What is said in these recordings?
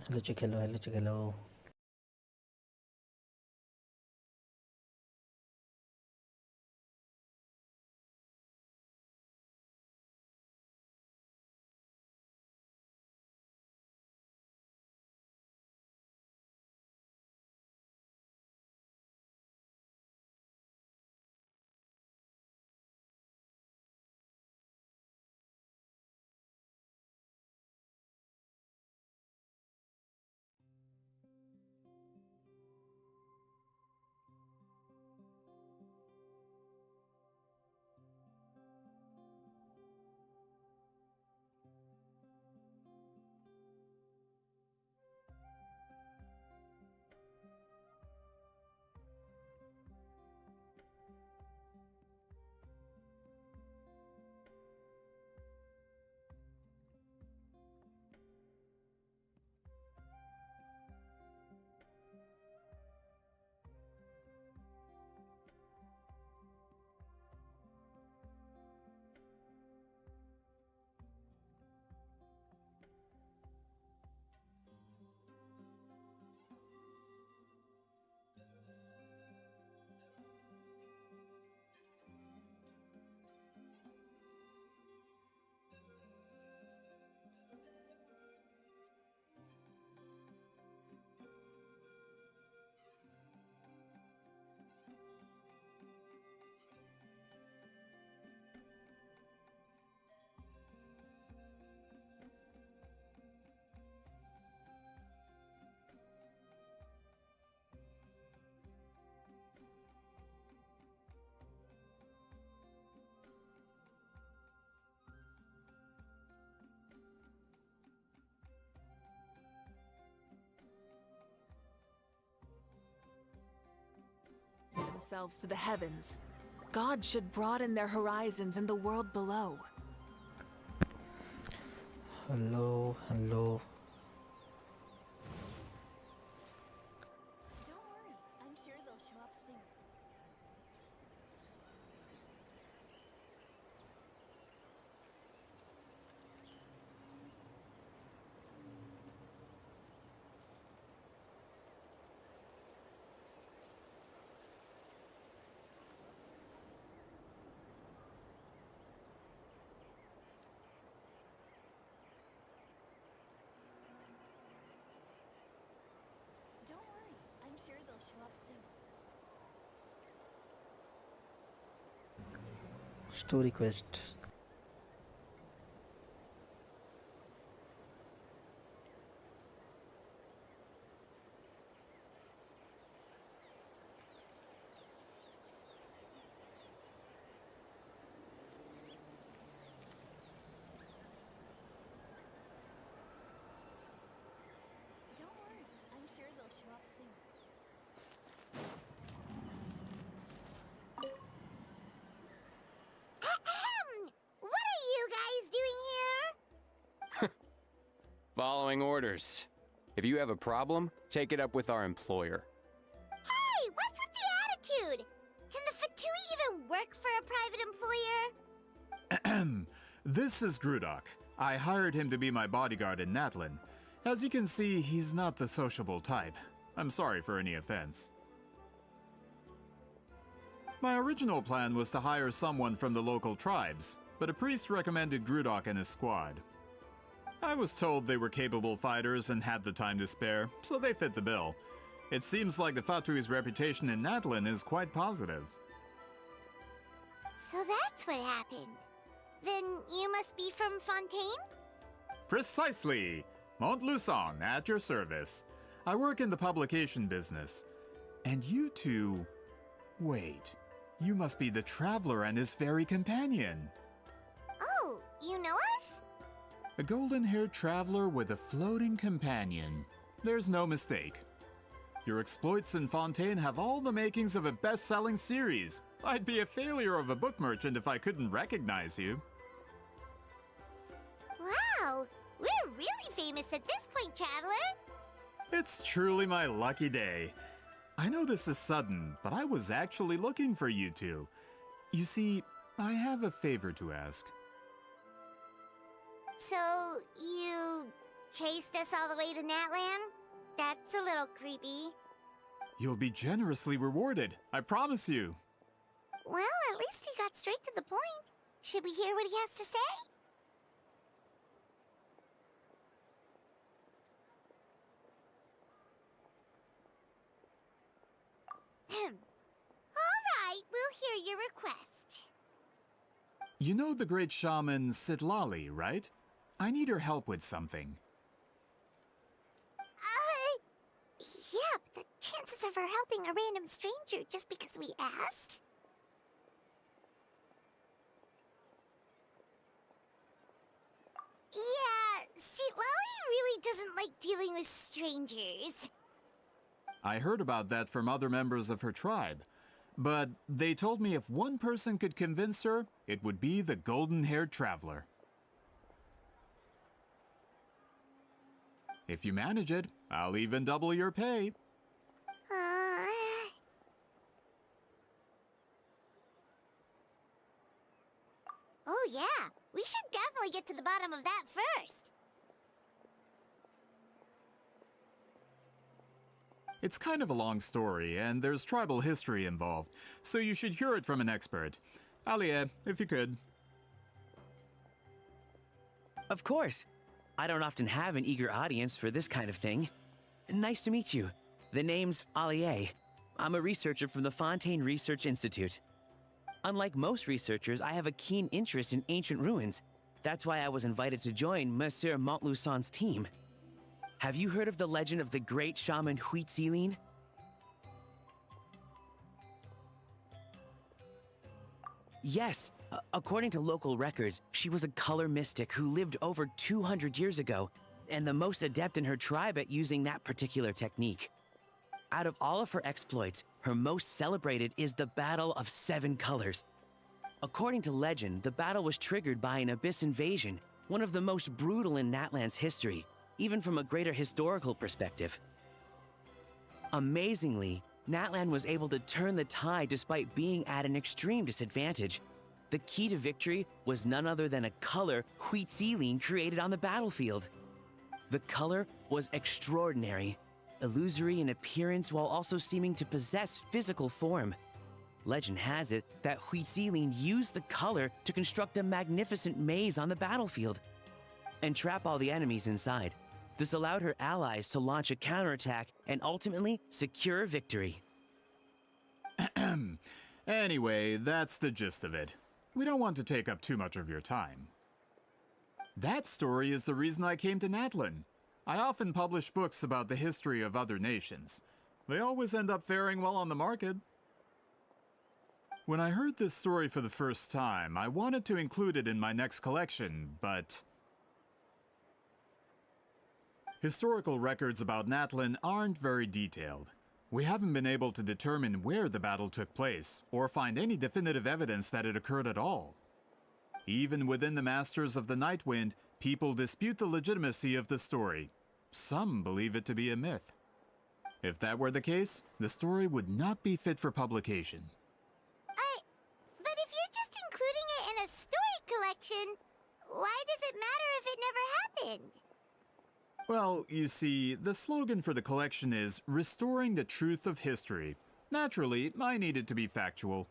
Hello, chick. Hello, hello, chick. Hello. Themselves to the heavens. God should broaden their horizons in the world below. Hello, hello. Don't worry, I'm sure they'll show up soon. Don't worry, I'm sure they'll show up soon. Story quest. Don't worry, I'm sure they'll show up soon. Ahem! What are you guys doing here? Following orders. If you have a problem, take it up with our employer. Hey, what's with the attitude? Can the Fatui even work for a private employer? Ahem. This is Grudok. I hired him to be my bodyguard in Natlin. As you can see, he's not the sociable type. I'm sorry for any offense. My original plan was to hire someone from the local tribes, but a priest recommended Grudok and his squad. I was told they were capable fighters and had the time to spare, so they fit the bill. It seems like the Fatui's reputation in Natlin is quite positive. So that's what happened. Then you must be from Fontaine? Precisely! Montluçon, at your service. I work in the publication business. And you two... Wait, you must be the Traveler and his fairy companion. Oh, you know us? A golden-haired traveler with a floating companion. There's no mistake. Your exploits in Fontaine have all the makings of a best-selling series. I'd be a failure of a book merchant if I couldn't recognize you. Wow, we're really famous at this point, Traveler. It's truly my lucky day. I know this is sudden, but I was actually looking for you two. You see, I have a favor to ask. So, you chased us all the way to Natlan? That's a little creepy. You'll be generously rewarded, I promise you. Well, at least he got straight to the point. Should we hear what he has to say? All right, we'll hear your request. You know the great shaman Sitlali, right? I need her help with something. Yeah, but the chances of her helping a random stranger just because we asked? Yeah, see, Lally really doesn't like dealing with strangers. I heard about that from other members of her tribe. But they told me if one person could convince her, it would be the golden-haired traveler. If you manage it, I'll even double your pay. Oh yeah, we should definitely get to the bottom of that first. It's kind of a long story, and there's tribal history involved, so you should hear it from an expert. Alia, if you could. Of course. I don't often have an eager audience for this kind of thing. Nice to meet you. The name's Alie. I'm a researcher from the Fontaine Research Institute. Unlike most researchers, I have a keen interest in ancient ruins. That's why I was invited to join Monsieur Montluçon's team. Have you heard of the legend of the great shaman Huitzilin? Yes, according to local records, she was a color mystic who lived over 200 years ago, and the most adept in her tribe at using that particular technique. Out of all of her exploits, her most celebrated is the Battle of Seven Colors. According to legend, the battle was triggered by an abyss invasion, one of the most brutal in Natlan's history, even from a greater historical perspective. Amazingly, Natlan was able to turn the tide despite being at an extreme disadvantage. The key to victory was none other than a color Huitzilin created on the battlefield. The color was extraordinary, illusory in appearance while also seeming to possess physical form. Legend has it that Huitzilin used the color to construct a magnificent maze on the battlefield and trap all the enemies inside. This allowed her allies to launch a counterattack and ultimately secure victory. Anyway, that's the gist of it. We don't want to take up too much of your time. That story is the reason I came to Natlan. I often publish books about the history of other nations. They always end up faring well on the market. When I heard this story for the first time, I wanted to include it in my next collection, but historical records about Natlan aren't very detailed. We haven't been able to determine where the battle took place, or find any definitive evidence that it occurred at all. Even within the Masters of the Nightwind, people dispute the legitimacy of the story. Some believe it to be a myth. If that were the case, the story would not be fit for publication. But if you're just including it in a story collection, why does it matter if it never happened? Well, you see, the slogan for the collection is Restoring the Truth of History. Naturally, I need it to be factual.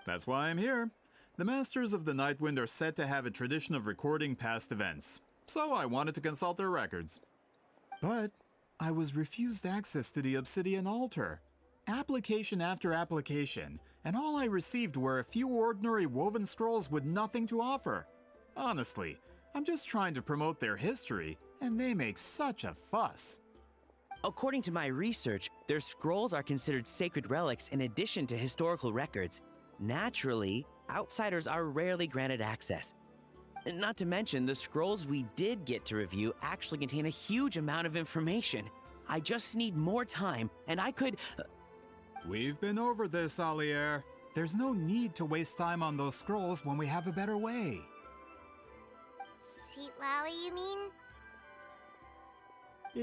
That's why I'm here. The Masters of the Nightwind are said to have a tradition of recording past events, so I wanted to consult their records. But I was refused access to the Obsidian Altar. Application after application, and all I received were a few ordinary woven scrolls with nothing to offer. Honestly, I'm just trying to promote their history, and they make such a fuss. According to my research, their scrolls are considered sacred relics in addition to historical records. Naturally, outsiders are rarely granted access. Not to mention, the scrolls we did get to review actually contain a huge amount of information. I just need more time, and I could... We've been over this, Alier. There's no need to waste time on those scrolls when we have a better way. Seat Lally, you mean?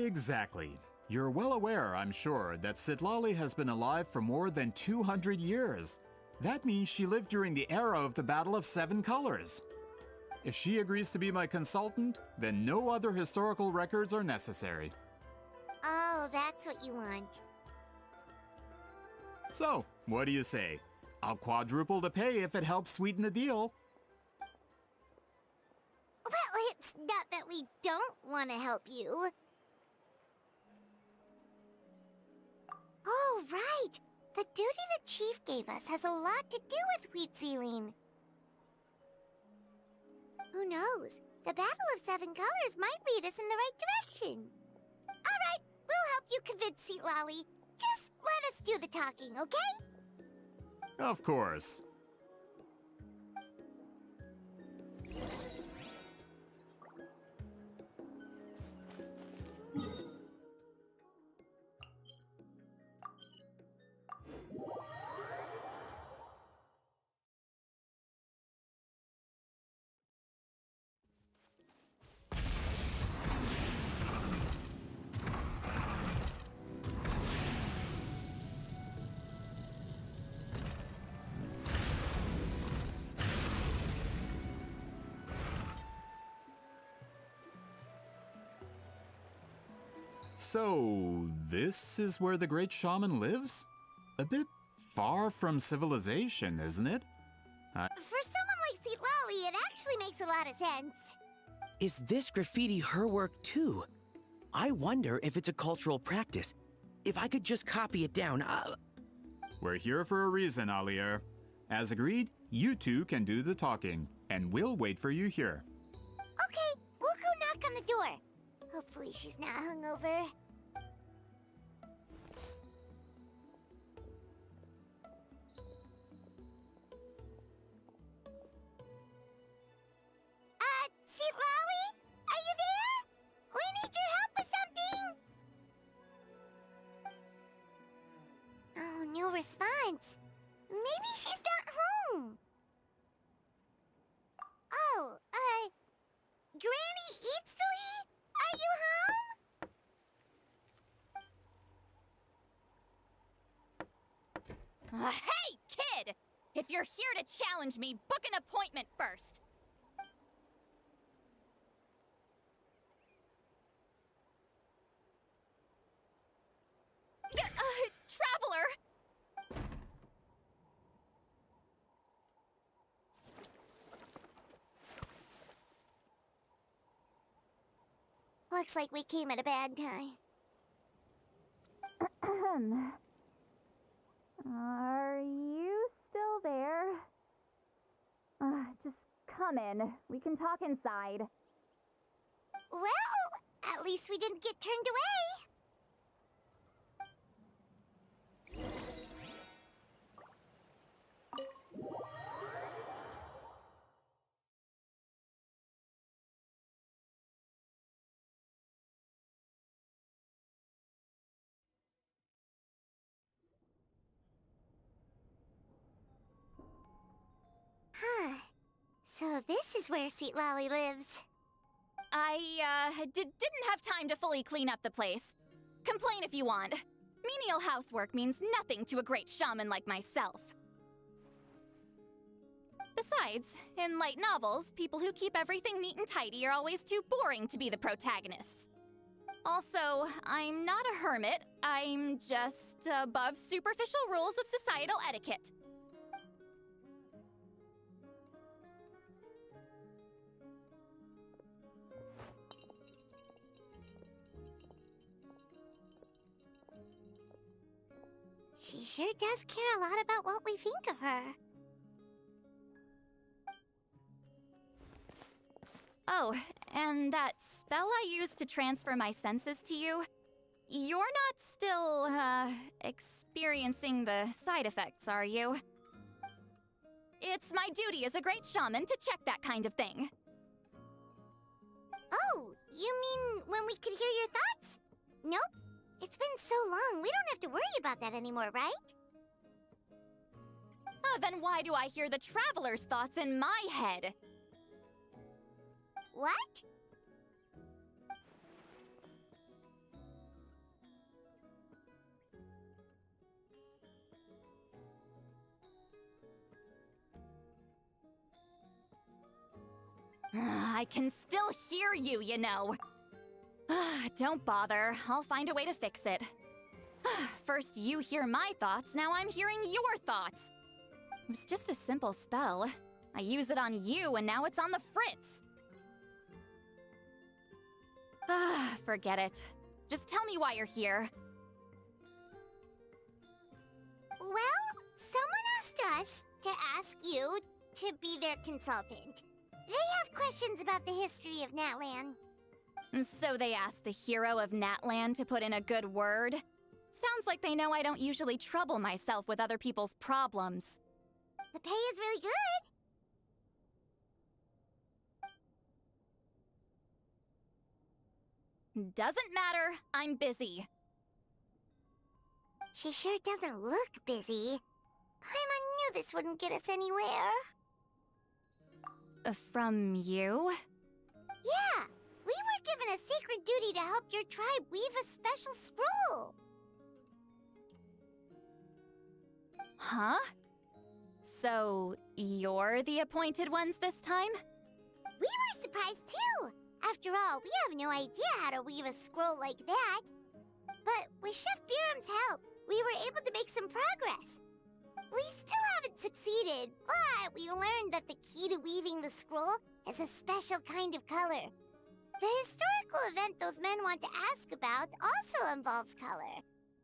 Exactly. You're well aware, I'm sure, that Sitlali has been alive for more than 200 years. That means she lived during the era of the Battle of Seven Colors. If she agrees to be my consultant, then no other historical records are necessary. Oh, that's what you want. So, what do you say? I'll quadruple the pay if it helps sweeten the deal. Well, it's not that we don't want to help you. Oh, right. The duty the chief gave us has a lot to do with wheat sealing. Who knows? The Battle of Seven Colors might lead us in the right direction. All right, we'll help you convince Seat Lolly. Just let us do the talking, okay? Of course. So, this is where the great shaman lives? A bit far from civilization, isn't it? For someone like Seat Lolly, it actually makes a lot of sense. Is this graffiti her work too? I wonder if it's a cultural practice. If I could just copy it down, We're here for a reason, Alier. As agreed, you two can do the talking, and we'll wait for you here. Okay, we'll go knock on the door. Hopefully she's not hungover. Seat Lolly? Are you there? We need your help with something! Oh, no response. Maybe she's not home. Oh, Granny Eatsley? Are you home? Hey, kid! If you're here to challenge me, book an appointment first. Traveler! Looks like we came at a bad time. Are you still there? Just come in. We can talk inside. Well, at least we didn't get turned away. Huh. So this is where Seat Lolly lives. I, didn't have time to fully clean up the place. Complain if you want. Menial housework means nothing to a great shaman like myself. Besides, in light novels, people who keep everything neat and tidy are always too boring to be the protagonists. Also, I'm not a hermit. I'm just above superficial rules of societal etiquette. She sure does care a lot about what we think of her. Oh, and that spell I used to transfer my senses to you, you're not still, experiencing the side effects, are you? It's my duty as a great shaman to check that kind of thing. Oh, you mean when we could hear your thoughts? Nope. It's been so long, we don't have to worry about that anymore, right? Then why do I hear the traveler's thoughts in my head? What? I can still hear you, you know. Don't bother. I'll find a way to fix it. First you hear my thoughts, now I'm hearing your thoughts. It was just a simple spell. I use it on you, and now it's on the Fritz. Forget it. Just tell me why you're here. Well, someone asked us to ask you to be their consultant. They have questions about the history of Natlan. So they asked the hero of Natlan to put in a good word? Sounds like they know I don't usually trouble myself with other people's problems. The pay is really good. Doesn't matter, I'm busy. She sure doesn't look busy. Paimon knew this wouldn't get us anywhere. From you? Yeah, we were given a sacred duty to help your tribe weave a special scroll. Huh? So, you're the appointed ones this time? We were surprised too. After all, we have no idea how to weave a scroll like that. But with Chef Biram's help, we were able to make some progress. We still haven't succeeded, but we learned that the key to weaving the scroll is a special kind of color. The historical event those men want to ask about also involves color.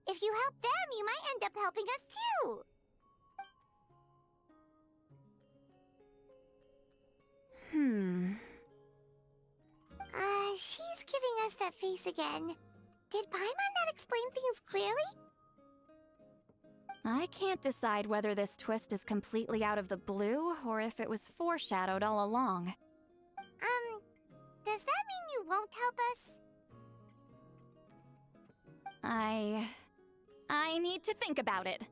If you help them, you might end up helping us too. She's giving us that face again. Did Paimon not explain things clearly? I can't decide whether this twist is completely out of the blue or if it was foreshadowed all along. Does that mean you won't help us? I need to think about it.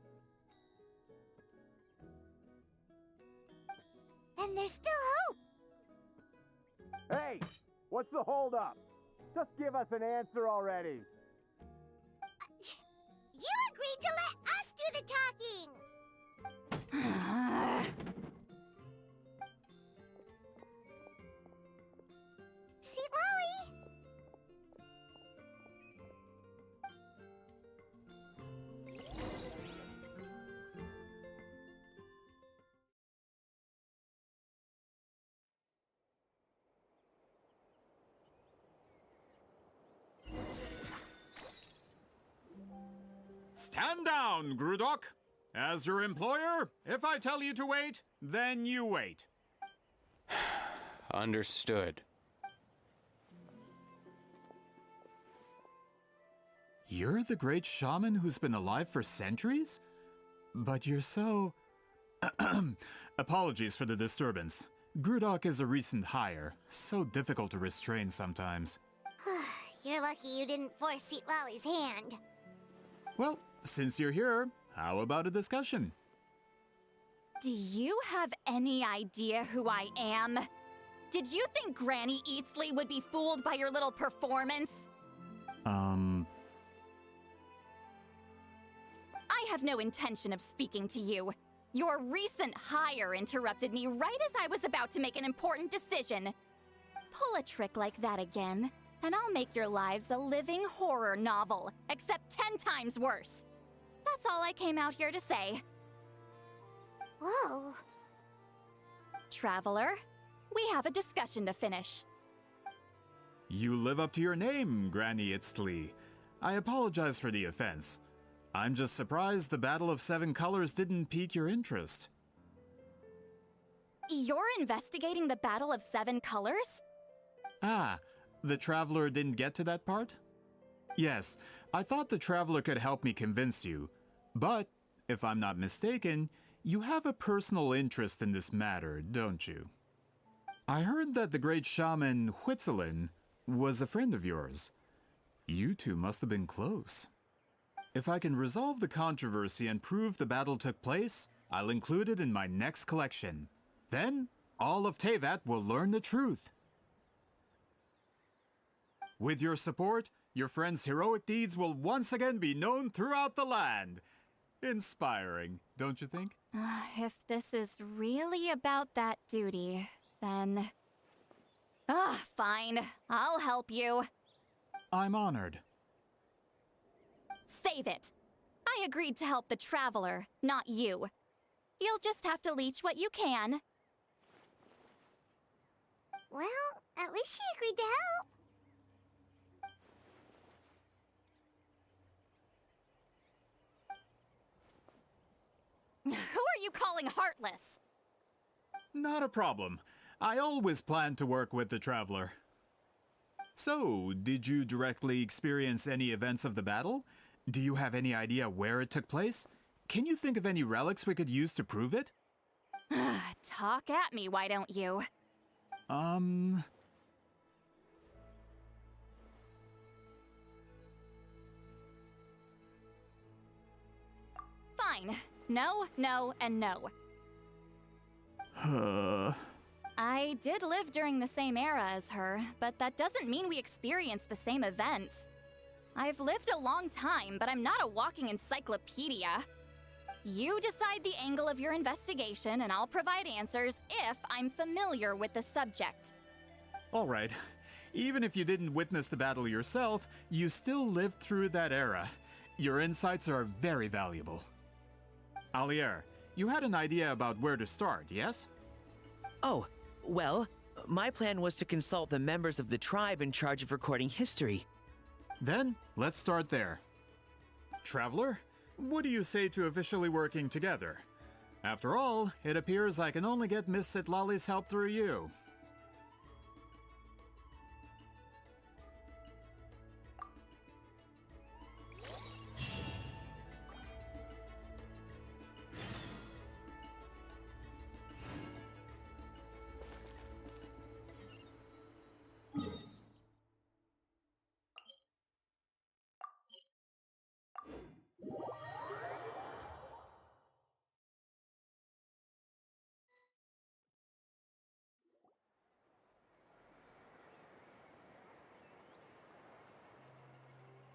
Then there's still hope. Hey, what's the holdup? Just give us an answer already. You agreed to let us do the talking! Seat Lolly! Stand down, Grudok. As your employer, if I tell you to wait, then you wait. Understood. You're the great shaman who's been alive for centuries? But you're so... Apologies for the disturbance. Grudok is a recent hire, so difficult to restrain sometimes. You're lucky you didn't force Seat Lolly's hand. Well, since you're here, how about a discussion? Do you have any idea who I am? Did you think Granny Eatsley would be fooled by your little performance? I have no intention of speaking to you. Your recent hire interrupted me right as I was about to make an important decision. Pull a trick like that again, and I'll make your lives a living horror novel, except 10 times worse. That's all I came out here to say. Whoa. Traveler, we have a discussion to finish. You live up to your name, Granny Itztli. I apologize for the offense. I'm just surprised the Battle of Seven Colors didn't pique your interest. You're investigating the Battle of Seven Colors? Ah, the Traveler didn't get to that part? Yes, I thought the Traveler could help me convince you. But, if I'm not mistaken, you have a personal interest in this matter, don't you? I heard that the great shaman Huitzilin was a friend of yours. You two must have been close. If I can resolve the controversy and prove the battle took place, I'll include it in my next collection. Then, all of Teyvat will learn the truth. With your support, your friend's heroic deeds will once again be known throughout the land. Inspiring, don't you think? If this is really about that duty, then... Fine. I'll help you. I'm honored. Save it. I agreed to help the Traveler, not you. You'll just have to leech what you can. Well, at least she agreed to help. Who are you calling heartless? Not a problem. I always plan to work with the Traveler. So, did you directly experience any events of the battle? Do you have any idea where it took place? Can you think of any relics we could use to prove it? Talk at me, why don't you? Fine. No, no, and no. I did live during the same era as her, but that doesn't mean we experienced the same events. I've lived a long time, but I'm not a walking encyclopedia. You decide the angle of your investigation, and I'll provide answers if I'm familiar with the subject. All right. Even if you didn't witness the battle yourself, you still lived through that era. Your insights are very valuable. Alier, you had an idea about where to start, yes? Oh, well, my plan was to consult the members of the tribe in charge of recording history. Then, let's start there. Traveler, what do you say to officially working together? After all, it appears I can only get Miss Citlali's help through you.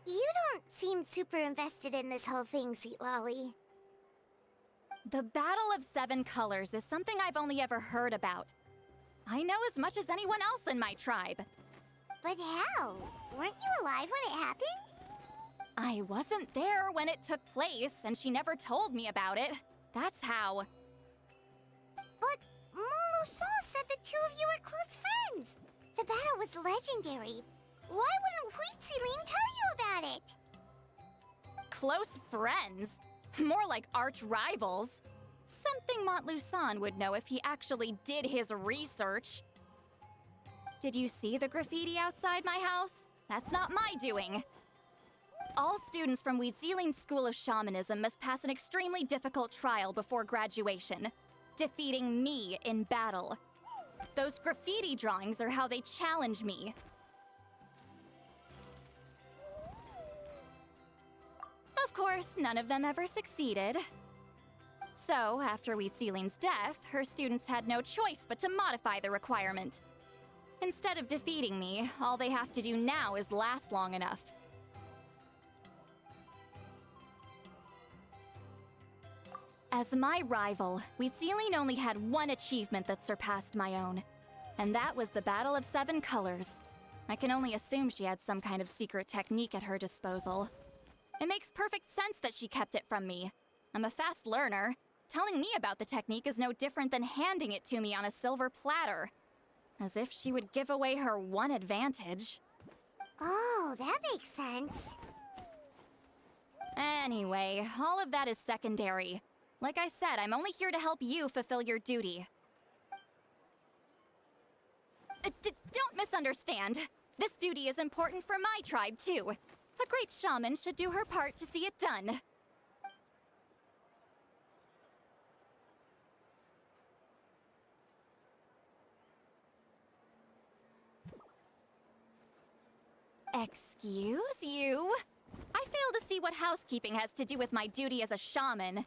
You don't seem super invested in this whole thing, Citlali. The Battle of Seven Colors is something I've only ever heard about. I know as much as anyone else in my tribe. But how? Weren't you alive when it happened? I wasn't there when it took place, and she never told me about it. That's how. But Molusan said the two of you were close friends. The battle was legendary. Why wouldn't Huitziling tell you about it? Close friends? More like arch rivals. Something Montluçon would know if he actually did his research. Did you see the graffiti outside my house? That's not my doing. All students from Huitziling's School of Shamanism must pass an extremely difficult trial before graduation, defeating me in battle. Those graffiti drawings are how they challenge me. Of course, none of them ever succeeded. So, after Huitziling's death, her students had no choice but to modify the requirement. Instead of defeating me, all they have to do now is last long enough. As my rival, Huitziling only had one achievement that surpassed my own, and that was the Battle of Seven Colors. I can only assume she had some kind of secret technique at her disposal. It makes perfect sense that she kept it from me. I'm a fast learner. Telling me about the technique is no different than handing it to me on a silver platter. As if she would give away her one advantage. Oh, that makes sense. Anyway, all of that is secondary. Like I said, I'm only here to help you fulfill your duty. Don't misunderstand. This duty is important for my tribe, too. A great shaman should do her part to see it done. Excuse you? I fail to see what housekeeping has to do with my duty as a shaman.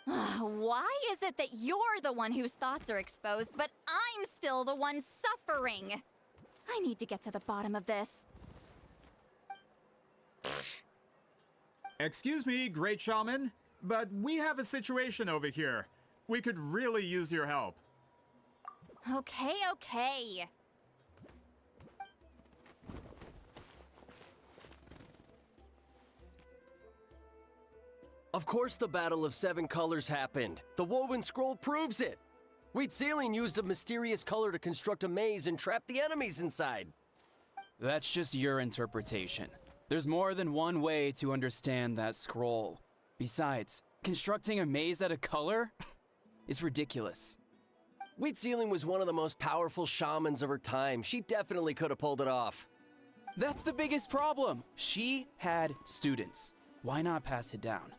Why is it that you're the one whose thoughts are exposed, but I'm still the one suffering? I need to get to the bottom of this. Excuse me, Great Shaman, but we have a situation over here. We could really use your help. Okay, okay. Of course the Battle of Seven Colors happened. The Woven Scroll proves it. Wheat Ceiling used a mysterious color to construct a maze and trap the enemies inside. That's just your interpretation. There's more than one way to understand that scroll. Besides, constructing a maze out of color is ridiculous. Wheat Ceiling was one of the most powerful shamans of her time. She definitely could have pulled it off. That's the biggest problem. She had students. Why not pass it down?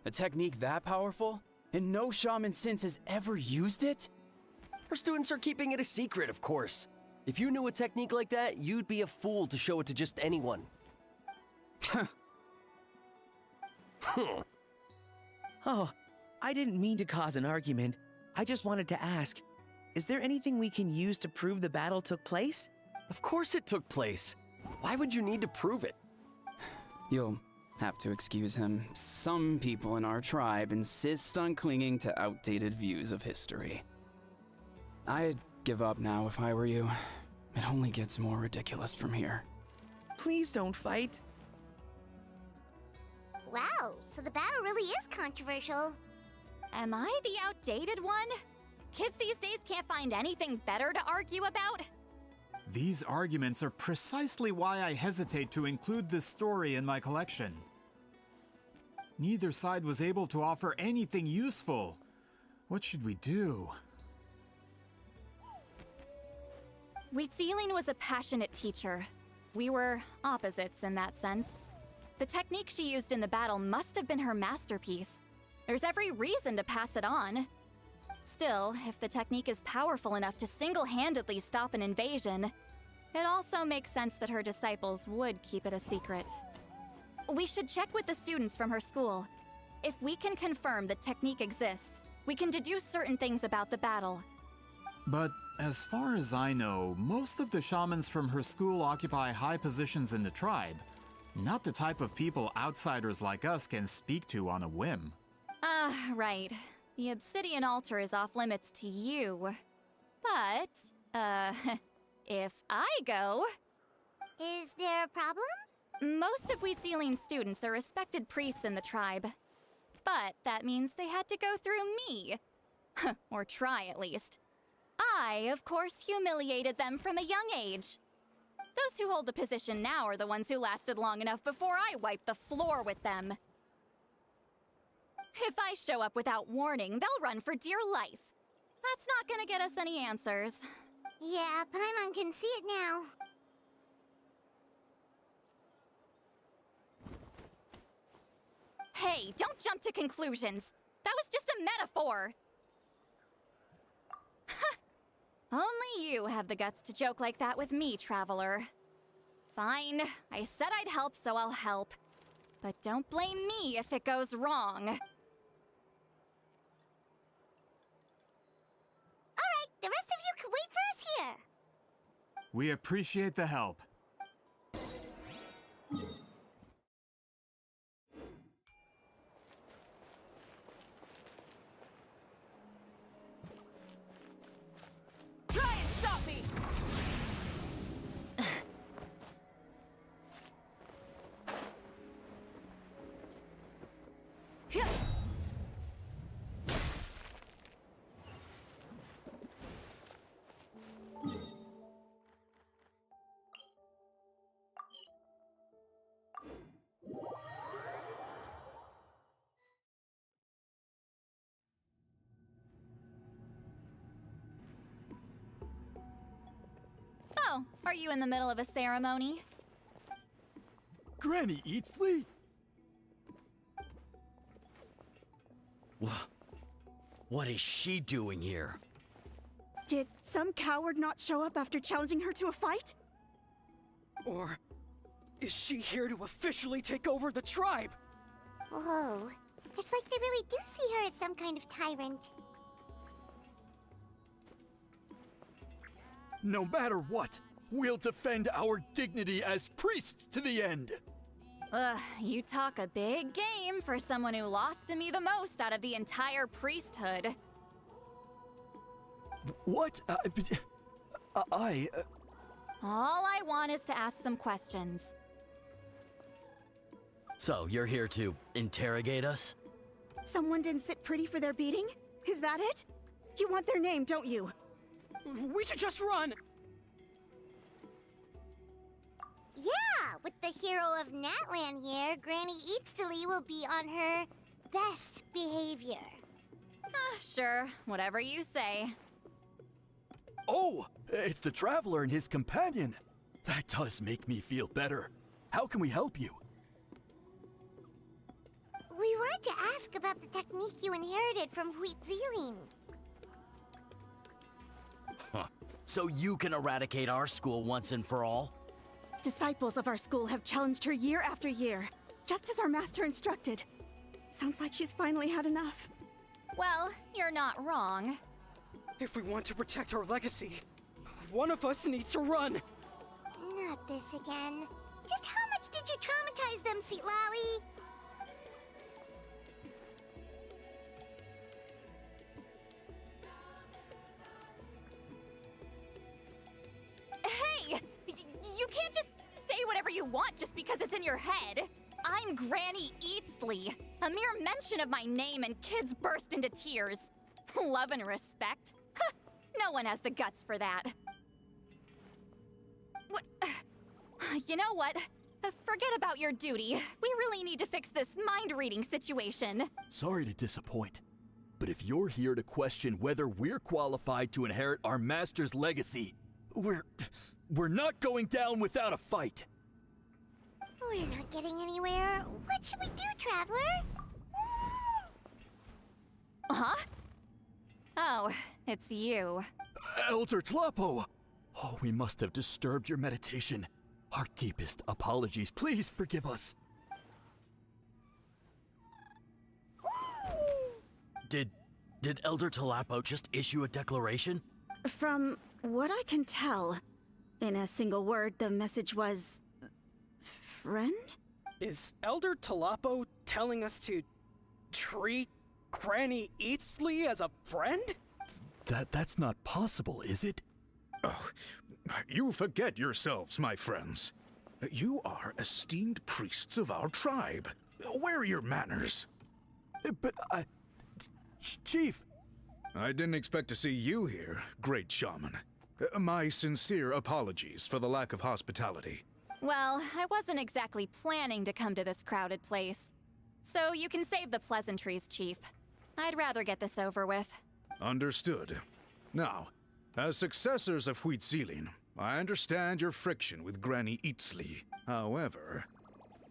A technique that powerful? And no shaman since has ever used it? Her students are keeping it a secret, of course. If you knew a technique like that, you'd be a fool to show it to just anyone. Oh, I didn't mean to cause an argument. I just wanted to ask, is there anything we can use to prove the battle took place? Of course it took place. Why would you need to prove it? You'll have to excuse him. Some people in our tribe insist on clinging to outdated views of history. I'd give up now if I were you. It only gets more ridiculous from here. Please don't fight. Wow, so the battle really is controversial. Am I the outdated one? Kids these days can't find anything better to argue about? These arguments are precisely why I hesitate to include this story in my collection. Neither side was able to offer anything useful. What should we do? Wheat Ceiling was a passionate teacher. We were opposites in that sense. The technique she used in the battle must have been her masterpiece. There's every reason to pass it on. Still, if the technique is powerful enough to single-handedly stop an invasion, it also makes sense that her disciples would keep it a secret. We should check with the students from her school. If we can confirm the technique exists, we can deduce certain things about the battle. But as far as I know, most of the shamans from her school occupy high positions in the tribe. Not the type of people outsiders like us can speak to on a whim. Right. The obsidian altar is off limits to you. But, if I go... Is there a problem? Most of Wheat Ceiling students are respected priests in the tribe. But that means they had to go through me. Or try, at least. I, of course, humiliated them from a young age. Those who hold the position now are the ones who lasted long enough before I wiped the floor with them. If I show up without warning, they'll run for dear life. That's not gonna get us any answers. Yeah, Paimon can see it now. Hey, don't jump to conclusions. That was just a metaphor. Only you have the guts to joke like that with me, Traveler. Fine, I said I'd help, so I'll help. But don't blame me if it goes wrong. Alright, the rest of you can wait for us here. We appreciate the help. Try and stop me! Oh, are you in the middle of a ceremony? Granny Eatsley? What is she doing here? Did some coward not show up after challenging her to a fight? Or is she here to officially take over the tribe? Whoa, it's like they really do see her as some kind of tyrant. No matter what, we'll defend our dignity as priests to the end. Ugh, you talk a big game for someone who lost to me the most out of the entire priesthood. What? All I want is to ask some questions. So, you're here to interrogate us? Someone didn't sit pretty for their beating? Is that it? You want their name, don't you? We should just run! Yeah, with the hero of Natlan here, Granny Eatsley will be on her best behavior. Sure, whatever you say. Oh, it's the Traveler and his companion. That does make me feel better. How can we help you? We wanted to ask about the technique you inherited from Huitziling. Huh. So you can eradicate our school once and for all? Disciples of our school have challenged her year after year, just as our master instructed. Sounds like she's finally had enough. Well, you're not wrong. If we want to protect our legacy, one of us needs to run! Not this again. Just how much did you traumatize them, Seatlally? Hey! You can't just say whatever you want just because it's in your head. I'm Granny Eatsley. A mere mention of my name and kids burst into tears. Love and respect? Huh, no one has the guts for that. What? You know what? Forget about your duty. We really need to fix this mind-reading situation. Sorry to disappoint, but if you're here to question whether we're qualified to inherit our master's legacy, we're not going down without a fight. We're not getting anywhere. What should we do, Traveler? Huh? Oh, it's you. Elder Tlapo! Oh, we must have disturbed your meditation. Our deepest apologies. Please forgive us. Did Elder Tlapo just issue a declaration? From what I can tell, in a single word, the message was... friend? Is Elder Tlapo telling us to treat Granny Eatsley as a friend? That's not possible, is it? Oh, you forget yourselves, my friends. You are esteemed priests of our tribe. Where are your manners? But Chief! I didn't expect to see you here, great shaman. My sincere apologies for the lack of hospitality. Well, I wasn't exactly planning to come to this crowded place. So you can save the pleasantries, Chief. I'd rather get this over with. Understood. Now, as successors of Huitziling, I understand your friction with Granny Eatsley. However,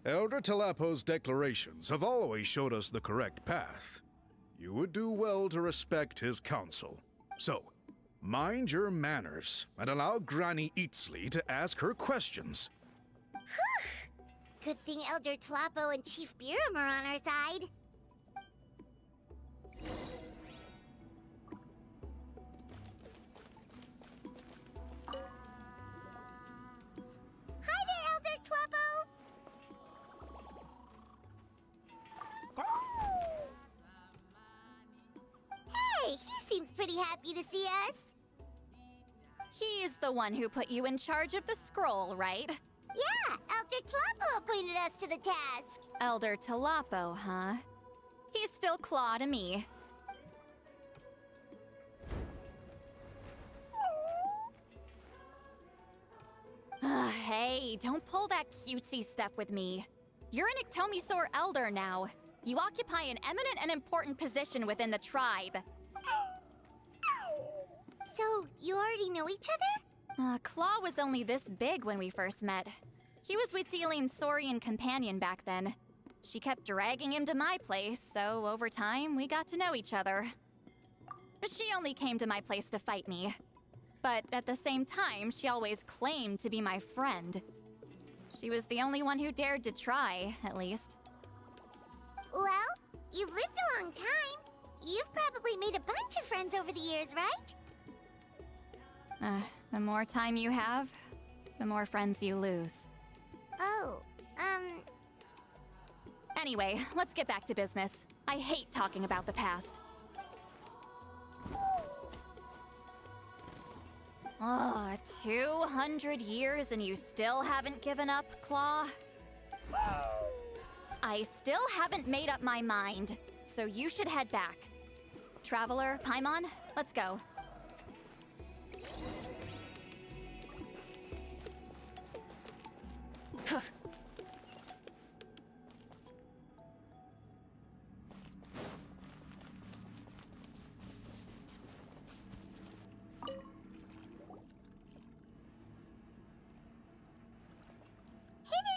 Elder Tlapo's declarations have always showed us the correct path. You would do well to respect his counsel. So, mind your manners and allow Granny Eatsley to ask her questions. Good thing Elder Tlapo and Chief Biram are on our side. Hi there, Elder Tlapo! Hey, he seems pretty happy to see us. He's the one who put you in charge of the scroll, right? Yeah, Elder Tlapo appointed us to the task. Elder Tlapo, huh? He's still Claw to me. Hey, don't pull that cutesy stuff with me. You're an Iktomi Elder now. You occupy an eminent and important position within the tribe. So, you already know each other? Claw was only this big when we first met. He was Huitziling's Saurian companion back then. She kept dragging him to my place, so over time, we got to know each other. She only came to my place to fight me. But at the same time, she always claimed to be my friend. She was the only one who dared to try, at least. Well, you've lived a long time. You've probably made a bunch of friends over the years, right? The more time you have, the more friends you lose. Oh, Anyway, let's get back to business. I hate talking about the past. Oh, 200 years and you still haven't given up, Claw? I still haven't made up my mind, so you should head back. Traveler, Paimon, let's go.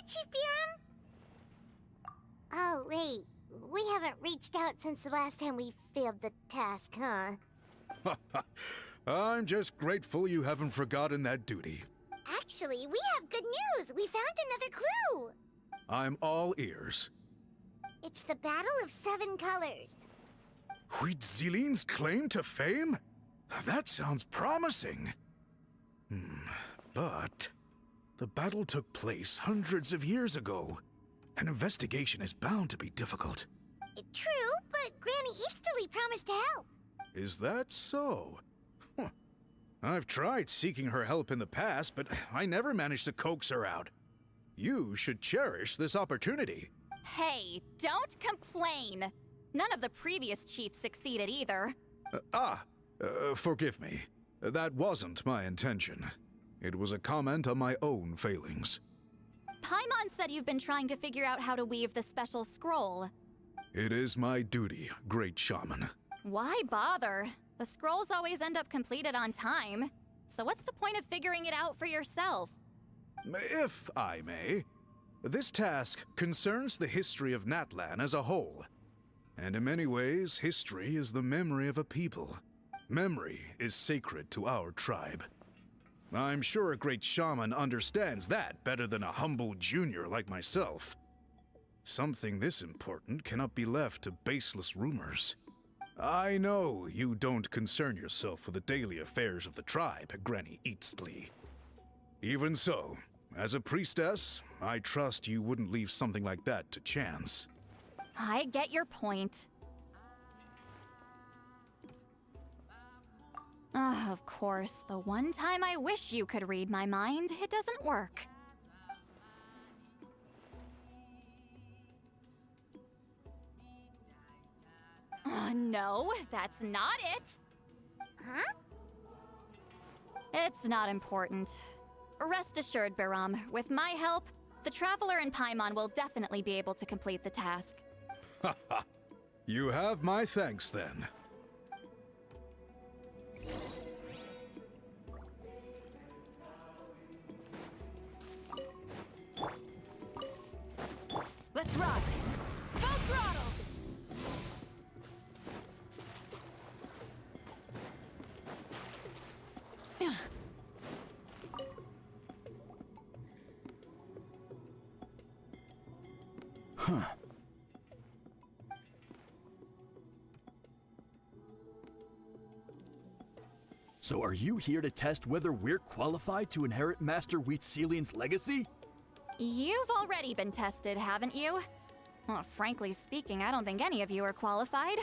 Chief Biram? Oh, wait. We haven't reached out since the last time we failed the task, huh? I'm just grateful you haven't forgotten that duty. Actually, we have good news! We found another clue! I'm all ears. It's the Battle of Seven Colors. Huitzilin's claim to fame? That sounds promising. But the battle took place hundreds of years ago. An investigation is bound to be difficult. True, but Granny Eatsterly promised to help. Is that so? Huh. I've tried seeking her help in the past, but I never managed to coax her out. You should cherish this opportunity. Hey, don't complain! None of the previous chiefs succeeded either. Forgive me. That wasn't my intention. It was a comment on my own failings. Paimon said you've been trying to figure out how to weave the special scroll. It is my duty, Great Shaman. Why bother? The scrolls always end up completed on time. So what's the point of figuring it out for yourself? If I may, this task concerns the history of Natlan as a whole. And in many ways, history is the memory of a people. Memory is sacred to our tribe. I'm sure a great shaman understands that better than a humble junior like myself. Something this important cannot be left to baseless rumors. I know you don't concern yourself with the daily affairs of the tribe, Granny Eatsterly. Even so, as a priestess, I trust you wouldn't leave something like that to chance. I get your point. Of course, the one time I wish you could read my mind, it doesn't work. No, that's not it. Huh? It's not important. Rest assured, Biram, with my help, the Traveler and Paimon will definitely be able to complete the task. You have my thanks, then. Let's ride! Full throttle! Huh. So are you here to test whether we're qualified to inherit Master Huitzilin's legacy? You've already been tested, haven't you? Well, frankly speaking, I don't think any of you are qualified.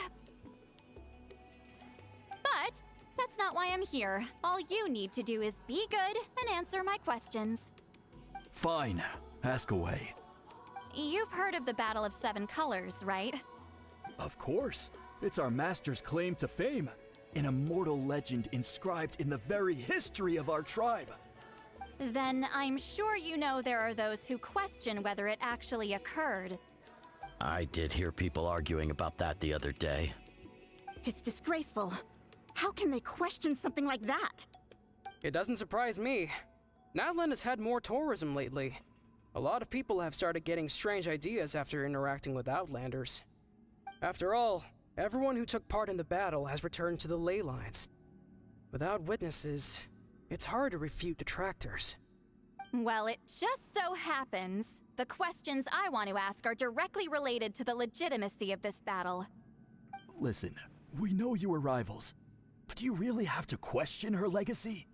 But that's not why I'm here. All you need to do is be good and answer my questions. Fine. Ask away. You've heard of the Battle of Seven Colors, right? Of course. It's our master's claim to fame. An immortal legend inscribed in the very history of our tribe. Then I'm sure you know there are those who question whether it actually occurred. I did hear people arguing about that the other day. It's disgraceful. How can they question something like that? It doesn't surprise me. Natlan has had more tourism lately. A lot of people have started getting strange ideas after interacting with Outlanders. After all, everyone who took part in the battle has returned to the ley lines. Without witnesses, it's hard to refute detractors. Well, it just so happens the questions I want to ask are directly related to the legitimacy of this battle. Listen, we know you were rivals, but do you really have to question her legacy?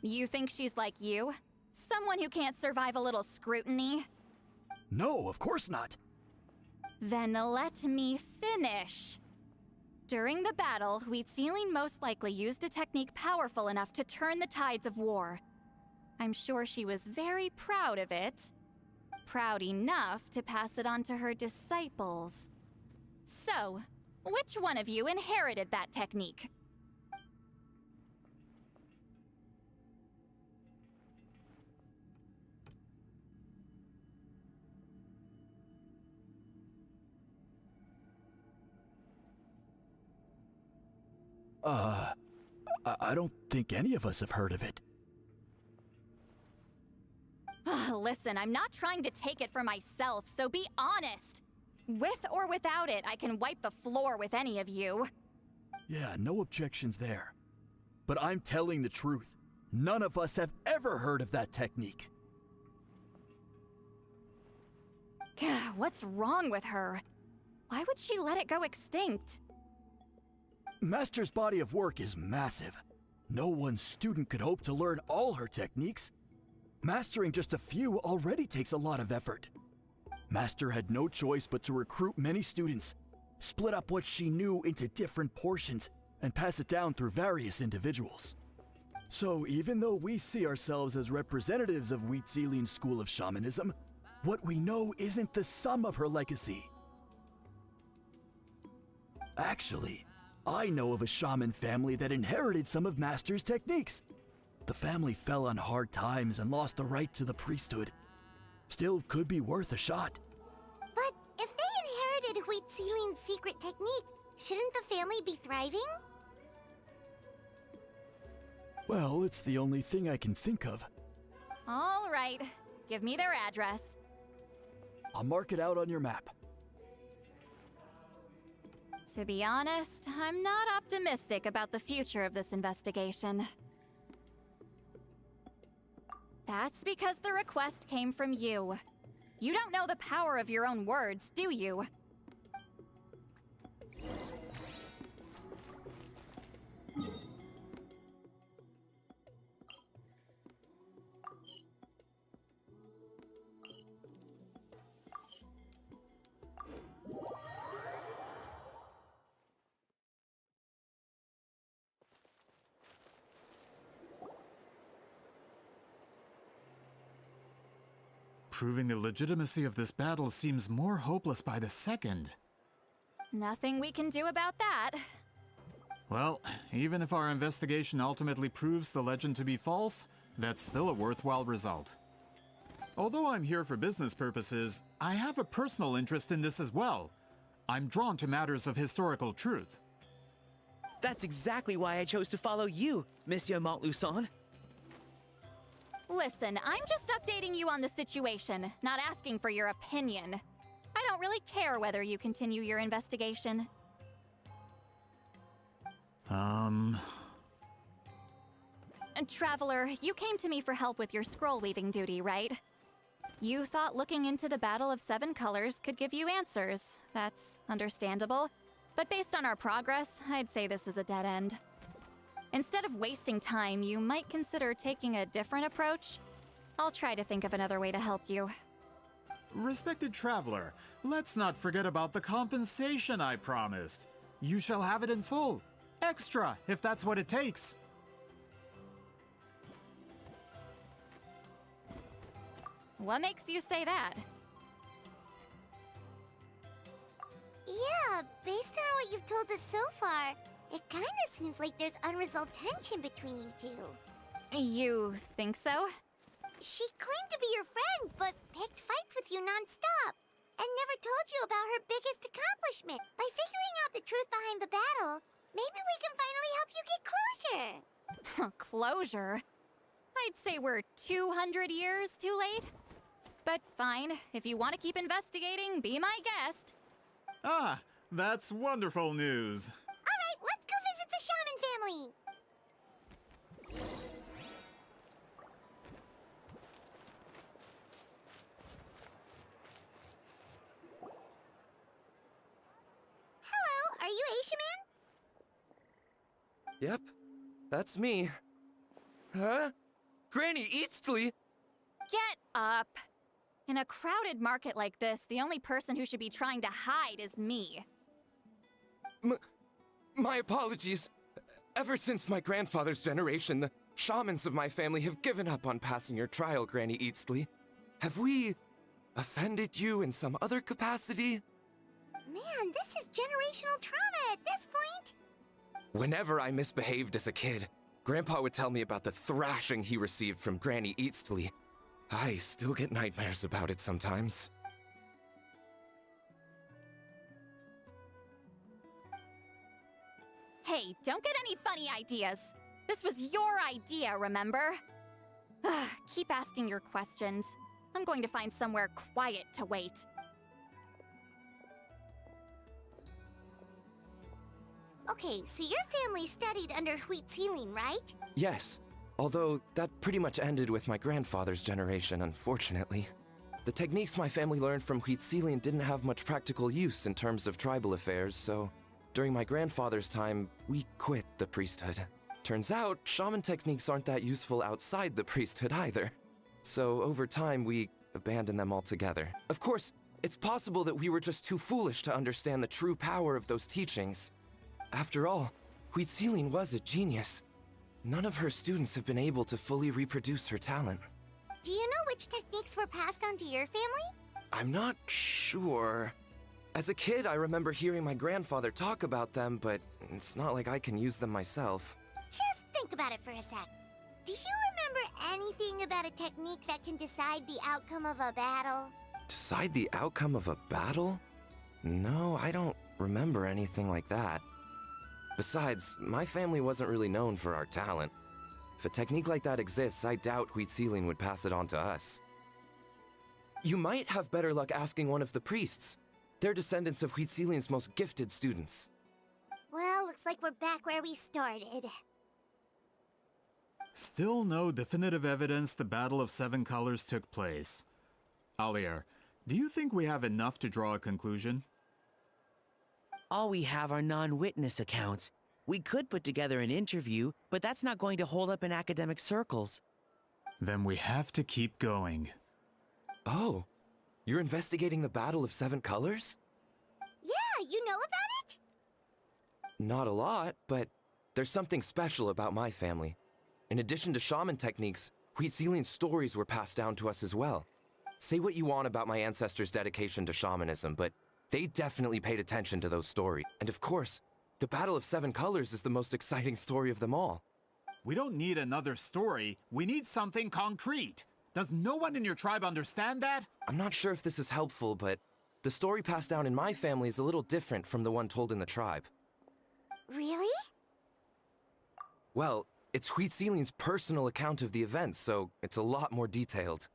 You think she's like you? Someone who can't survive a little scrutiny? No, of course not. Then let me finish. During the battle, Wheatsealing most likely used a technique powerful enough to turn the tides of war. I'm sure she was very proud of it. Proud enough to pass it on to her disciples. So, which one of you inherited that technique? I don't think any of us have heard of it. Listen, I'm not trying to take it for myself, so be honest. With or without it, I can wipe the floor with any of you. Yeah, no objections there. But I'm telling the truth. None of us have ever heard of that technique. What's wrong with her? Why would she let it go extinct? Master's body of work is massive. No one student could hope to learn all her techniques. Mastering just a few already takes a lot of effort. Master had no choice but to recruit many students, split up what she knew into different portions, and pass it down through various individuals. So even though we see ourselves as representatives of Wheatsealing's school of shamanism, what we know isn't the sum of her legacy. Actually, I know of a shaman family that inherited some of Master's techniques. The family fell on hard times and lost the right to the priesthood. Still could be worth a shot. But if they inherited Wheatsealing's secret technique, shouldn't the family be thriving? Well, it's the only thing I can think of. All right, give me their address. I'll mark it out on your map. To be honest, I'm not optimistic about the future of this investigation. That's because the request came from you. You don't know the power of your own words, do you? Proving the legitimacy of this battle seems more hopeless by the second. Nothing we can do about that. Well, even if our investigation ultimately proves the legend to be false, that's still a worthwhile result. Although I'm here for business purposes, I have a personal interest in this as well. I'm drawn to matters of historical truth. That's exactly why I chose to follow you, Monsieur Montluçon. Listen, I'm just updating you on the situation, not asking for your opinion. I don't really care whether you continue your investigation. Um... And Traveler, you came to me for help with your scroll weaving duty, right? You thought looking into the Battle of Seven Colors could give you answers. That's understandable. But based on our progress, I'd say this is a dead end. Instead of wasting time, you might consider taking a different approach. I'll try to think of another way to help you. Respected Traveler, let's not forget about the compensation I promised. You shall have it in full. Extra, if that's what it takes. What makes you say that? Yeah, based on what you've told us so far, it kinda seems like there's unresolved tension between you two. You think so? She claimed to be your friend, but picked fights with you non-stop. And never told you about her biggest accomplishment. By figuring out the truth behind the battle, maybe we can finally help you get closure. Closure? I'd say we're 200 years too late. But fine, if you want to keep investigating, be my guest. Ah, that's wonderful news. Alright, let's go visit the Shaman family. Hello, are you Aisha Man? Yep, that's me. Huh? Granny Eatsley? Get up. In a crowded market like this, the only person who should be trying to hide is me. My apologies. Ever since my grandfather's generation, the shamans of my family have given up on passing your trial, Granny Eastly. Have we offended you in some other capacity? Man, this is generational trauma at this point. Whenever I misbehaved as a kid, Grandpa would tell me about the thrashing he received from Granny Eastly. I still get nightmares about it sometimes. Hey, don't get any funny ideas. This was your idea, remember? Keep asking your questions. I'm going to find somewhere quiet to wait. Okay, so your family studied under Huitzilin, right? Yes, although that pretty much ended with my grandfather's generation, unfortunately. The techniques my family learned from Huitzilin didn't have much practical use in terms of tribal affairs, so during my grandfather's time, we quit the priesthood. Turns out, shaman techniques aren't that useful outside the priesthood either. So over time, we abandoned them altogether. Of course, it's possible that we were just too foolish to understand the true power of those teachings. After all, Huitzilin was a genius. None of her students have been able to fully reproduce her talent. Do you know which techniques were passed on to your family? I'm not sure. As a kid, I remember hearing my grandfather talk about them, but it's not like I can use them myself. Just think about it for a sec. Do you remember anything about a technique that can decide the outcome of a battle? Decide the outcome of a battle? No, I don't remember anything like that. Besides, my family wasn't really known for our talent. If a technique like that exists, I doubt Huitzilin would pass it on to us. You might have better luck asking one of the priests. They're descendants of Huitzilin's most gifted students. Well, looks like we're back where we started. Still no definitive evidence the Battle of Seven Colors took place. Alier, do you think we have enough to draw a conclusion? All we have are non-witness accounts. We could put together an interview, but that's not going to hold up in academic circles. Then we have to keep going. Oh, you're investigating the Battle of Seven Colors? Yeah, you know about it? Not a lot, but there's something special about my family. In addition to shaman techniques, Huitzilin's stories were passed down to us as well. Say what you want about my ancestors' dedication to shamanism, but they definitely paid attention to those stories. And of course, the Battle of Seven Colors is the most exciting story of them all. We don't need another story. We need something concrete. Does no one in your tribe understand that? I'm not sure if this is helpful, but the story passed down in my family is a little different from the one told in the tribe. Really? Well, it's Huitzilin's personal account of the event, so it's a lot more detailed.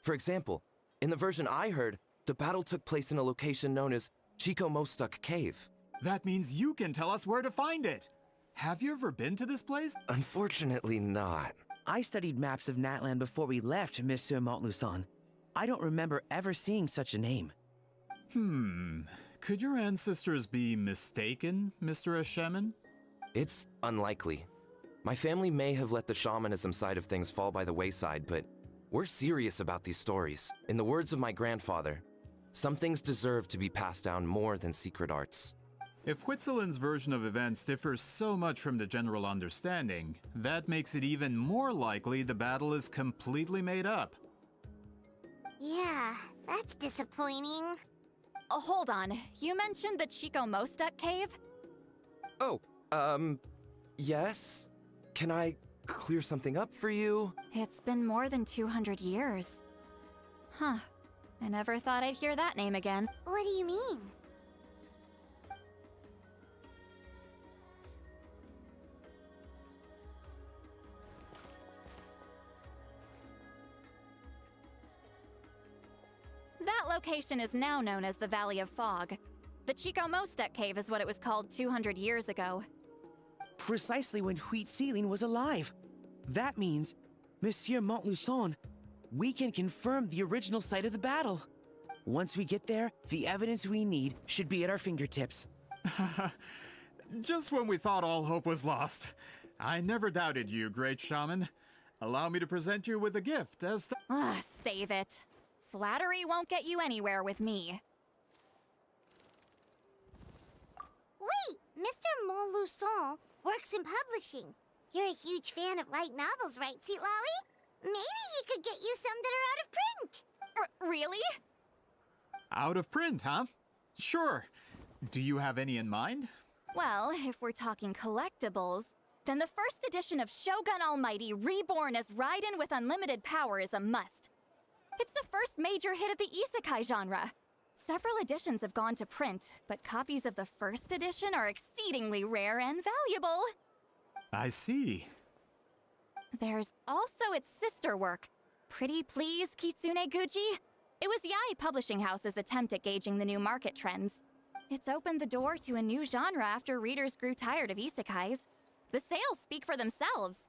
For example, in the version I heard, the battle took place in a location known as Chico Mostuk Cave. That means you can tell us where to find it. Have you ever been to this place? Unfortunately not. I studied maps of Natlan before we left, Monsieur Montluçon. I don't remember ever seeing such a name. Could your ancestors be mistaken, Mr. Eshemin? It's unlikely. My family may have let the shamanism side of things fall by the wayside, but we're serious about these stories. In the words of my grandfather, some things deserve to be passed down more than secret arts. If Huitzilin's version of events differs so much from the general understanding, that makes it even more likely the battle is completely made up. Yeah, that's disappointing. Oh, hold on. You mentioned the Chico Mostuk Cave? Oh, yes? Can I clear something up for you? It's been more than 200 years. Huh. I never thought I'd hear that name again. What do you mean? That location is now known as the Valley of Fog. The Chico Mostuk Cave is what it was called 200 years ago. Precisely when Huitzilin was alive. That means, Monsieur Montluçon, we can confirm the original site of the battle. Once we get there, the evidence we need should be at our fingertips. Just when we thought all hope was lost. I never doubted you, great shaman. allow me to present you with a gift as the. Save it. Flattery won't get you anywhere with me. Wait, Mr. Montluçon works in publishing. You're a huge fan of light novels, right, Sweet Lolly? Maybe he could get you some that are out of print. Really? Out of print, huh? Sure. Do you have any in mind? Well, if we're talking collectibles, then the first edition of Shogun Almighty Reborn as Raiden with unlimited power is a must. It's the first major hit of the isekai genre. Several editions have gone to print, but copies of the first edition are exceedingly rare and valuable. I see. There's also its sister work, Pretty Please Kitsune Guji. It was Yae Publishing House's attempt at gauging the new market trends. It's opened the door to a new genre after readers grew tired of isekais. The sales speak for themselves.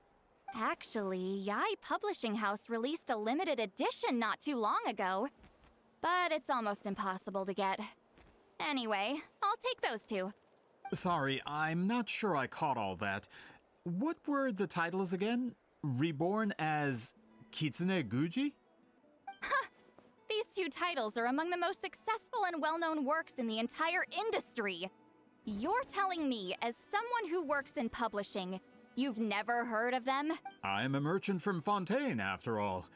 Actually, Yae Publishing House released a limited edition not too long ago. But it's almost impossible to get. Anyway, I'll take those two. Sorry, I'm not sure I caught all that. What were the titles again? Reborn as Kitsune Guji? These two titles are among the most successful and well-known works in the entire industry. You're telling me, as someone who works in publishing, you've never heard of them? I'm a merchant from Fontaine, after all.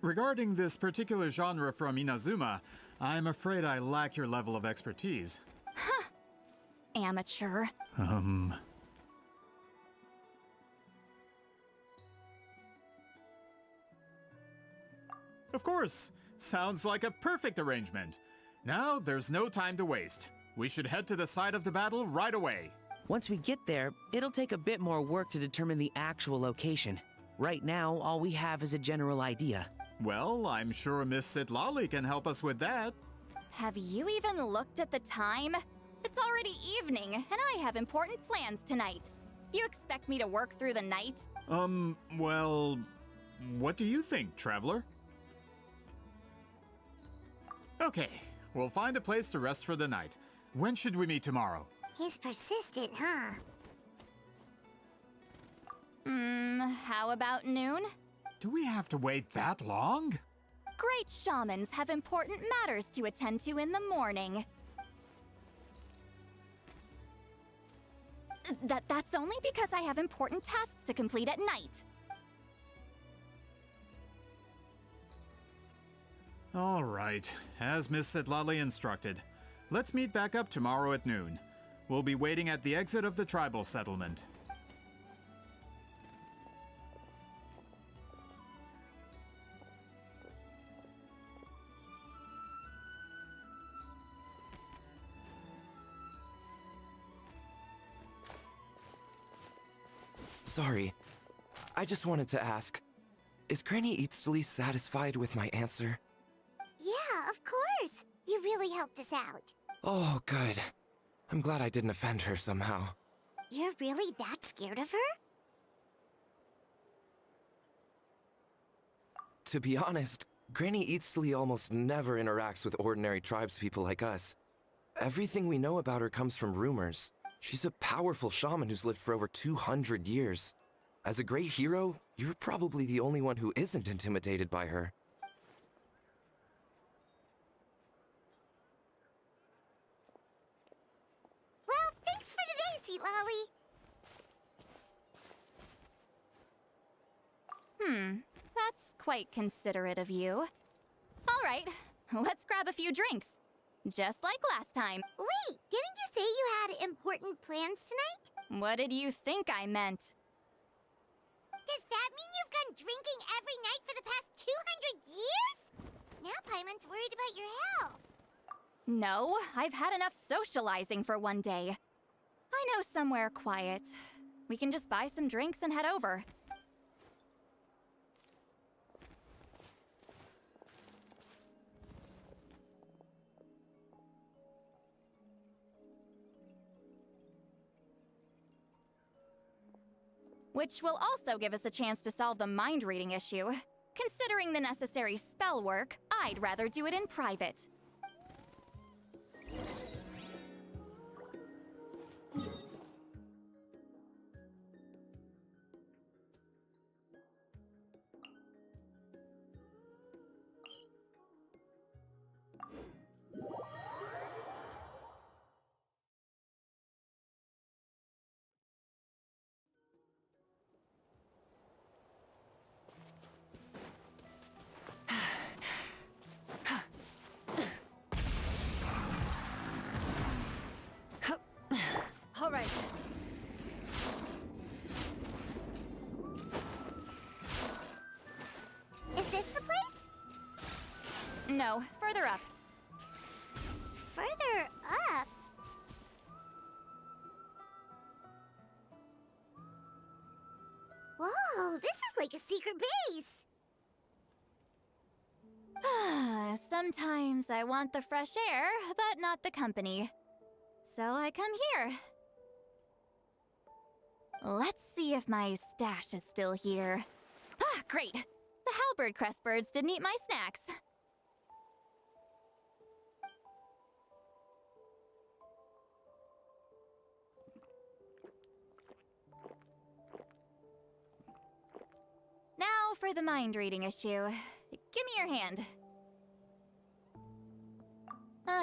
Regarding this particular genre from Inazuma, I'm afraid I lack your level of expertise. Amateur. Of course. Sounds like a perfect arrangement. Now, there's no time to waste. We should head to the site of the battle right away. Once we get there, it'll take a bit more work to determine the actual location. Right now, all we have is a general idea. Well, I'm sure Miss Sitlali can help us with that. Have you even looked at the time? It's already evening, and I have important plans tonight. You expect me to work through the night? Well, what do you think, traveler? Okay, we'll find a place to rest for the night. When should we meet tomorrow? He's persistent, huh? How about noon? Do we have to wait that long? Great shamans have important matters to attend to in the morning. That's only because I have important tasks to complete at night. All right, as Miss Sitlali instructed. Let's meet back up tomorrow at noon. We'll be waiting at the exit of the tribal settlement. Sorry, I just wanted to ask, is Granny Eatsley satisfied with my answer? Yeah, of course. You really helped us out. Oh, good. I'm glad I didn't offend her somehow. You're really that scared of her? To be honest, Granny Eatsley almost never interacts with ordinary tribespeople like us. Everything we know about her comes from rumors. She's a powerful shaman who's lived for over 200 years. As a great hero, you're probably the only one who isn't intimidated by her. Well, thanks for today, Sweet Lolly. That's quite considerate of you. All right, let's grab a few drinks. Just like last time. Wait, didn't you say you had important plans tonight? What did you think I meant? Does that mean you've gone drinking every night for the past 200 years? Now Paimon's worried about your health. No, I've had enough socializing for one day. I know somewhere quiet. We can just buy some drinks and head over. Which will also give us a chance to solve the mind-reading issue. Considering the necessary spell work, I'd rather do it in private. No, further up. Further up? Whoa, this is like a secret base! Sometimes I want the fresh air, but not the company. So I come here. Let's see if my stash is still here. Ah, great! The halberd crest birds didn't eat my snacks. Now for the mind reading issue. Give me your hand.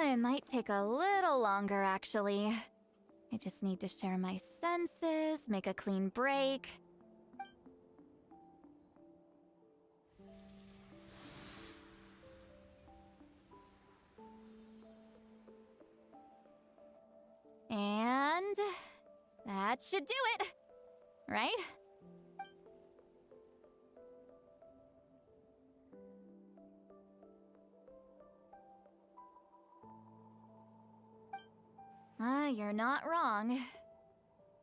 It might take a little longer, actually. I just need to share my senses, make a clean break. And that should do it, right? You're not wrong.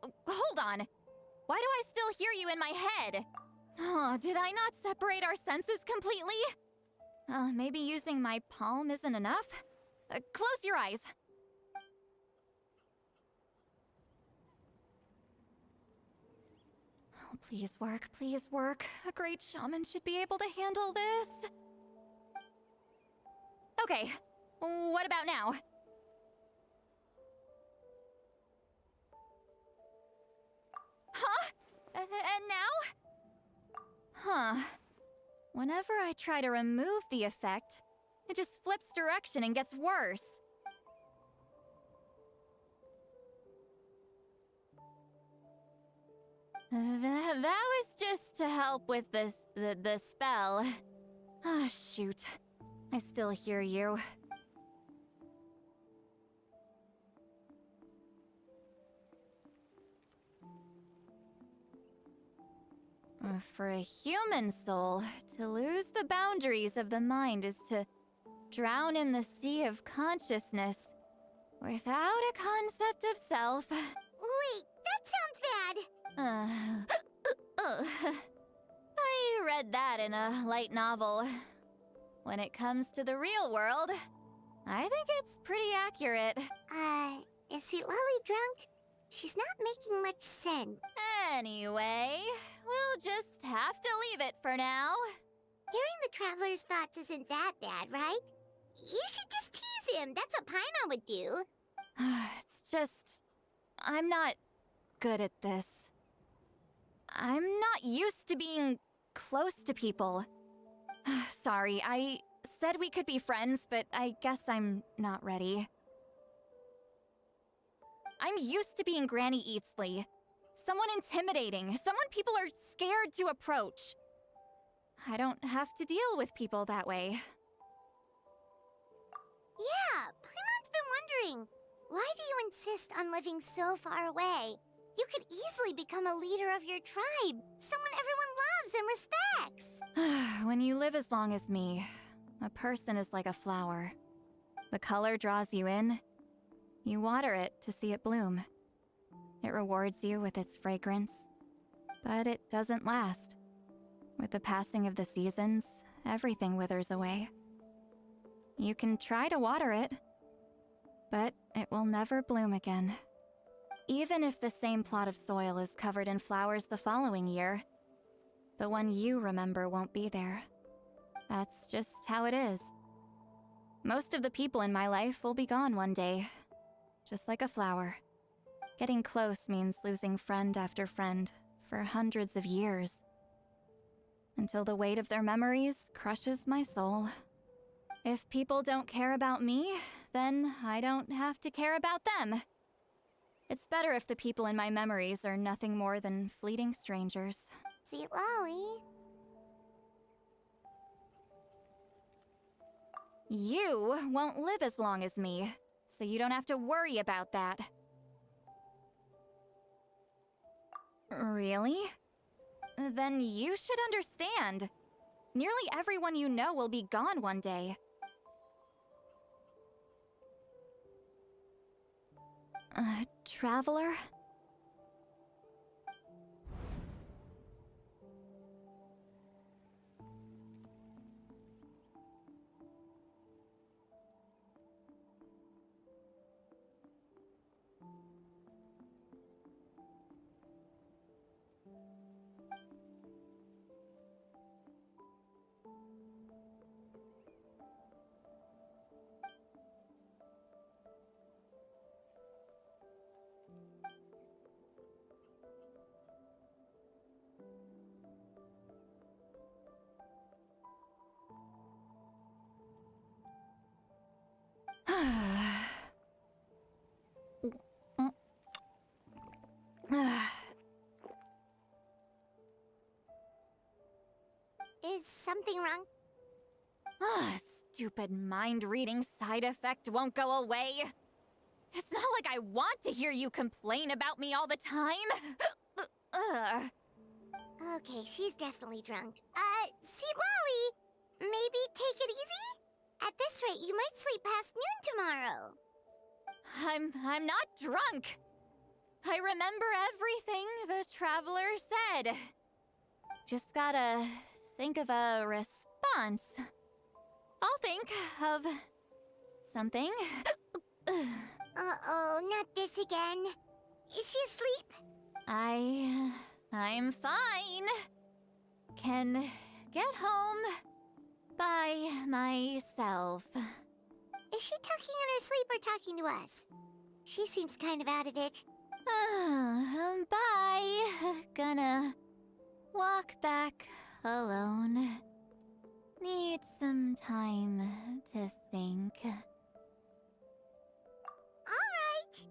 Hold on. Why do I still hear you in my head? Oh, did I not separate our senses completely? Maybe using my palm isn't enough? Close your eyes. Oh, please work, please work. A great shaman should be able to handle this. Okay, what about now? Huh? And now? Huh. Whenever I try to remove the effect, it just flips direction and gets worse. That was just to help with the spell. Ah, shoot. I still hear you. For a human soul, to lose the boundaries of the mind is to drown in the sea of consciousness without a concept of self. Wait, that sounds bad! I read that in a light novel. When it comes to the real world, I think it's pretty accurate. Is Citlali drunk? She's not making much sense. Anyway, we'll just have to leave it for now. Hearing the Traveler's thoughts isn't that bad, right? You should just tease him. That's what Paimon would do. It's just... I'm not good at this. I'm not used to being close to people. Sorry, I said we could be friends, but I guess I'm not ready. I'm used to being Granny Eatsley. Someone intimidating, someone people are scared to approach. I don't have to deal with people that way. Yeah, Paimon's been wondering, why do you insist on living so far away? You could easily become a leader of your tribe, someone everyone loves and respects. When you live as long as me, a person is like a flower. The color draws you in. You water it to see it bloom. It rewards you with its fragrance, but it doesn't last. With the passing of the seasons, everything withers away. You can try to water it, but it will never bloom again. Even if the same plot of soil is covered in flowers the following year, the one you remember won't be there. That's just how it is. Most of the people in my life will be gone one day, just like a flower. Getting close means losing friend after friend for hundreds of years, until the weight of their memories crushes my soul. If people don't care about me, then I don't have to care about them. It's better if the people in my memories are nothing more than fleeting strangers. Citlali. You won't live as long as me, so you don't have to worry about that. Really? Then you should understand. Nearly everyone you know will be gone one day. Traveler? Is something wrong? Stupid mind-reading side effect won't go away. It's not like I want to hear you complain about me all the time. Okay, she's definitely drunk. See, Lolly, maybe take it easy? At this rate, you might sleep past noon tomorrow. I'm not drunk. I remember everything the Traveler said. Just gotta think of a response. I'll think of something. Uh-oh, not this again. Is she asleep? I'm fine. Can get home by myself. Is she talking in her sleep or talking to us? She seems kind of out of it. Bye. Gonna walk back alone. Need some time to think. All right.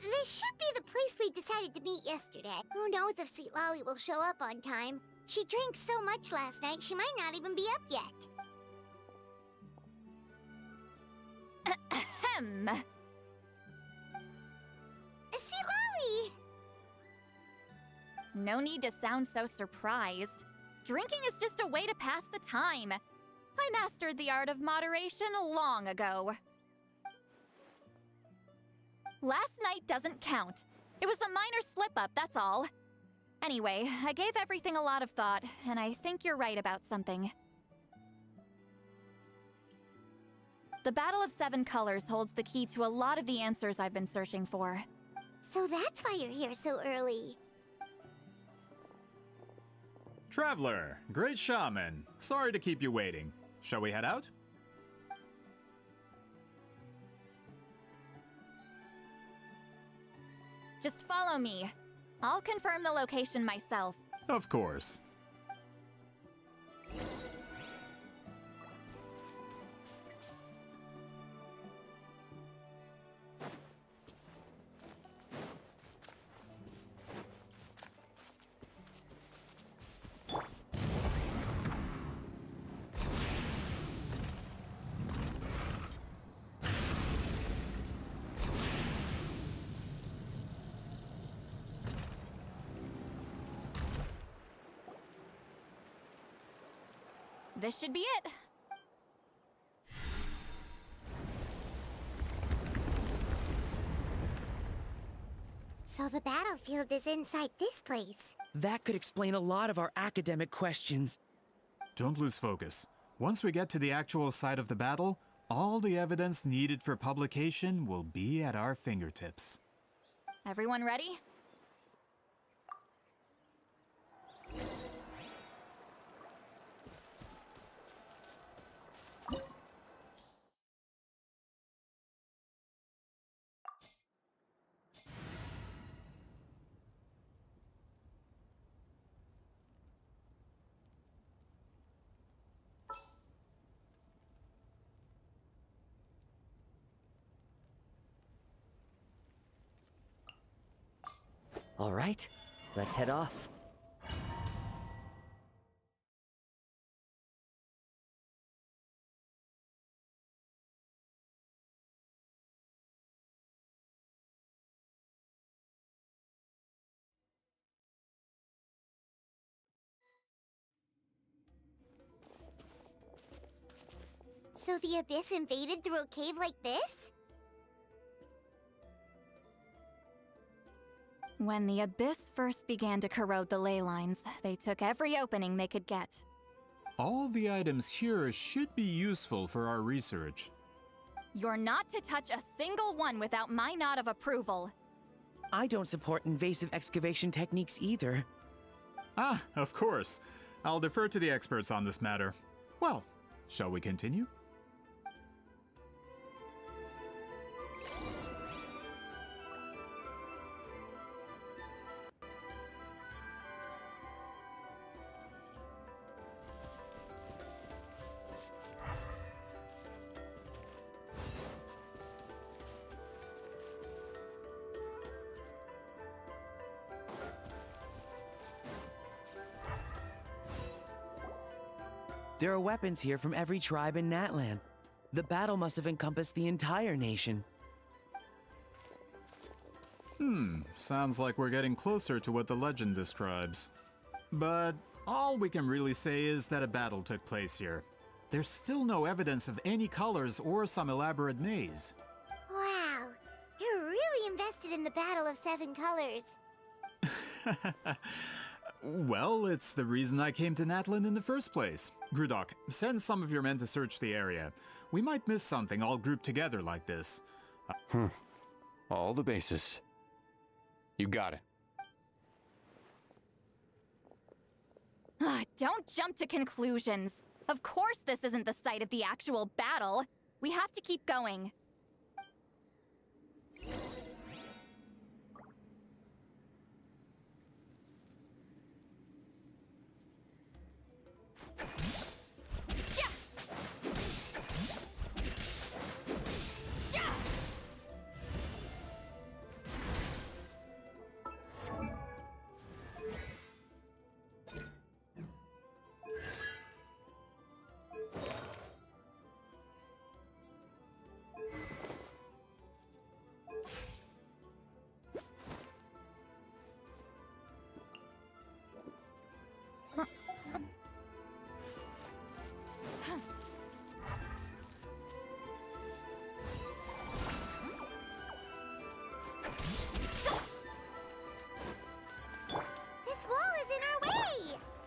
This should be the place we decided to meet yesterday. Who knows if Sweet Lolly will show up on time. She drank so much last night, she might not even be up yet. Ahem. Sweet Lolly! No need to sound so surprised. Drinking is just a way to pass the time. I mastered the art of moderation long ago. Last night doesn't count. It was a minor slip-up, that's all. Anyway, I gave everything a lot of thought, and I think you're right about something. The Battle of Seven Colors holds the key to a lot of the answers I've been searching for. So that's why you're here so early. Traveler, great shaman. Sorry to keep you waiting. Shall we head out? Just follow me. I'll confirm the location myself. Of course. This should be it. So the battlefield is inside this place. That could explain a lot of our academic questions. Don't lose focus. Once we get to the actual site of the battle, all the evidence needed for publication will be at our fingertips. Everyone ready? All right, let's head off. So the Abyss invaded through a cave like this? When the Abyss first began to corrode the ley lines, they took every opening they could get. All the items here should be useful for our research. You're not to touch a single one without my nod of approval. I don't support invasive excavation techniques either. Ah, of course. I'll defer to the experts on this matter. Well, shall we continue? There are weapons here from every tribe in Natlan. The battle must have encompassed the entire nation. Sounds like we're getting closer to what the legend describes. But all we can really say is that a battle took place here. There's still no evidence of any colors or some elaborate maze. Wow, you're really invested in the Battle of Seven Colors. Well, it's the reason I came to Natlan in the first place. Grudok, send some of your men to search the area. We might miss something all grouped together like this. All the bases. You got it. Don't jump to conclusions. Of course this isn't the site of the actual battle. We have to keep going.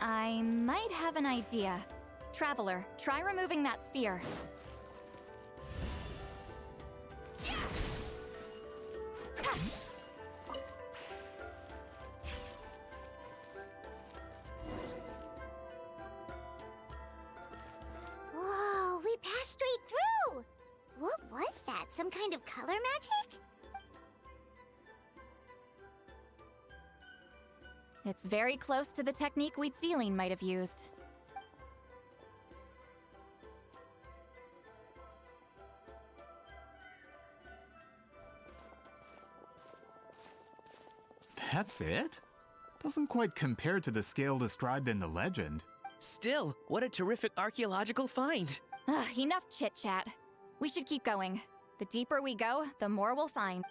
I might have an idea. Traveler, try removing that sphere. Whoa, we passed straight through! What was that? Some kind of color magic? It's very close to the technique Wheatsealing might have used. That's it? Doesn't quite compare to the scale described in the legend. Still, what a terrific archaeological find. Enough chit-chat. We should keep going. The deeper we go, the more we'll find.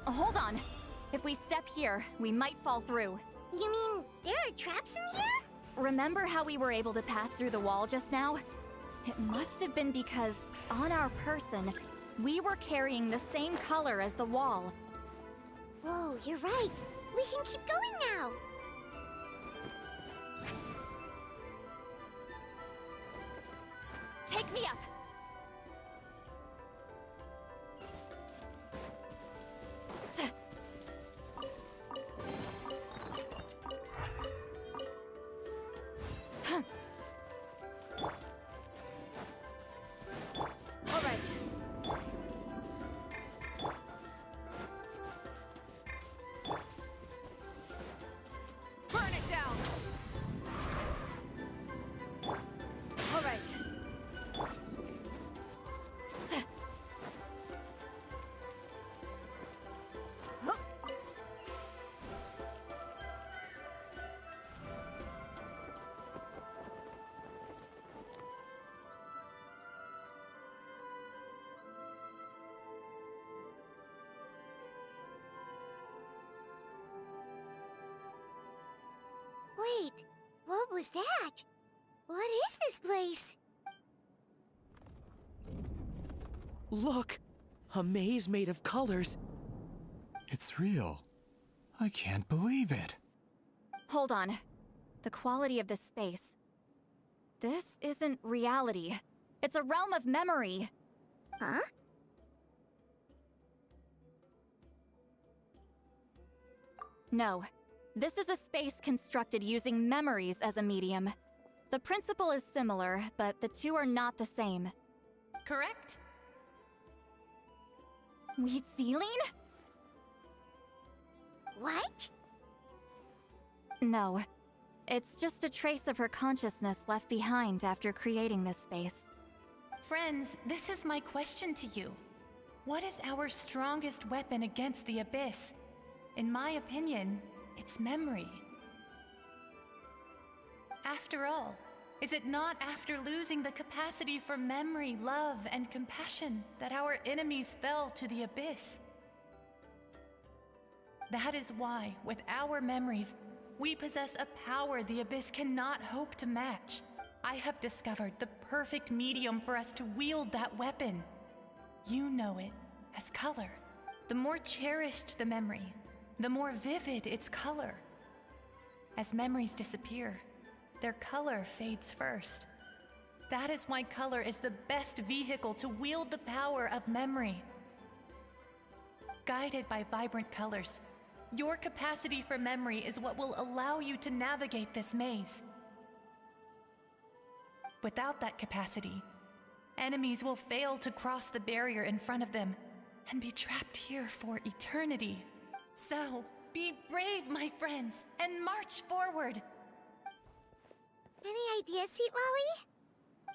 Hold on. If we step here, we might fall through. You mean there are traps in here? Remember how we were able to pass through the wall just now? It must have been because, on our person, we were carrying the same color as the wall. Whoa, you're right. We can keep going now. Take me up! All right. Burn it down. All right. Wait, what was that? What is this place? Look! A maze made of colors. It's real. I can't believe it. Hold on. The quality of this space. This isn't reality. It's a realm of memory. Huh? No. This is a space constructed using memories as a medium. The principle is similar, but the two are not the same. Correct? Wheat Celine? What? No. It's just a trace of her consciousness left behind after creating this space. Friends, this is my question to you. What is our strongest weapon against the Abyss? In my opinion, it's memory. After all, is it not after losing the capacity for memory, love, and compassion that our enemies fell to the Abyss? That is why, with our memories, we possess a power the Abyss cannot hope to match. I have discovered the perfect medium for us to wield that weapon. You know it as color. The more cherished the memory, the more vivid its color. As memories disappear, their color fades first. That is why color is the best vehicle to wield the power of memory. Guided by vibrant colors, your capacity for memory is what will allow you to navigate this maze. Without that capacity, enemies will fail to cross the barrier in front of them and be trapped here for eternity. So, be brave, my friends, and march forward! Any ideas, Sweet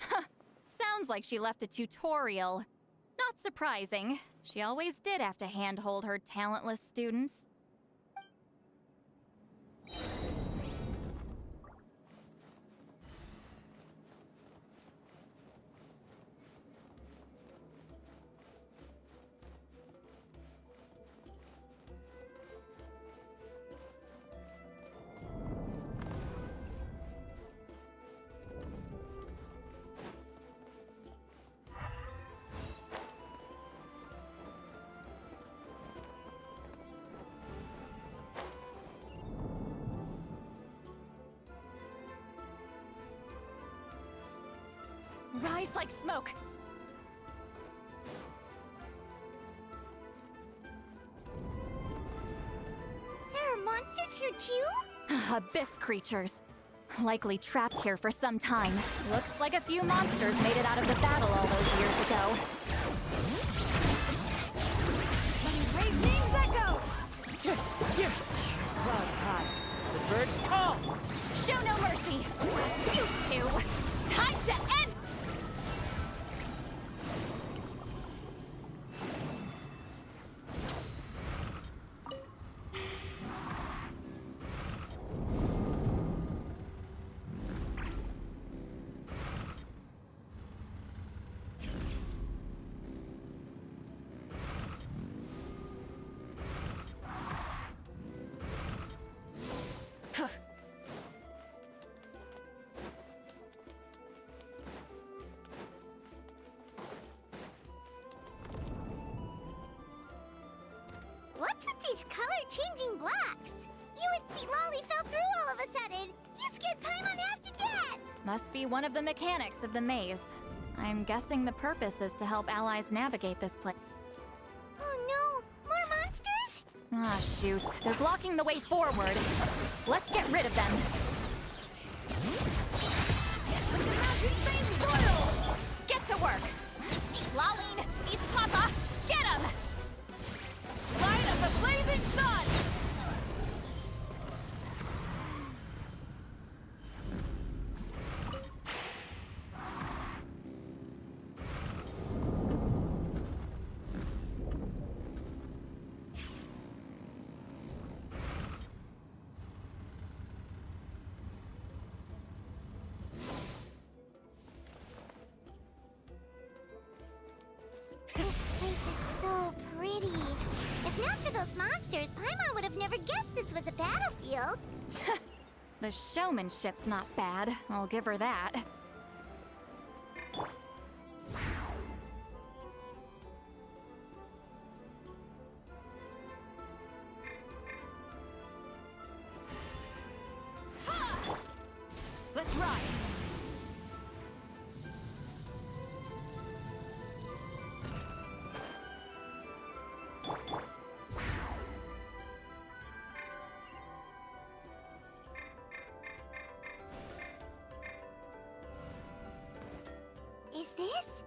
Lolly? Sounds like she left a tutorial. Not surprising. She always did have to handhold her talentless students. Rise like smoke! There are monsters here too? Abyss creatures. Likely trapped here for some time. Looks like a few monsters made it out of the battle all those years ago. Lightning's echo! Clouds high. The birds call. Show no mercy! You two! Time to end! What's with these color-changing blocks? You and Sweet Lolly fell through all of a sudden. You scared Paimon half to death. Must be one of the mechanics of the maze. I'm guessing the purpose is to help allies navigate this place. Oh no! More monsters? Ah, shoot. They're blocking the way forward. Let's get rid of them. Get to work! Laline, East Papa, get him! Light of the blazing sun! This place is so pretty. If not for those monsters, Paimon would have never guessed this was a battlefield. The showmanship's not bad, I'll give her that. Let's ride. Is this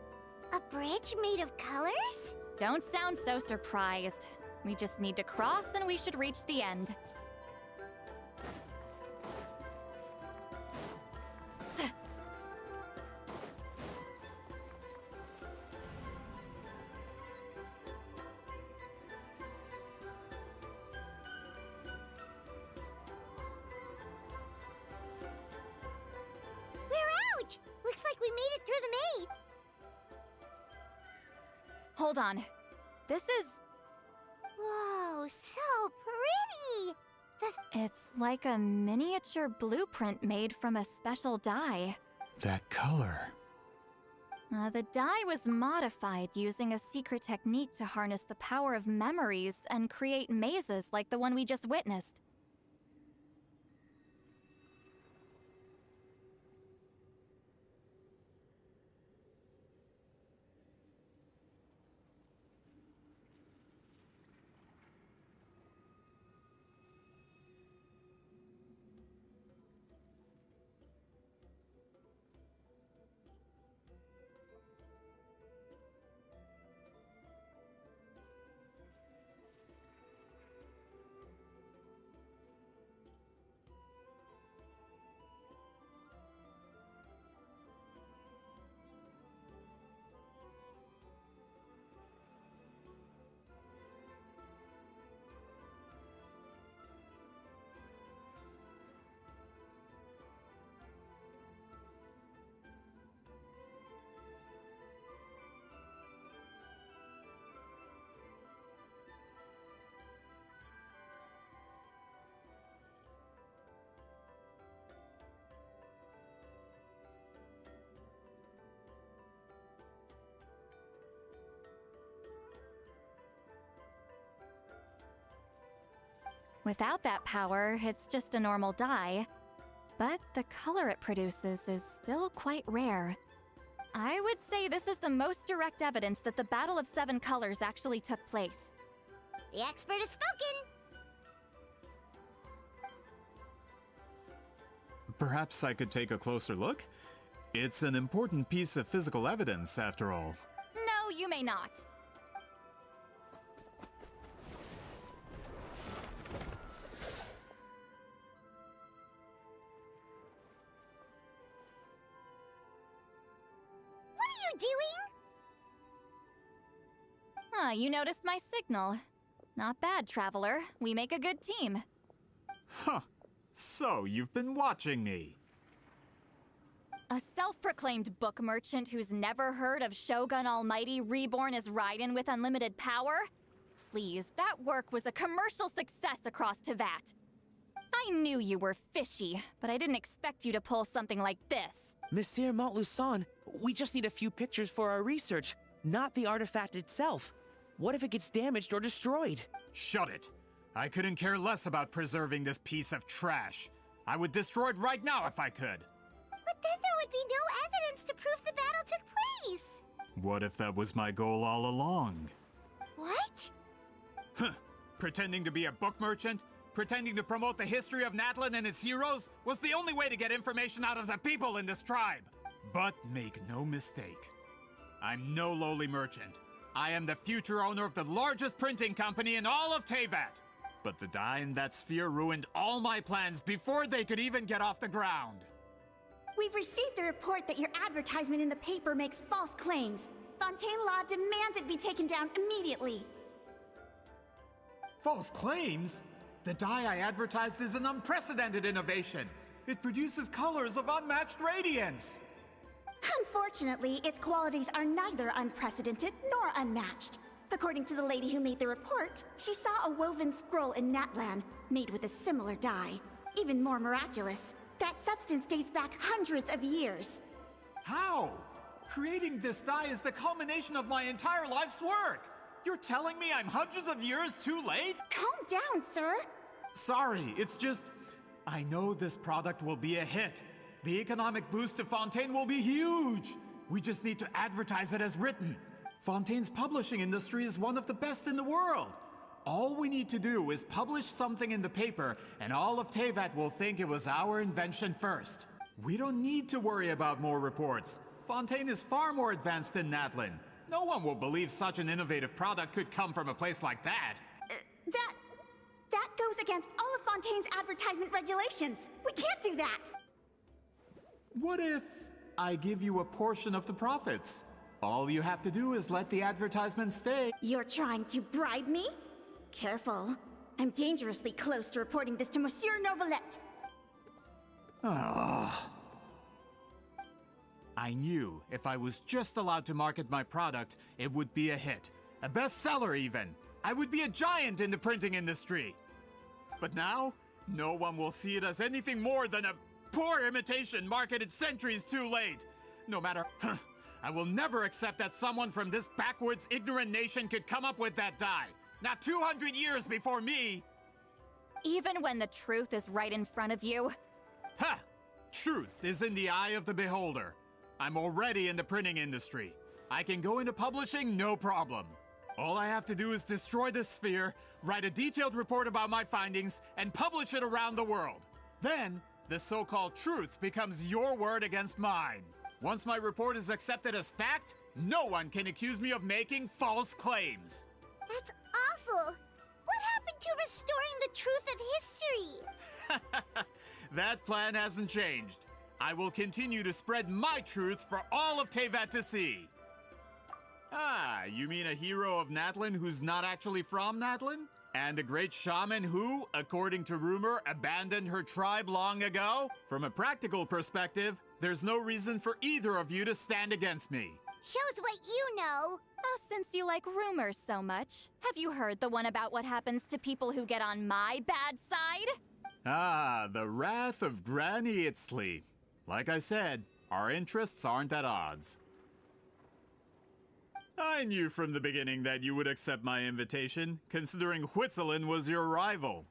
a bridge made of colors? Don't sound so surprised. We just need to cross and we should reach the end. We're out! Looks like we made it through the maze. Hold on. This is... Whoa, so pretty! It's like a miniature blueprint made from a special dye. That color. The dye was modified using a secret technique to harness the power of memories and create mazes like the one we just witnessed. Without that power, it's just a normal dye. But the color it produces is still quite rare. I would say this is the most direct evidence that the Battle of Seven Colors actually took place. The expert has spoken! Perhaps I could take a closer look? It's an important piece of physical evidence, after all. No, you may not. What are you doing? Ah, you noticed my signal. Not bad, Traveler. We make a good team. Huh. So, you've been watching me. A self-proclaimed book merchant who's never heard of Shogun Almighty reborn as Raiden with unlimited power? Please, that work was a commercial success across Teyvat. I knew you were fishy, but I didn't expect you to pull something like this. Monsieur Montluçon, we just need a few pictures for our research, not the artifact itself. What if it gets damaged or destroyed? Shut it! I couldn't care less about preserving this piece of trash. I would destroy it right now if I could. But then there would be no evidence to prove the battle took place. What if that was my goal all along? What? Huh. Pretending to be a book merchant? Pretending to promote the history of Natlan and its heroes was the only way to get information out of the people in this tribe. But make no mistake, I'm no lowly merchant. I am the future owner of the largest printing company in all of Teyvat. But the dye in that sphere ruined all my plans before they could even get off the ground. We've received a report that your advertisement in the paper makes false claims. Fontaine Law demands it be taken down immediately. False claims? The dye I advertised is an unprecedented innovation. It produces colors of unmatched radiance. Unfortunately, its qualities are neither unprecedented nor unmatched. According to the lady who made the report, she saw a woven scroll in Natlan made with a similar dye. Even more miraculous, that substance dates back hundreds of years. How? Creating this dye is the culmination of my entire life's work. You're telling me I'm hundreds of years too late? Calm down, sir. Sorry, it's just... I know this product will be a hit. The economic boost to Fontaine will be huge. We just need to advertise it as written. Fontaine's publishing industry is one of the best in the world. All we need to do is publish something in the paper, and all of Teyvat will think it was our invention first. We don't need to worry about more reports. Fontaine is far more advanced than Natlan. No one will believe such an innovative product could come from a place like that. That goes against all of Fontaine's advertisement regulations. We can't do that. What if I give you a portion of the profits? All you have to do is let the advertisement stay. You're trying to bribe me? Careful. I'm dangerously close to reporting this to Monsieur Novelette. I knew if I was just allowed to market my product, it would be a hit. A bestseller even. I would be a giant in the printing industry. But now, no one will see it as anything more than a poor imitation marketed centuries too late. No matter... I will never accept that someone from this backwoods, ignorant nation could come up with that dye. Not 200 years before me! Even when the truth is right in front of you? Ha! Truth is in the eye of the beholder. I'm already in the printing industry. I can go into publishing, no problem. All I have to do is destroy this sphere, write a detailed report about my findings, and publish it around the world. Then, the so-called truth becomes your word against mine. Once my report is accepted as fact, no one can accuse me of making false claims. That's awful. What happened to restoring the truth of history? That plan hasn't changed. I will continue to spread my truth for all of Teyvat to see. Ah, you mean a hero of Natlan who's not actually from Natlan? And a great shaman who, according to rumor, abandoned her tribe long ago? From a practical perspective, there's no reason for either of you to stand against me. Shows what you know. Oh, since you like rumors so much, have you heard the one about what happens to people who get on my bad side? Ah, the wrath of Granny Itzley. Like I said, our interests aren't at odds. I knew from the beginning that you would accept my invitation, considering Huitzilin was your rival.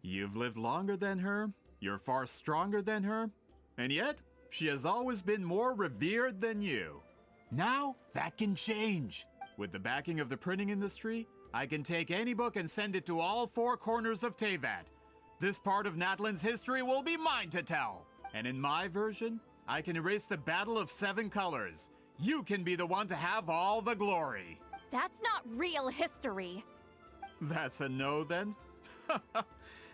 You've lived longer than her, you're far stronger than her, and yet, she has always been more revered than you. Now, that can change. With the backing of the printing industry, I can take any book and send it to all four corners of Teyvat. This part of Natlan's history will be mine to tell. And in my version, I can erase the Battle of Seven Colors. You can be the one to have all the glory. That's not real history. That's a no, then?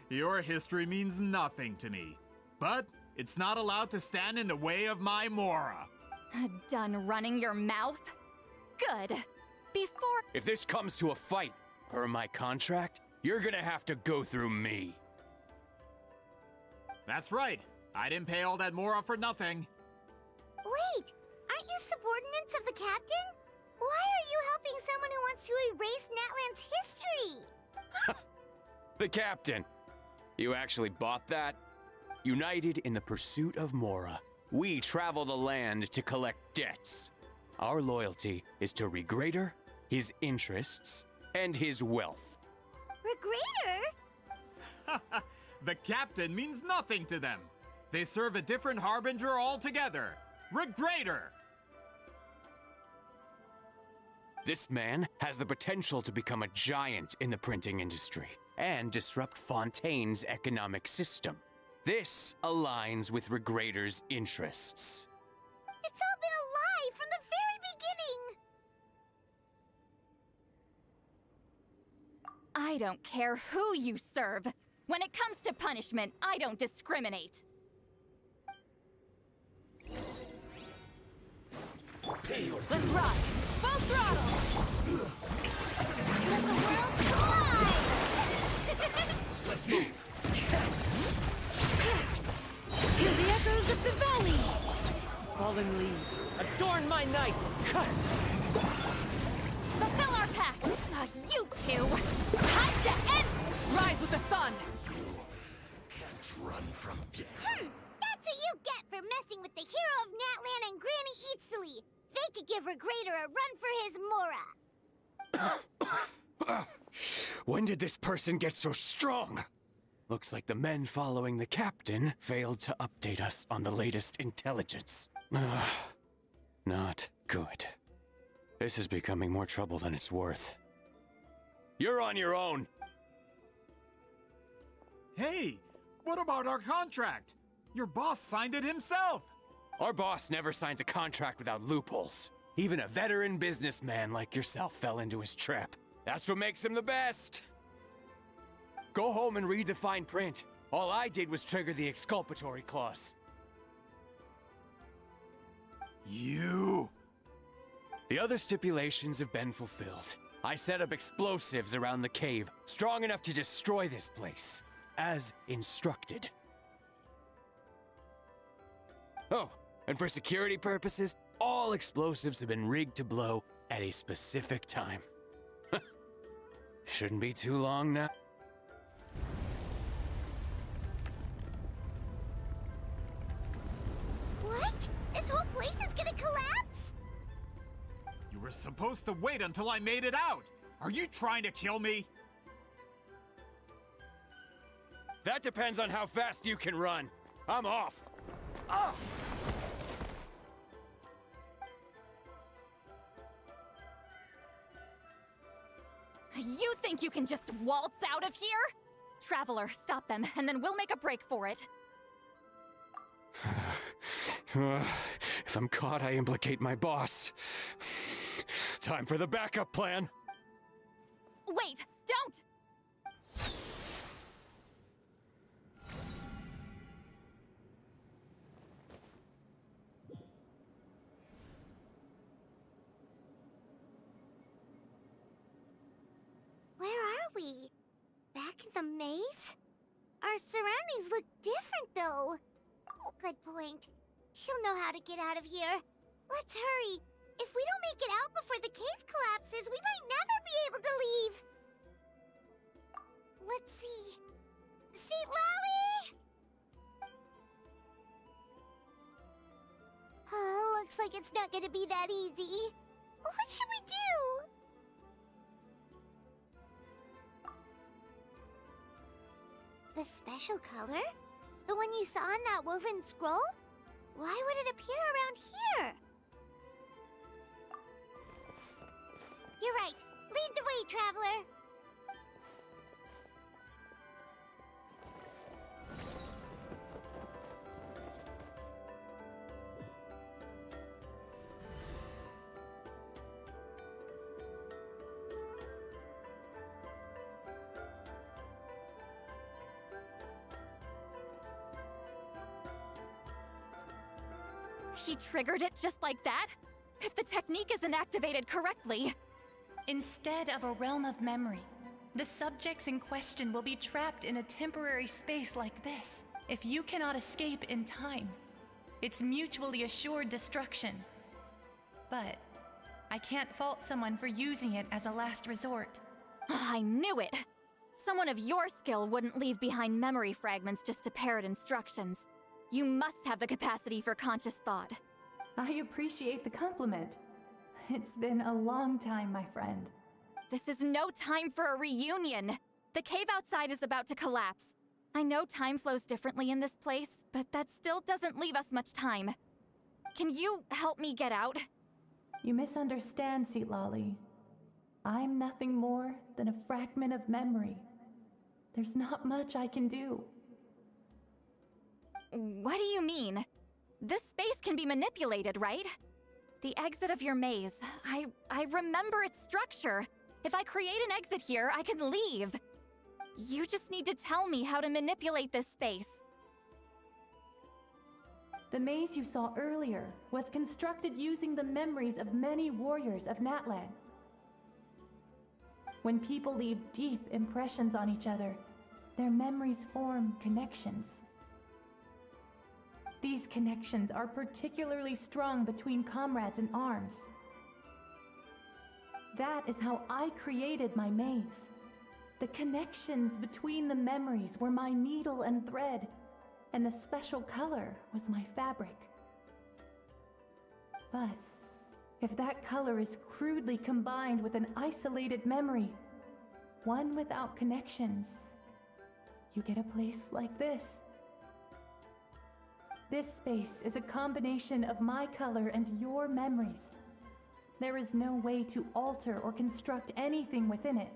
Your history means nothing to me. But it's not allowed to stand in the way of my Mora. Done running your mouth? Good. Before... If this comes to a fight, per my contract, you're gonna have to go through me. That's right. I didn't pay all that Mora for nothing. Wait, aren't you subordinates of the captain? Why are you helping someone who wants to erase Natlan's history? The captain. You actually bought that? United in the pursuit of Mora, we travel the land to collect debts. Our loyalty is to Regrader, his interests, and his wealth. Regrader? The captain means nothing to them. They serve a different harbinger altogether. Regrader! This man has the potential to become a giant in the printing industry and disrupt Fontaine's economic system. This aligns with Regrader's interests. It's all been a lie from the very beginning! I don't care who you serve. When it comes to punishment, I don't discriminate. Let's rock! Full throttle! Let the world collide! Let's move. Hear the echoes of the valley! Fallen leaves, adorn my night! Cut! Fulfill our pact! You two! Time to end! Rise with the sun! Can't run from death. That's what you get for messing with the hero of Natlan and Granny Eatsley! They could give Regrader a run for his Mora! When did this person get so strong? Looks like the men following the captain failed to update us on the latest intelligence. Not good. This is becoming more trouble than it's worth. You're on your own! Hey, what about our contract? Your boss signed it himself! Our boss never signs a contract without loopholes. Even a veteran businessman like yourself fell into his trap. That's what makes him the best! Go home and read the fine print. All I did was trigger the exculpatory clause. You... The other stipulations have been fulfilled. I set up explosives around the cave, strong enough to destroy this place, as instructed. Oh, and for security purposes, all explosives have been rigged to blow at a specific time. Shouldn't be too long now. What? This whole place is gonna collapse? You were supposed to wait until I made it out! Are you trying to kill me? That depends on how fast you can run. I'm off. Ah! You think you can just waltz out of here? Traveler, stop them, and then we'll make a break for it. If I'm caught, I implicate my boss. Time for the backup plan. Wait, don't! Where are we? Back in the maze? Our surroundings look different, though. Oh, good point. She'll know how to get out of here. Let's hurry. If we don't make it out before the cave collapses, we might never be able to leave. Let's see. Seat Lally! Oh, looks like it's not gonna be that easy. What should we do? The special color? The one you saw in that woven scroll? Why would it appear around here? You're right. Lead the way, traveler. He triggered it just like that? If the technique isn't activated correctly... Instead of a realm of memory, the subjects in question will be trapped in a temporary space like this. If you cannot escape in time, it's mutually assured destruction. But I can't fault someone for using it as a last resort. I knew it! Someone of your skill wouldn't leave behind memory fragments just to parrot instructions. You must have the capacity for conscious thought. I appreciate the compliment. It's been a long time, my friend. This is no time for a reunion. The cave outside is about to collapse. I know time flows differently in this place, but that still doesn't leave us much time. Can you help me get out? You misunderstand, Seatlali. I'm nothing more than a fragment of memory. There's not much I can do. What do you mean? This space can be manipulated, right? The exit of your maze. I remember its structure. If I create an exit here, I can leave. You just need to tell me how to manipulate this space. The maze you saw earlier was constructed using the memories of many warriors of Natlan. When people leave deep impressions on each other, their memories form connections. These connections are particularly strong between comrades in arms. That is how I created my maze. The connections between the memories were my needle and thread, and the special color was my fabric. But if that color is crudely combined with an isolated memory, one without connections, you get a place like this. This space is a combination of my color and your memories. There is no way to alter or construct anything within it,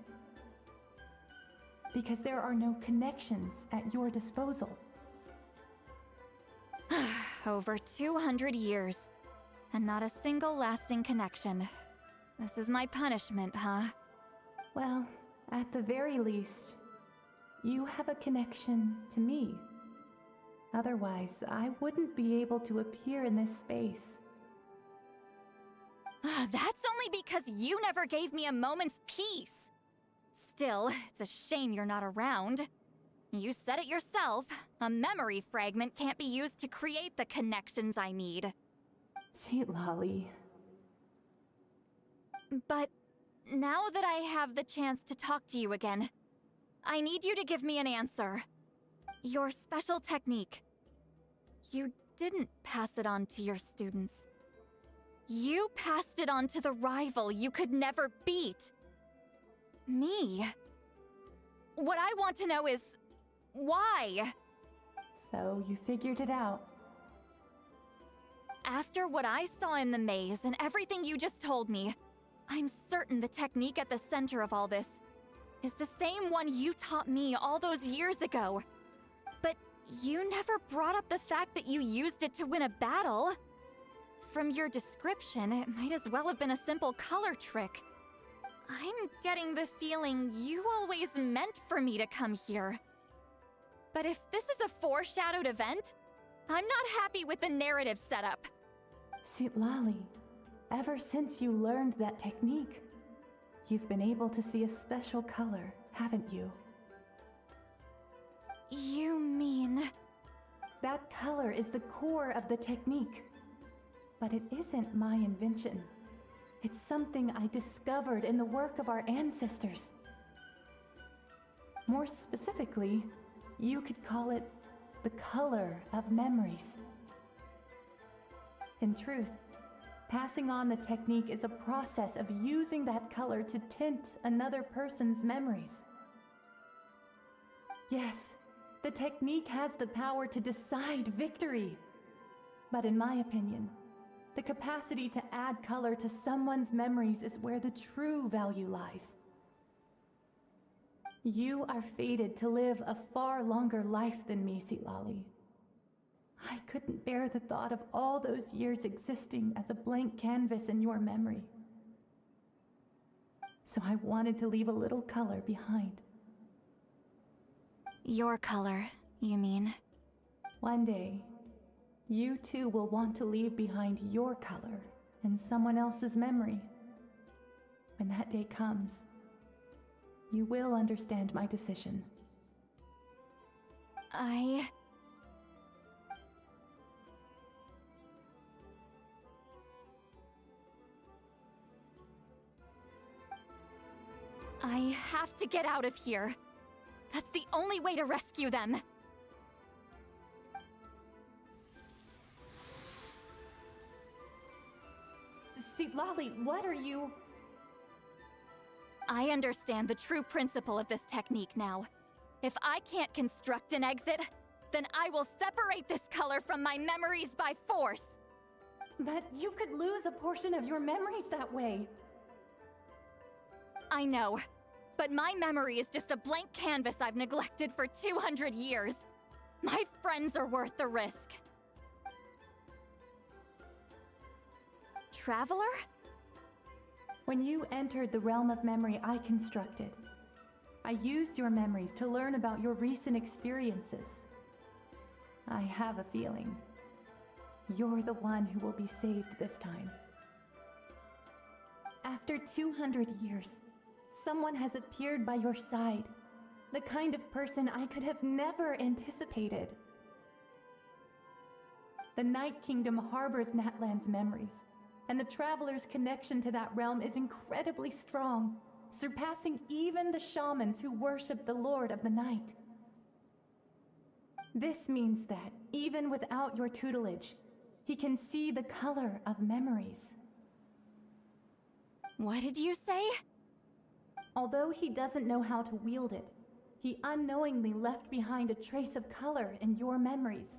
because there are no connections at your disposal. Over 200 years, and not a single lasting connection. This is my punishment, huh? Well, at the very least, you have a connection to me. Otherwise, I wouldn't be able to appear in this space. That's only because you never gave me a moment's peace. Still, it's a shame you're not around. You said it yourself. A memory fragment can't be used to create the connections I need. Seatlali. But now that I have the chance to talk to you again, I need you to give me an answer. Your special technique. You didn't pass it on to your students. You passed it on to the rival you could never beat. Me. What I want to know is, why? So you figured it out. After what I saw in the maze and everything you just told me, I'm certain the technique at the center of all this is the same one you taught me all those years ago. But you never brought up the fact that you used it to win a battle. From your description, it might as well have been a simple color trick. I'm getting the feeling you always meant for me to come here. But if this is a foreshadowed event, I'm not happy with the narrative setup. Seatlali, ever since you learned that technique, you've been able to see a special color, haven't you? You mean... That color is the core of the technique. But it isn't my invention. It's something I discovered in the work of our ancestors. More specifically, you could call it the color of memories. In truth, passing on the technique is a process of using that color to tint another person's memories. Yes, the technique has the power to decide victory. But in my opinion, the capacity to add color to someone's memories is where the true value lies. You are fated to live a far longer life than me, Seatlali. I couldn't bear the thought of all those years existing as a blank canvas in your memory. So I wanted to leave a little color behind. Your color, you mean? One day, you too will want to leave behind your color in someone else's memory. When that day comes, you will understand my decision. I have to get out of here. That's the only way to rescue them. Seatlali, what are you... I understand the true principle of this technique now. If I can't construct an exit, then I will separate this color from my memories by force! But you could lose a portion of your memories that way. I know, but my memory is just a blank canvas I've neglected for 200 years. My friends are worth the risk. Traveler? When you entered the realm of memory I constructed, I used your memories to learn about your recent experiences. I have a feeling you're the one who will be saved this time. After 200 years, someone has appeared by your side. The kind of person I could have never anticipated. The Night Kingdom harbors Natlan's memories, and the Traveler's connection to that realm is incredibly strong, surpassing even the shamans who worship the Lord of the Night. This means that, even without your tutelage, he can see the color of memories. What did you say? Although he doesn't know how to wield it, he unknowingly left behind a trace of color in your memories.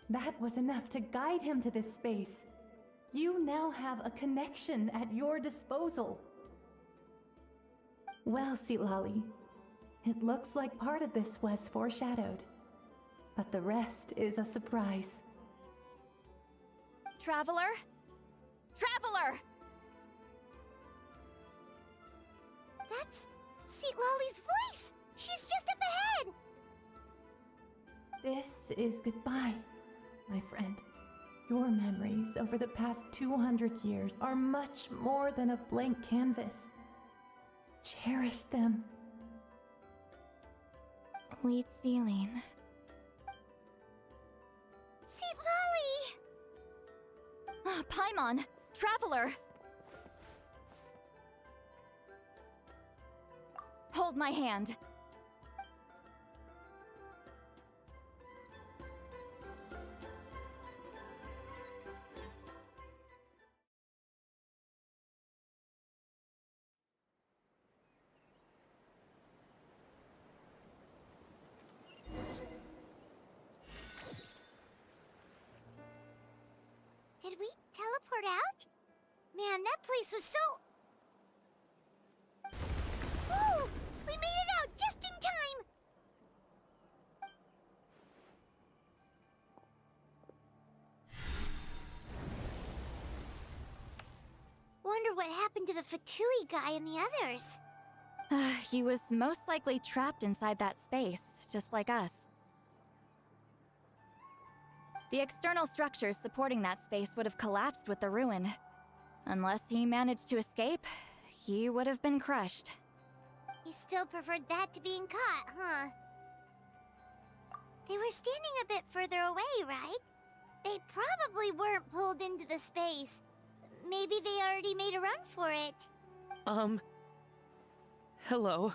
That was enough to guide him to this space. You now have a connection at your disposal. Well, Sitlali, it looks like part of this was foreshadowed, but the rest is a surprise. Traveler? Traveler! That's Sitlali's voice! She's just up ahead! This is goodbye, my friend. Your memories over the past 200 years are much more than a blank canvas. Cherish them. Wheatsealing. Sitlali! Paimon! Traveler! Hold my hand. Did we teleport out? Man, that place was so... Whoa! We made it out just in time! Wonder what happened to the Fatui guy and the others. He was most likely trapped inside that space, just like us. The external structures supporting that space would have collapsed with the ruin. Unless he managed to escape, he would have been crushed. He still preferred that to being caught, huh? They were standing a bit further away, right? They probably weren't pulled into the space. Maybe they already made a run for it. Hello?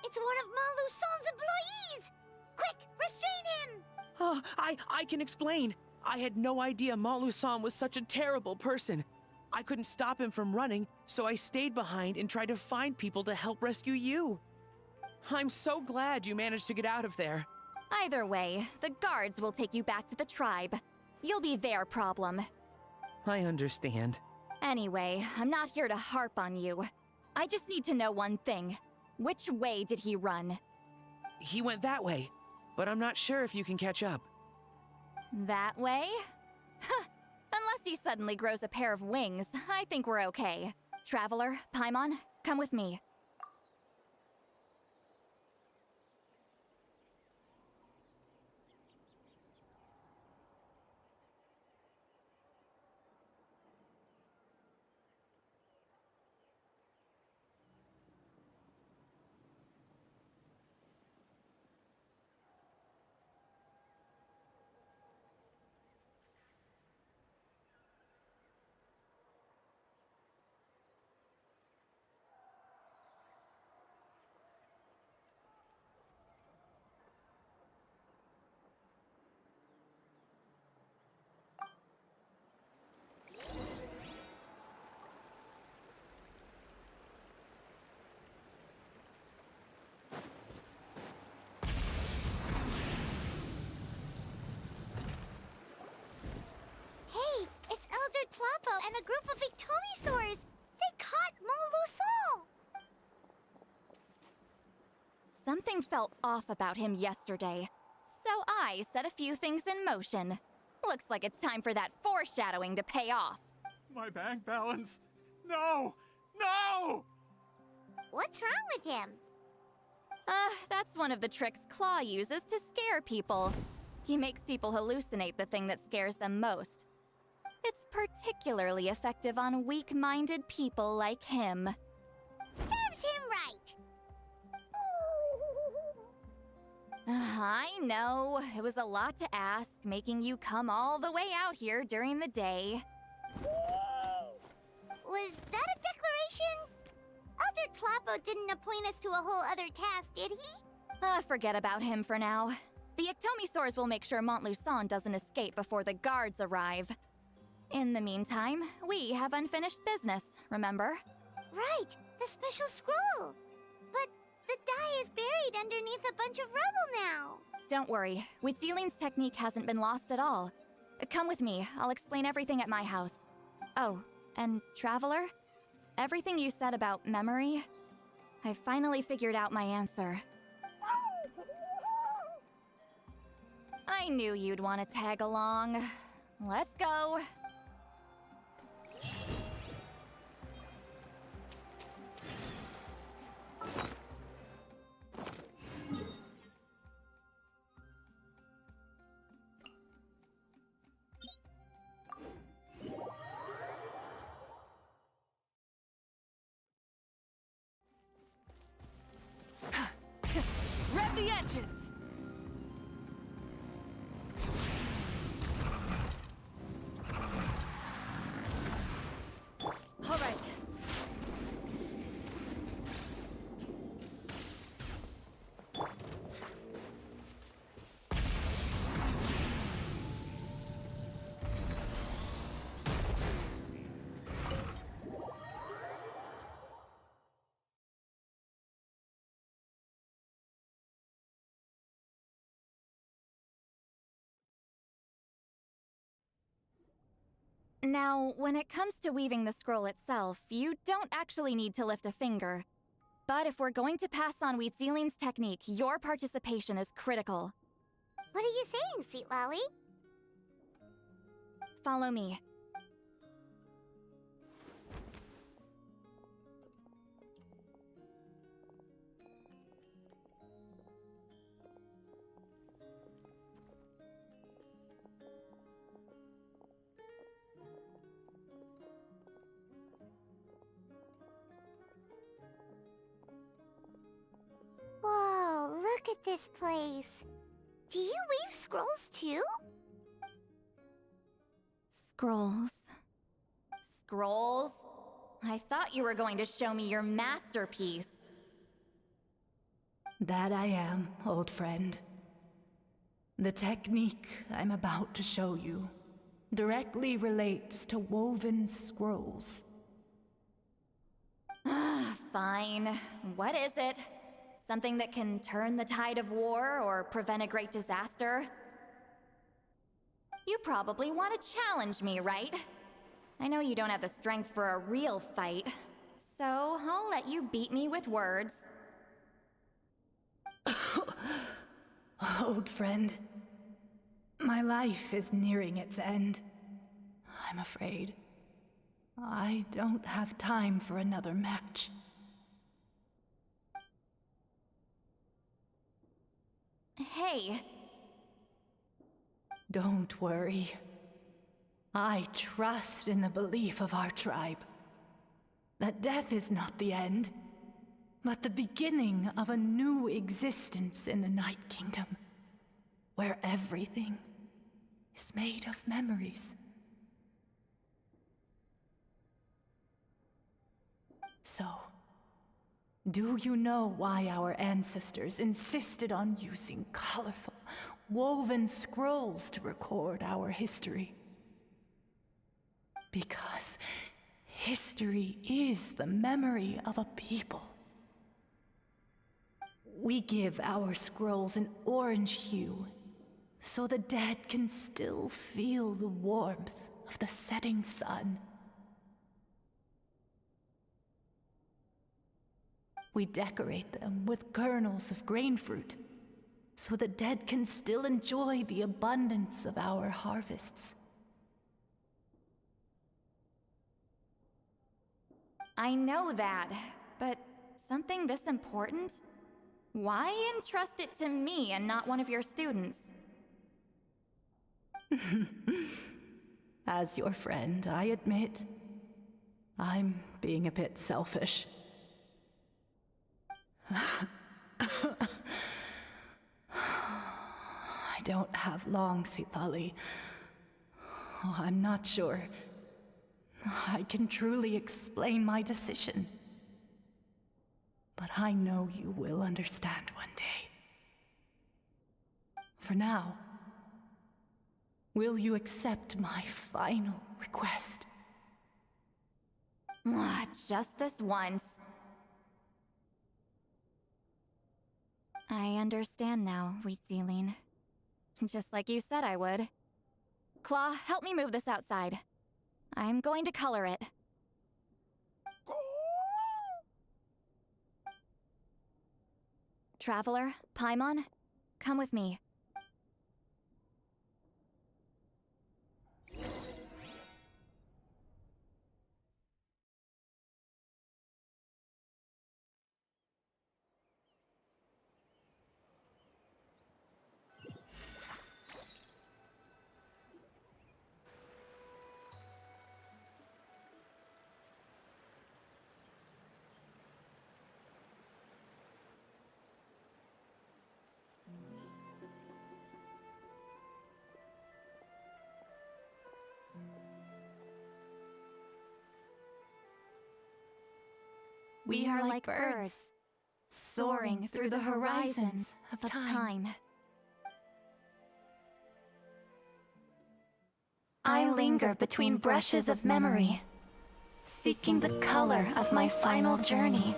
It's one of Malu Son's employees! Quick, restrain him! Oh, I can explain. I had no idea Malu-san was such a terrible person. I couldn't stop him from running, so I stayed behind and tried to find people to help rescue you. I'm so glad you managed to get out of there. Either way, the guards will take you back to the tribe. You'll be their problem. I understand. Anyway, I'm not here to harp on you. I just need to know one thing. Which way did he run? He went that way, but I'm not sure if you can catch up. That way? Huh. Unless he suddenly grows a pair of wings, I think we're okay. Traveler, Paimon, come with me. Something felt off about him yesterday, so I set a few things in motion. Looks like it's time for that foreshadowing to pay off. My bank balance? No! No! What's wrong with him? That's one of the tricks Claw uses to scare people. He makes people hallucinate the thing that scares them most. It's particularly effective on weak-minded people like him. Serves him right! I know, it was a lot to ask, making you come all the way out here during the day. Was that a declaration? Elder Tlapo didn't appoint us to a whole other task, did he? Forget about him for now. The Ectomisaurs will make sure Montluçon doesn't escape before the guards arrive. In the meantime, we have unfinished business, remember? Right, the special scroll. But the die is buried underneath a bunch of rubble now. Don't worry, Huitzilin's technique hasn't been lost at all. Come with me, I'll explain everything at my house. Oh, and Traveler? Everything you said about memory, I finally figured out my answer. I knew you'd want to tag along. Let's go. Rev the engines! All right. Now, when it comes to weaving the scroll itself, you don't actually need to lift a finger. But if we're going to pass on Huitzilin's technique, your participation is critical. What are you saying, Seat Lolly? Follow me. Whoa, look at this place. Do you weave scrolls too? Scrolls. Scrolls? I thought you were going to show me your masterpiece. That I am, old friend. The technique I'm about to show you directly relates to woven scrolls. Fine. What is it? Something that can turn the tide of war or prevent a great disaster? You probably want to challenge me, right? I know you don't have the strength for a real fight, so I'll let you beat me with words. Old friend, my life is nearing its end. I'm afraid I don't have time for another match. Hey. Don't worry. I trust in the belief of our tribe that death is not the end, but the beginning of a new existence in the Night Kingdom, where everything is made of memories. So, do you know why our ancestors insisted on using colorful, woven scrolls to record our history? Because history is the memory of a people. We give our scrolls an orange hue, so the dead can still feel the warmth of the setting sun. We decorate them with kernels of grain fruit, so the dead can still enjoy the abundance of our harvests. I know that, but something this important? Why entrust it to me and not one of your students? As your friend, I admit, I'm being a bit selfish. I don't have long, Citlali. Oh, I'm not sure I can truly explain my decision. But I know you will understand one day. For now, will you accept my final request? Just this once. I understand now, Wheatsealing. Just like you said I would. Claw, help me move this outside. I'm going to color it. Traveler, Paimon, come with me. We are like birds, soaring through the horizons of time. I linger between brushes of memory, seeking the color of my final journey.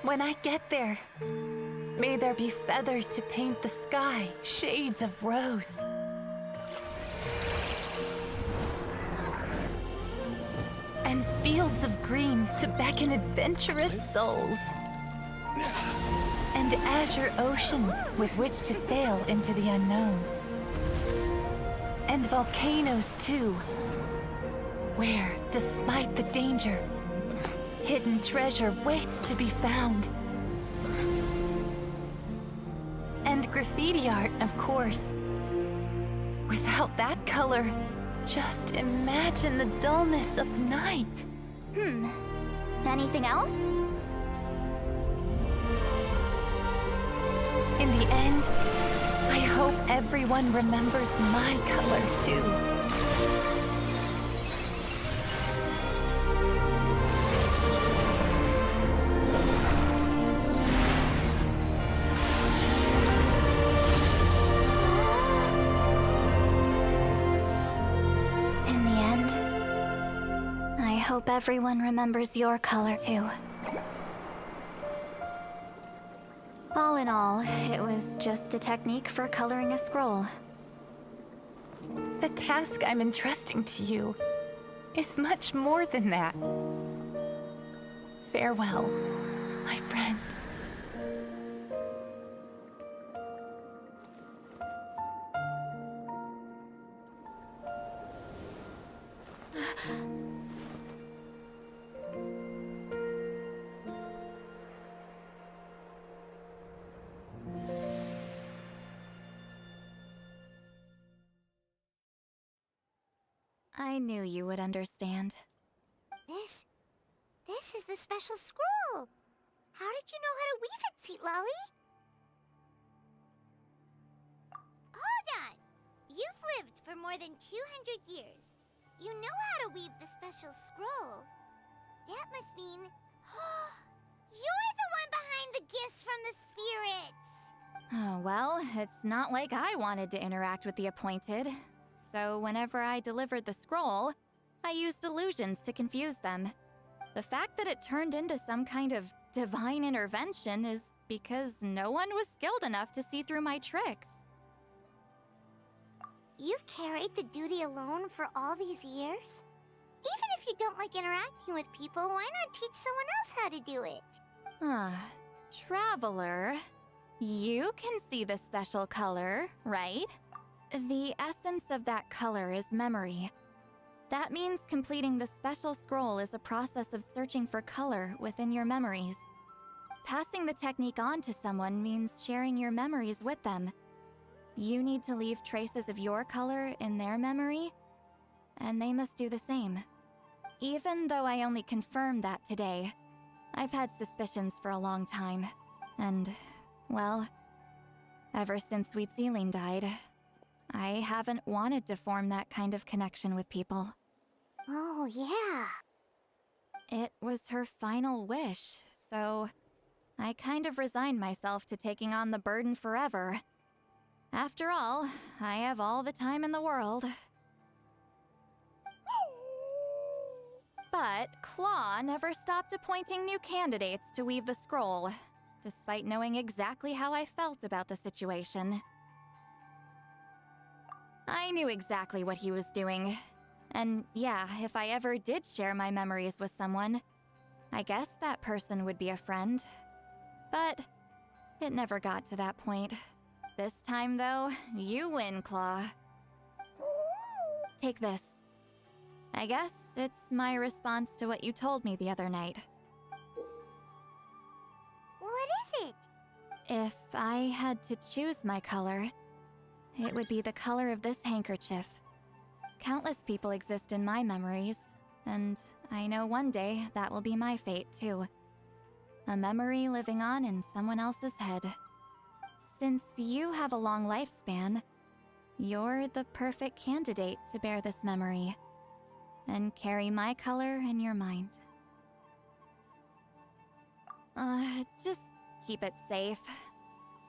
When I get there, may there be feathers to paint the sky, shades of rose. And fields of green to beckon adventurous souls. And azure oceans with which to sail into the unknown. And volcanoes too, where, despite the danger, hidden treasure waits to be found. And graffiti art, of course. Without that color, just imagine the dullness of night. Anything else? In the end, I hope everyone remembers my color too. Hope everyone remembers your color too. All in all, it was just a technique for coloring a scroll. The task I'm entrusting to you is much more than that. Farewell, my friend. I knew you would understand. This is the special scroll. How did you know how to weave it, Citlali? Hold on. You've lived for more than 200 years. You know how to weave the special scroll. That must mean you're the one behind the gifts from the spirits. Oh, well, it's not like I wanted to interact with the appointed. So whenever I delivered the scroll, I used illusions to confuse them. The fact that it turned into some kind of divine intervention is because no one was skilled enough to see through my tricks. You've carried the duty alone for all these years? Even if you don't like interacting with people, why not teach someone else how to do it? Traveler, you can see the special color, right? The essence of that color is memory. That means completing the special scroll is a process of searching for color within your memories. Passing the technique on to someone means sharing your memories with them. You need to leave traces of your color in their memory, and they must do the same. Even though I only confirmed that today, I've had suspicions for a long time. And, well, ever since Sweet Celine died, I haven't wanted to form that kind of connection with people. Oh, yeah. It was her final wish, so I kind of resigned myself to taking on the burden forever. After all, I have all the time in the world. But Claw never stopped appointing new candidates to weave the scroll, despite knowing exactly how I felt about the situation. I knew exactly what he was doing. And yeah, if I ever did share my memories with someone, I guess that person would be a friend. But it never got to that point. This time, though, you win, Claw. Take this. I guess it's my response to what you told me the other night. What is it? If I had to choose my color, it would be the color of this handkerchief. Countless people exist in my memories, and I know one day that will be my fate, too. A memory living on in someone else's head. Since you have a long lifespan, you're the perfect candidate to bear this memory, and carry my color in your mind. Just keep it safe.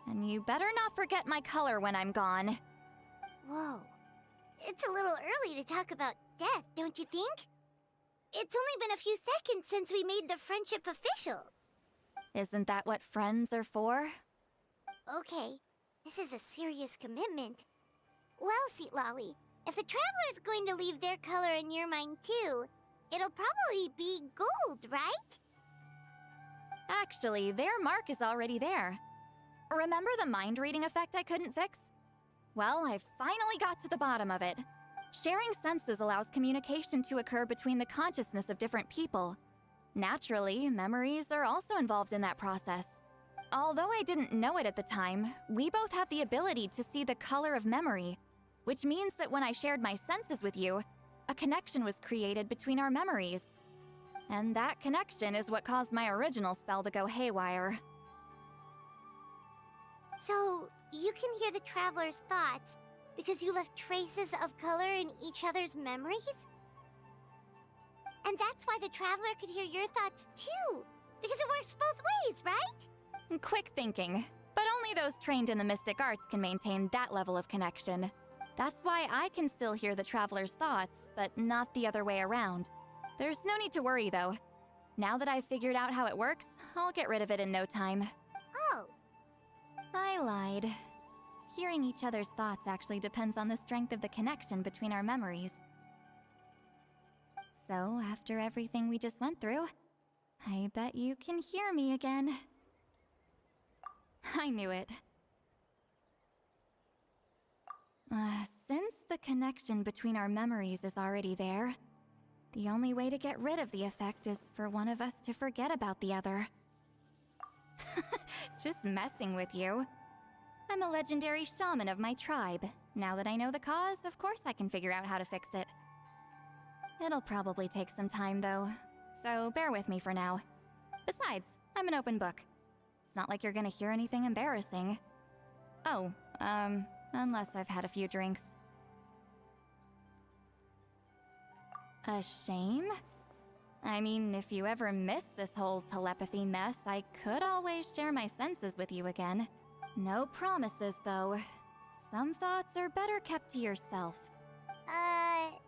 And you better not forget my color when I'm gone. Whoa. It's a little early to talk about death, don't you think? It's only been a few seconds since we made the friendship official. Isn't that what friends are for? Okay, this is a serious commitment. Well, Seat Lolly, if the Traveler's going to leave their color in your mind too, it'll probably be gold, right? Actually, their mark is already there. Remember the mind reading effect I couldn't fix? Well, I finally got to the bottom of it. Sharing senses allows communication to occur between the consciousness of different people. Naturally, memories are also involved in that process. Although I didn't know it at the time, we both have the ability to see the color of memory, which means that when I shared my senses with you, a connection was created between our memories. And that connection is what caused my original spell to go haywire. So, you can hear the Traveler's thoughts because you left traces of color in each other's memories? And that's why the Traveler could hear your thoughts too, because it works both ways, right? Quick thinking, but only those trained in the mystic arts can maintain that level of connection. That's why I can still hear the Traveler's thoughts, but not the other way around. There's no need to worry, though. Now that I've figured out how it works, I'll get rid of it in no time. Oh. I lied. Hearing each other's thoughts actually depends on the strength of the connection between our memories. So, after everything we just went through, I bet you can hear me again. I knew it. Since the connection between our memories is already there, the only way to get rid of the effect is for one of us to forget about the other. Just messing with you. I'm a legendary shaman of my tribe. Now that I know the cause, of course I can figure out how to fix it. It'll probably take some time, though, so bear with me for now. Besides, I'm an open book. It's not like you're gonna hear anything embarrassing. Oh, unless I've had a few drinks. A shame? I mean, if you ever miss this whole telepathy mess, I could always share my senses with you again. No promises, though. Some thoughts are better kept to yourself. Huh?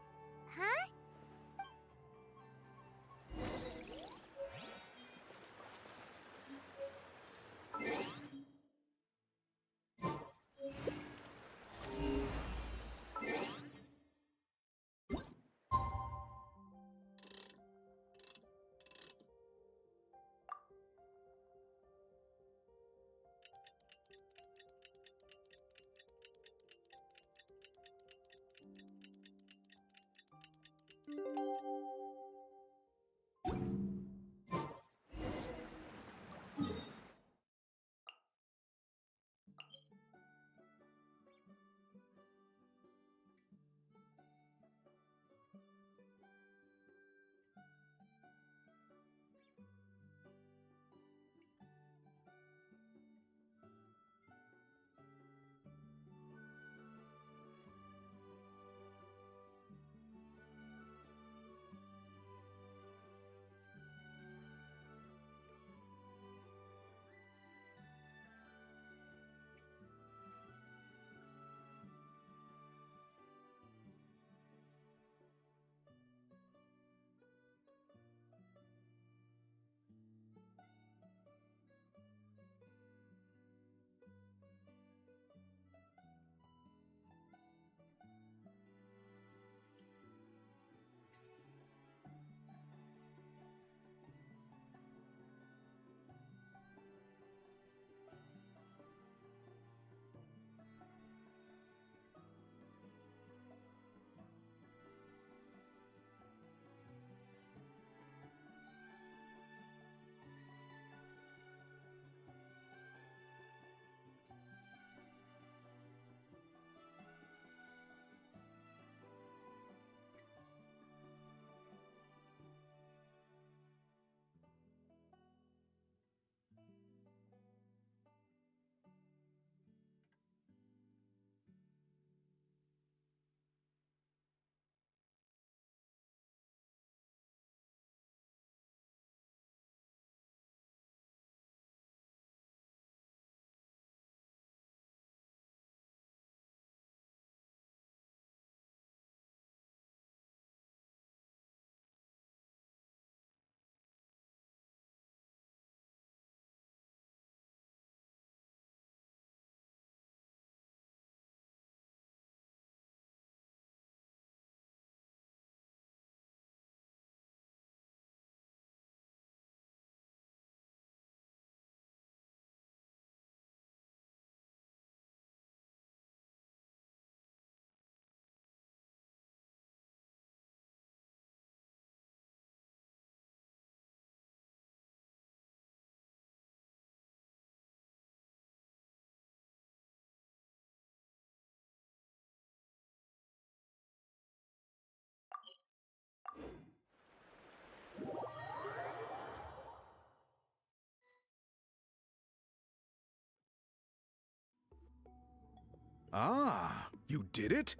Ah, you did it?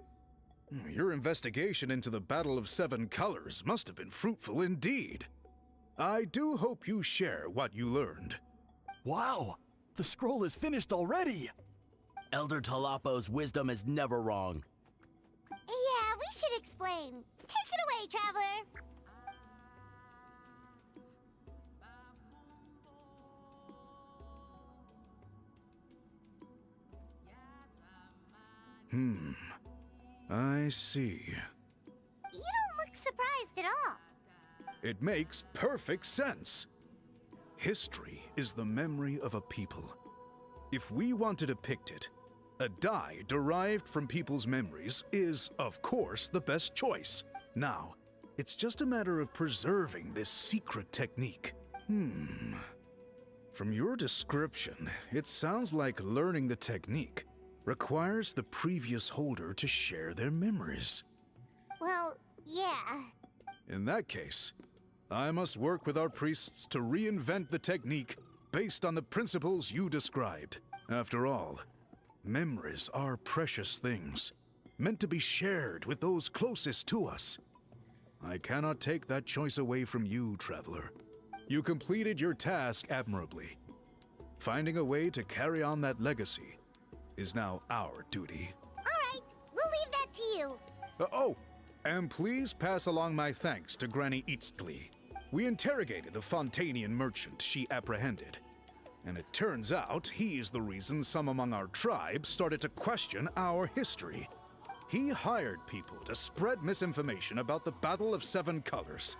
Your investigation into the Battle of Seven Colors must have been fruitful indeed. I do hope you share what you learned. Wow! The scroll is finished already! Elder Talapo's wisdom is never wrong. Yeah, we should explain. Take it away, Traveler. I see. You don't look surprised at all. It makes perfect sense. History is the memory of a people. If we want to depict it, a die derived from people's memories is, of course, the best choice. Now, it's just a matter of preserving this secret technique. From your description, it sounds like learning the technique requires the previous holder to share their memories. Well, yeah. In that case, I must work with our priests to reinvent the technique based on the principles you described. After all, memories are precious things, meant to be shared with those closest to us. I cannot take that choice away from you, Traveler. You completed your task admirably. Finding a way to carry on that legacy is now our duty. All right, we'll leave that to you. And please pass along my thanks to Granny Eastly. We interrogated the Fontanian merchant she apprehended, and it turns out he's the reason some among our tribe started to question our history. He hired people to spread misinformation about the Battle of Seven Colors.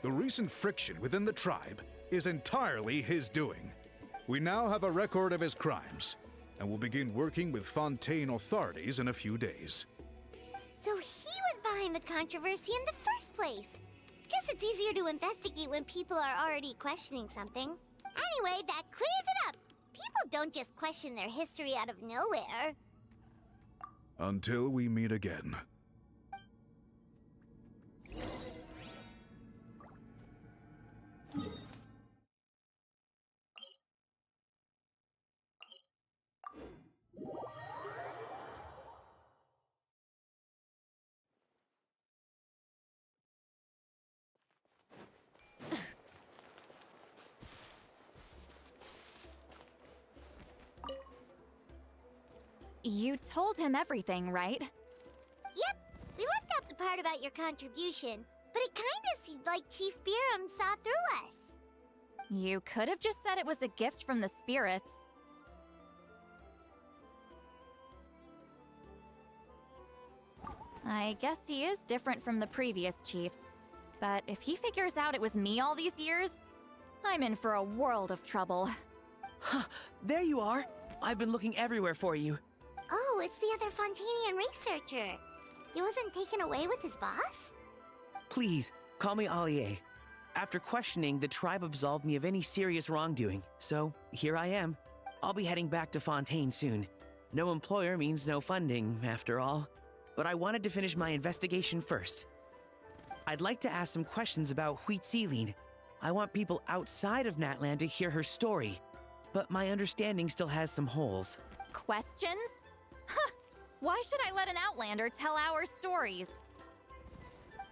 The recent friction within the tribe is entirely his doing. We now have a record of his crimes, and will begin working with Fontaine authorities in a few days. So he was behind the controversy in the first place. Guess it's easier to investigate when people are already questioning something. Anyway, that clears it up. People don't just question their history out of nowhere. Until we meet again. You told him everything, right? Yep, we left out the part about your contribution, but it kinda seemed like Chief Biram saw through us. You could have just said it was a gift from the spirits. I guess he is different from the previous chiefs. But if he figures out it was me all these years, I'm in for a world of trouble. There you are! I've been looking everywhere for you. Oh, it's the other Fontanian researcher. He wasn't taken away with his boss? Please, call me Allier. After questioning, the tribe absolved me of any serious wrongdoing, so here I am. I'll be heading back to Fontaine soon. No employer means no funding, after all. But I wanted to finish my investigation first. I'd like to ask some questions about Huitziline. I want people outside of Natlan to hear her story, but my understanding still has some holes. Questions? Huh! Why should I let an Outlander tell our stories?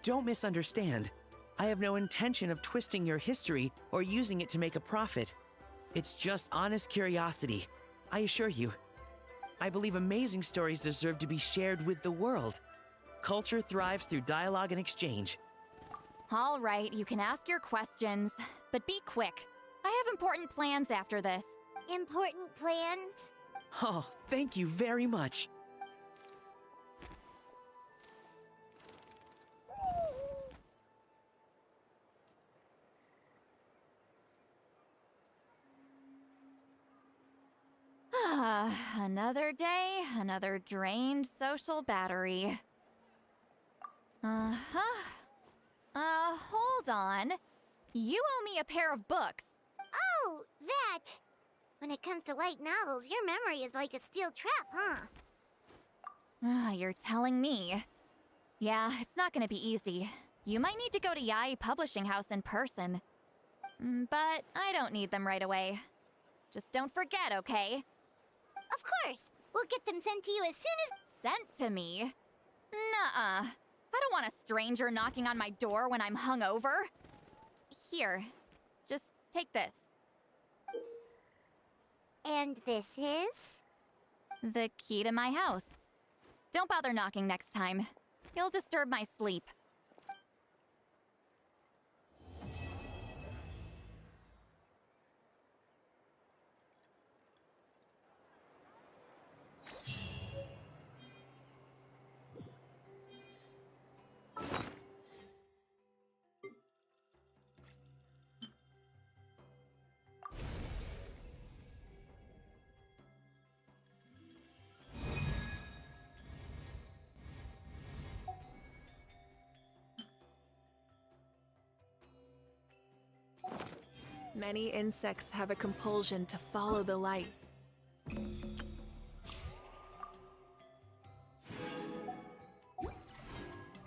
Don't misunderstand. I have no intention of twisting your history or using it to make a profit. It's just honest curiosity, I assure you. I believe amazing stories deserve to be shared with the world. Culture thrives through dialogue and exchange. All right, you can ask your questions, but be quick. I have important plans after this. Important plans? Oh, thank you very much. Another day, another drained social battery. Hold on. You owe me a pair of books. Oh, that! When it comes to light novels, your memory is like a steel trap, huh? You're telling me. Yeah, it's not gonna be easy. You might need to go to Yai Publishing House in person. But I don't need them right away. Just don't forget, okay? Of course! We'll get them sent to you as soon as— Sent to me? Nuh-uh. I don't want a stranger knocking on my door when I'm hungover. Here, just take this. And this is? The key to my house. Don't bother knocking next time. You'll disturb my sleep. Many insects have a compulsion to follow the light.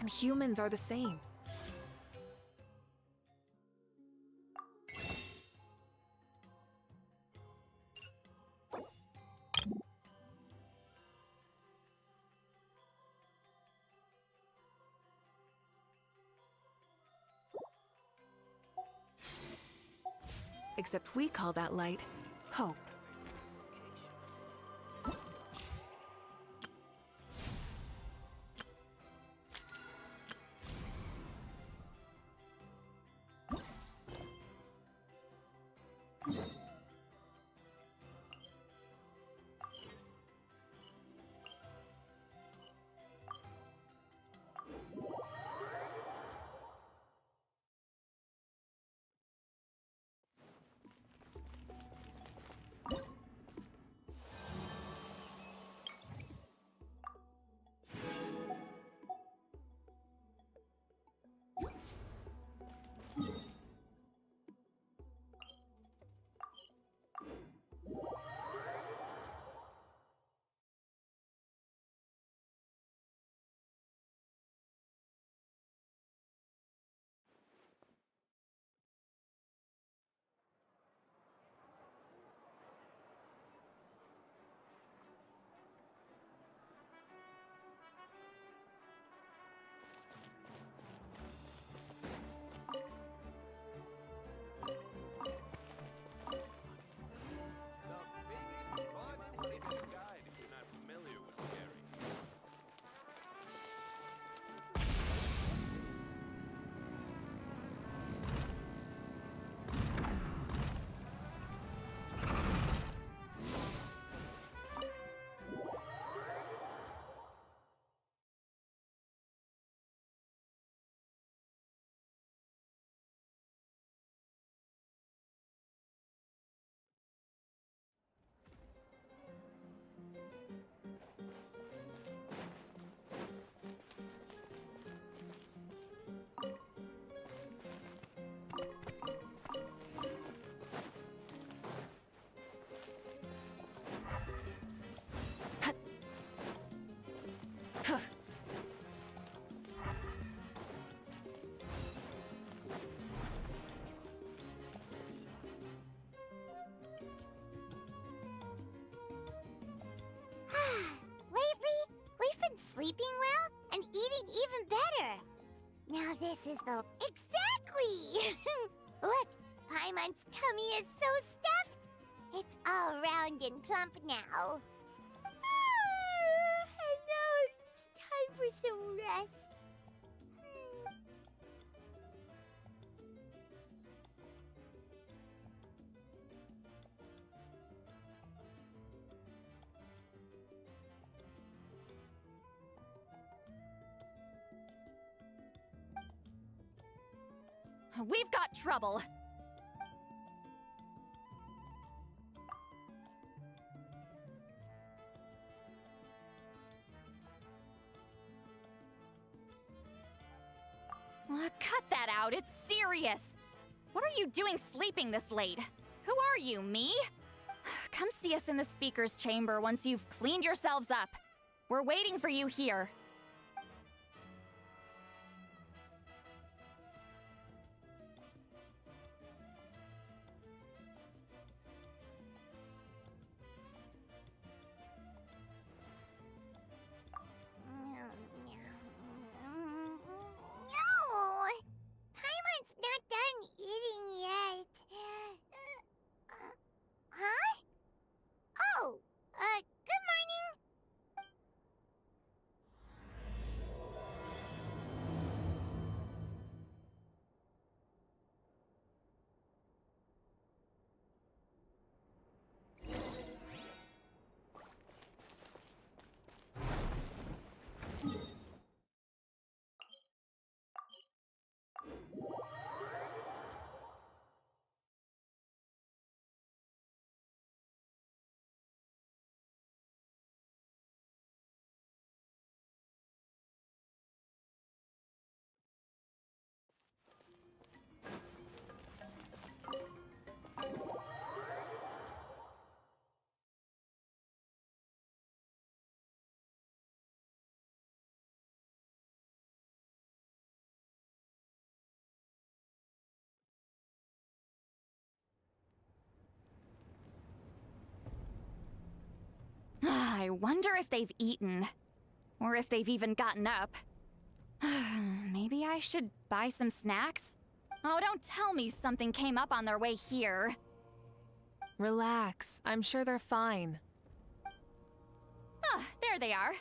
And humans are the same. Except we call that light hope. something even better. Now this is the... Exactly! Look, Paimon's tummy is so stuffed. It's all round and plump now. And now it's time for some rest. We've got trouble. Cut that out, it's serious. What are you doing sleeping this late? Who are you, me? Come see us in the speaker's chamber once you've cleaned yourselves up. We're waiting for you here. No! Paimon's not done eating yet. Huh? Oh, good morning. I wonder if they've eaten. Or if they've even gotten up. Maybe I should buy some snacks? Oh, don't tell me something came up on their way here. Relax. I'm sure they're fine. Ah, there they are.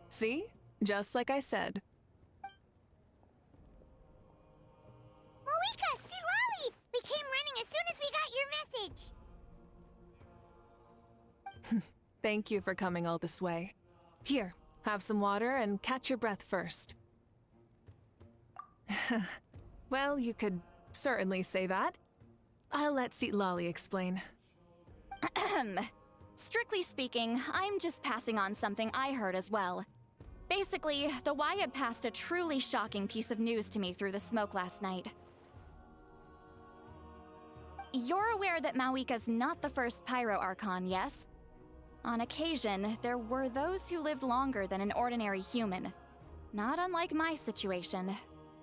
See? Just like I said. Mawika, see Lolly! We came running as soon as we got your message. Thank you for coming all this way. Here, have some water and catch your breath first. Well, you could certainly say that. I'll let Lolly explain. Strictly speaking, I'm just passing on something I heard as well. Basically, the Wyab passed a truly shocking piece of news to me through the smoke last night. You're aware that Mawika's not the first Pyro Archon, yes? On occasion, there were those who lived longer than an ordinary human. Not unlike my situation.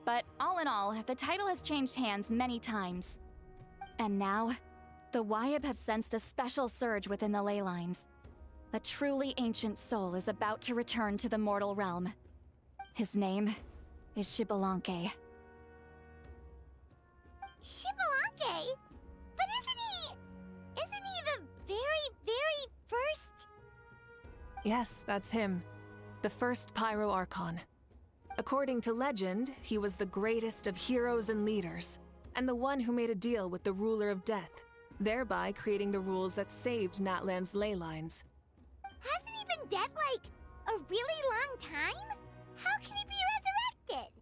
But all in all, the title has changed hands many times. And now, the Wyab have sensed a special surge within the ley lines. A truly ancient soul is about to return to the mortal realm. His name is Xbalanque. Xbalanque? But isn't he the very first? Yes, that's him. The first Pyro Archon. According to legend, he was the greatest of heroes and leaders, and the one who made a deal with the ruler of death, thereby creating the rules that saved Natlan's ley lines. Hasn't he been dead like a really long time? How can he be resurrected?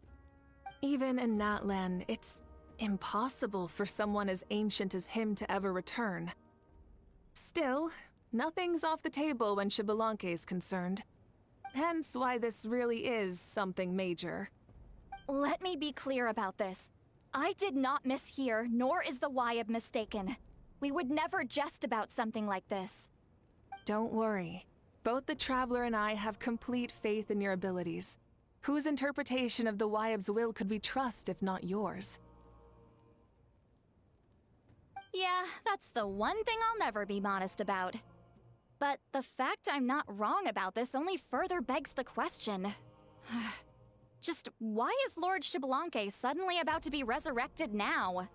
Even in Natlan, it's impossible for someone as ancient as him to ever return. Still, nothing's off the table when Xbalanque is concerned. Hence why this really is something major. Let me be clear about this. I did not mishear, nor is the Wyab mistaken. We would never jest about something like this. Don't worry. Both the Traveler and I have complete faith in your abilities. Whose interpretation of the Wyab's will could we trust if not yours? Yeah, that's the one thing I'll never be modest about. But the fact I'm not wrong about this only further begs the question. Just why is Lord Xbalanque suddenly about to be resurrected now?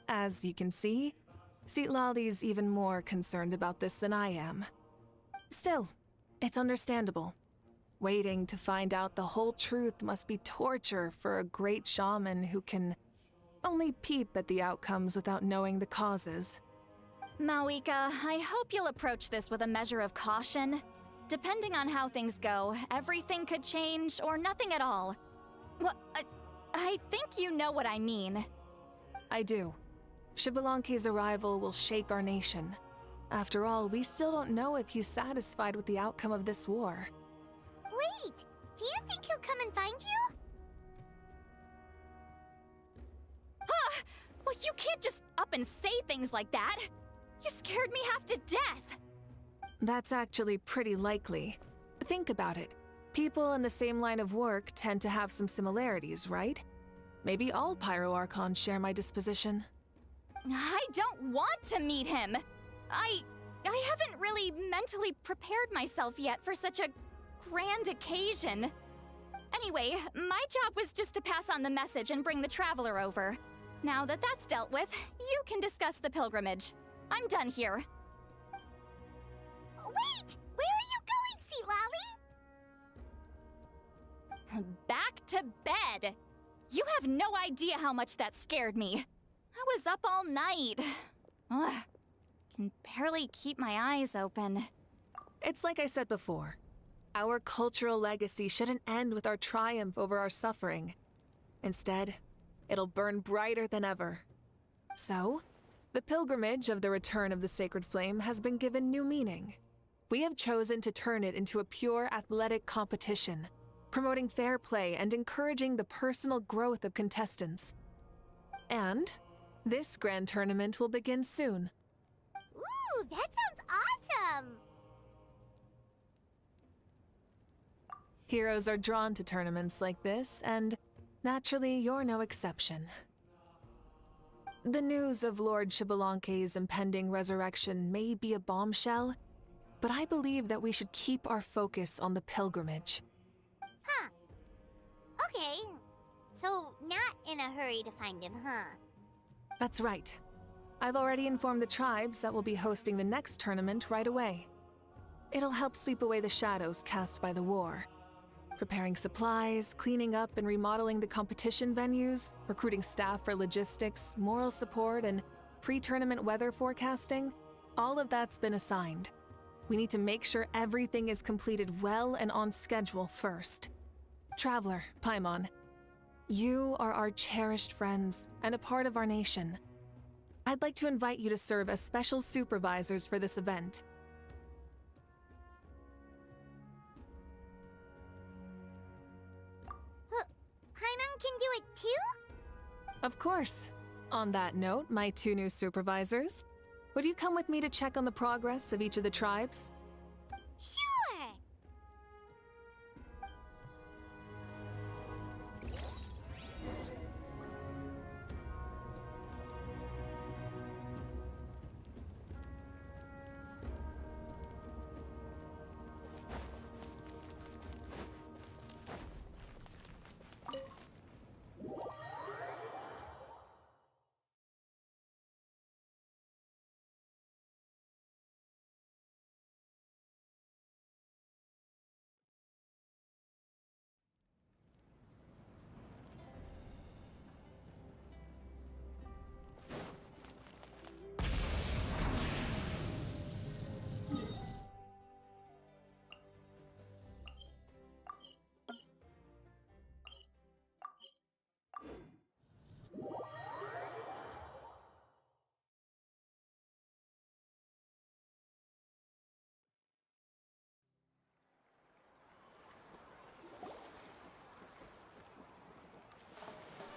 As you can see, Citlali's even more concerned about this than I am. Still, it's understandable. Waiting to find out the whole truth must be torture for a great shaman who can only peep at the outcomes without knowing the causes. Mawika, I hope you'll approach this with a measure of caution. Depending on how things go, everything could change or nothing at all. Well, I think you know what I mean. I do. Xbalanque's arrival will shake our nation. After all, we still don't know if he's satisfied with the outcome of this war. Wait, do you think he'll come and find you? Huh! Well, you can't just up and say things like that. You scared me half to death. That's actually pretty likely. Think about it. People in the same line of work tend to have some similarities, right? Maybe all Pyro Archons share my disposition. I don't want to meet him. I haven't really mentally prepared myself yet for such a grand occasion. Anyway, my job was just to pass on the message and bring the Traveler over. Now that that's dealt with, you can discuss the pilgrimage. I'm done here. Wait! Where are you going, Citlali? Back to bed! You have no idea how much that scared me. I was up all night. Ugh. Can barely keep my eyes open. It's like I said before. Our cultural legacy shouldn't end with our triumph over our suffering. Instead, it'll burn brighter than ever. So, the pilgrimage of the return of the Sacred Flame has been given new meaning. We have chosen to turn it into a pure athletic competition, promoting fair play and encouraging the personal growth of contestants. And this grand tournament will begin soon. Ooh, that sounds awesome! Heroes are drawn to tournaments like this, and naturally, you're no exception. The news of Lord Xbalanque's impending resurrection may be a bombshell, but I believe that we should keep our focus on the pilgrimage. Huh. Okay. So, not in a hurry to find him, huh? That's right. I've already informed the tribes that we'll be hosting the next tournament right away. It'll help sweep away the shadows cast by the war. Preparing supplies, cleaning up and remodeling the competition venues, recruiting staff for logistics, moral support, and pre-tournament weather forecasting, all of that's been assigned. We need to make sure everything is completed well and on schedule first. Traveler, Paimon, you are our cherished friends and a part of our nation. I'd like to invite you to serve as special supervisors for this event. Paimon can do it too? Of course. On that note, my two new supervisors, would you come with me to check on the progress of each of the tribes? Sure!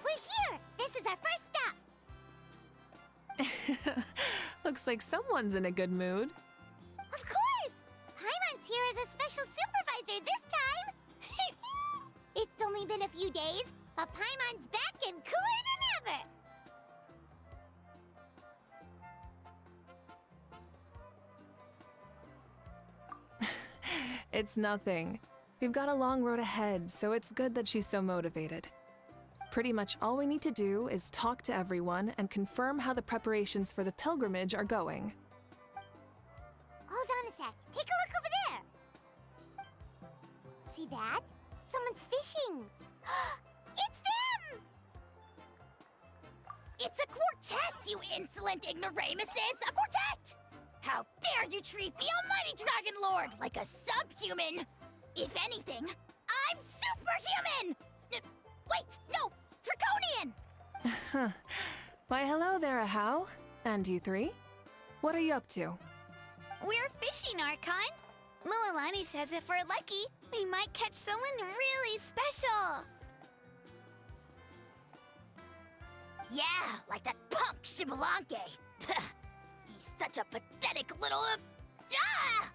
We're here! This is our first stop! Looks like someone's in a good mood. Of course! Paimon's here as a special supervisor this time! It's only been a few days, but Paimon's back and cooler than ever! It's nothing. We've got a long road ahead, so it's good that she's so motivated. Pretty much all we need to do is talk to everyone and confirm how the preparations for the pilgrimage are going. Hold on a sec. Take a look over there. See that? Someone's fishing. It's them! It's a quartet, you insolent ignoramuses! A quartet! How dare you treat the almighty Dragon Lord like a subhuman! If anything, I'm superhuman! Wait, no! Draconian! Why, hello there, Ahau. And you three? What are you up to? We're fishing, Archon. Mualani says if we're lucky, we might catch someone really special. Yeah, like that punk Shibalanke. He's such a pathetic little... Ah!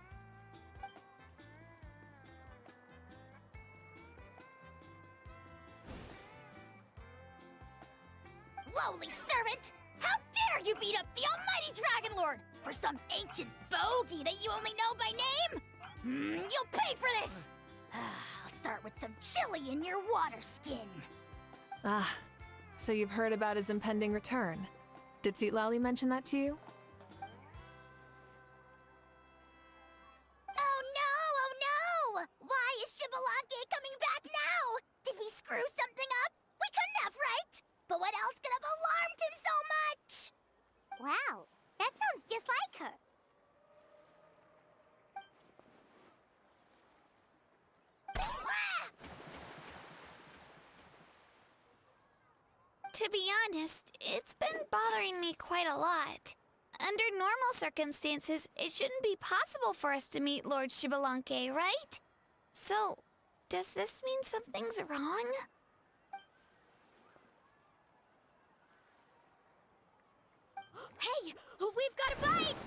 Lowly servant! How dare you beat up the almighty Dragon Lord for some ancient fogey that you only know by name? You'll pay for this! I'll start with some chili in your water skin. Ah, so you've heard about his impending return. Did Citlali mention that to you? Oh no! Why is Shibalanke coming back now? Did we screw something up? We couldn't have, right? But what else could have alarmed him so much? Wow, that sounds just like her. To be honest, it's been bothering me quite a lot. Under normal circumstances, it shouldn't be possible for us to meet Lord Shibalanke, right? So, does this mean something's wrong? Hey, we've got a bite!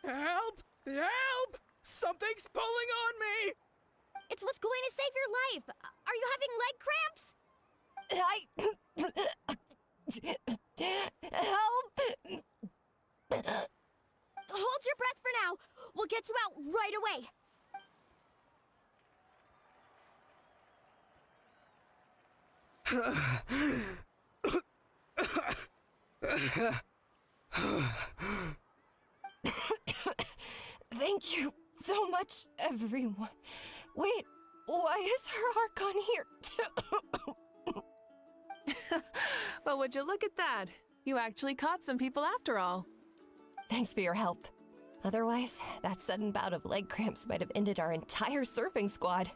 Help! Help! Something's pulling on me! It's what's going to save your life. Are you having leg cramps? Help! Hold your breath for now. We'll get you out right away. Thank you so much, everyone. Wait, why is her Archon here? Well, would you look at that? You actually caught some people after all. Thanks for your help. Otherwise, that sudden bout of leg cramps might have ended our entire surfing squad.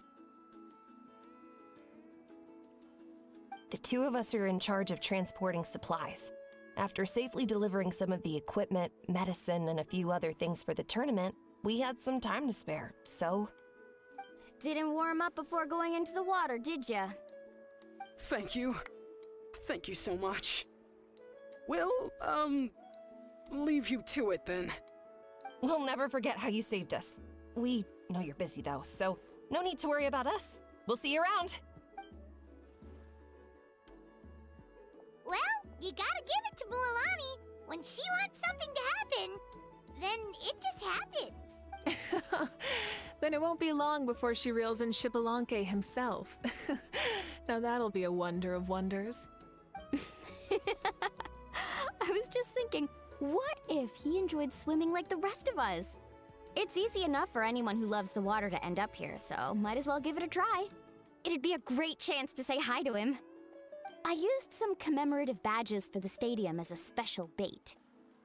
The two of us are in charge of transporting supplies. After safely delivering some of the equipment, medicine, and a few other things for the tournament, we had some time to spare, so... Didn't warm up before going into the water, did ya? Thank you. Thank you so much. We'll, leave you to it then. We'll never forget how you saved us. We know you're busy though, so no need to worry about us. We'll see you around. Well, you gotta give it to Mualani. When she wants something to happen, then it just happens. Then it won't be long before she reels in Shibalanke himself. Now that'll be a wonder of wonders. I was just thinking, what if he enjoyed swimming like the rest of us? It's easy enough for anyone who loves the water to end up here, so might as well give it a try. It'd be a great chance to say hi to him. I used some commemorative badges for the stadium as a special bait.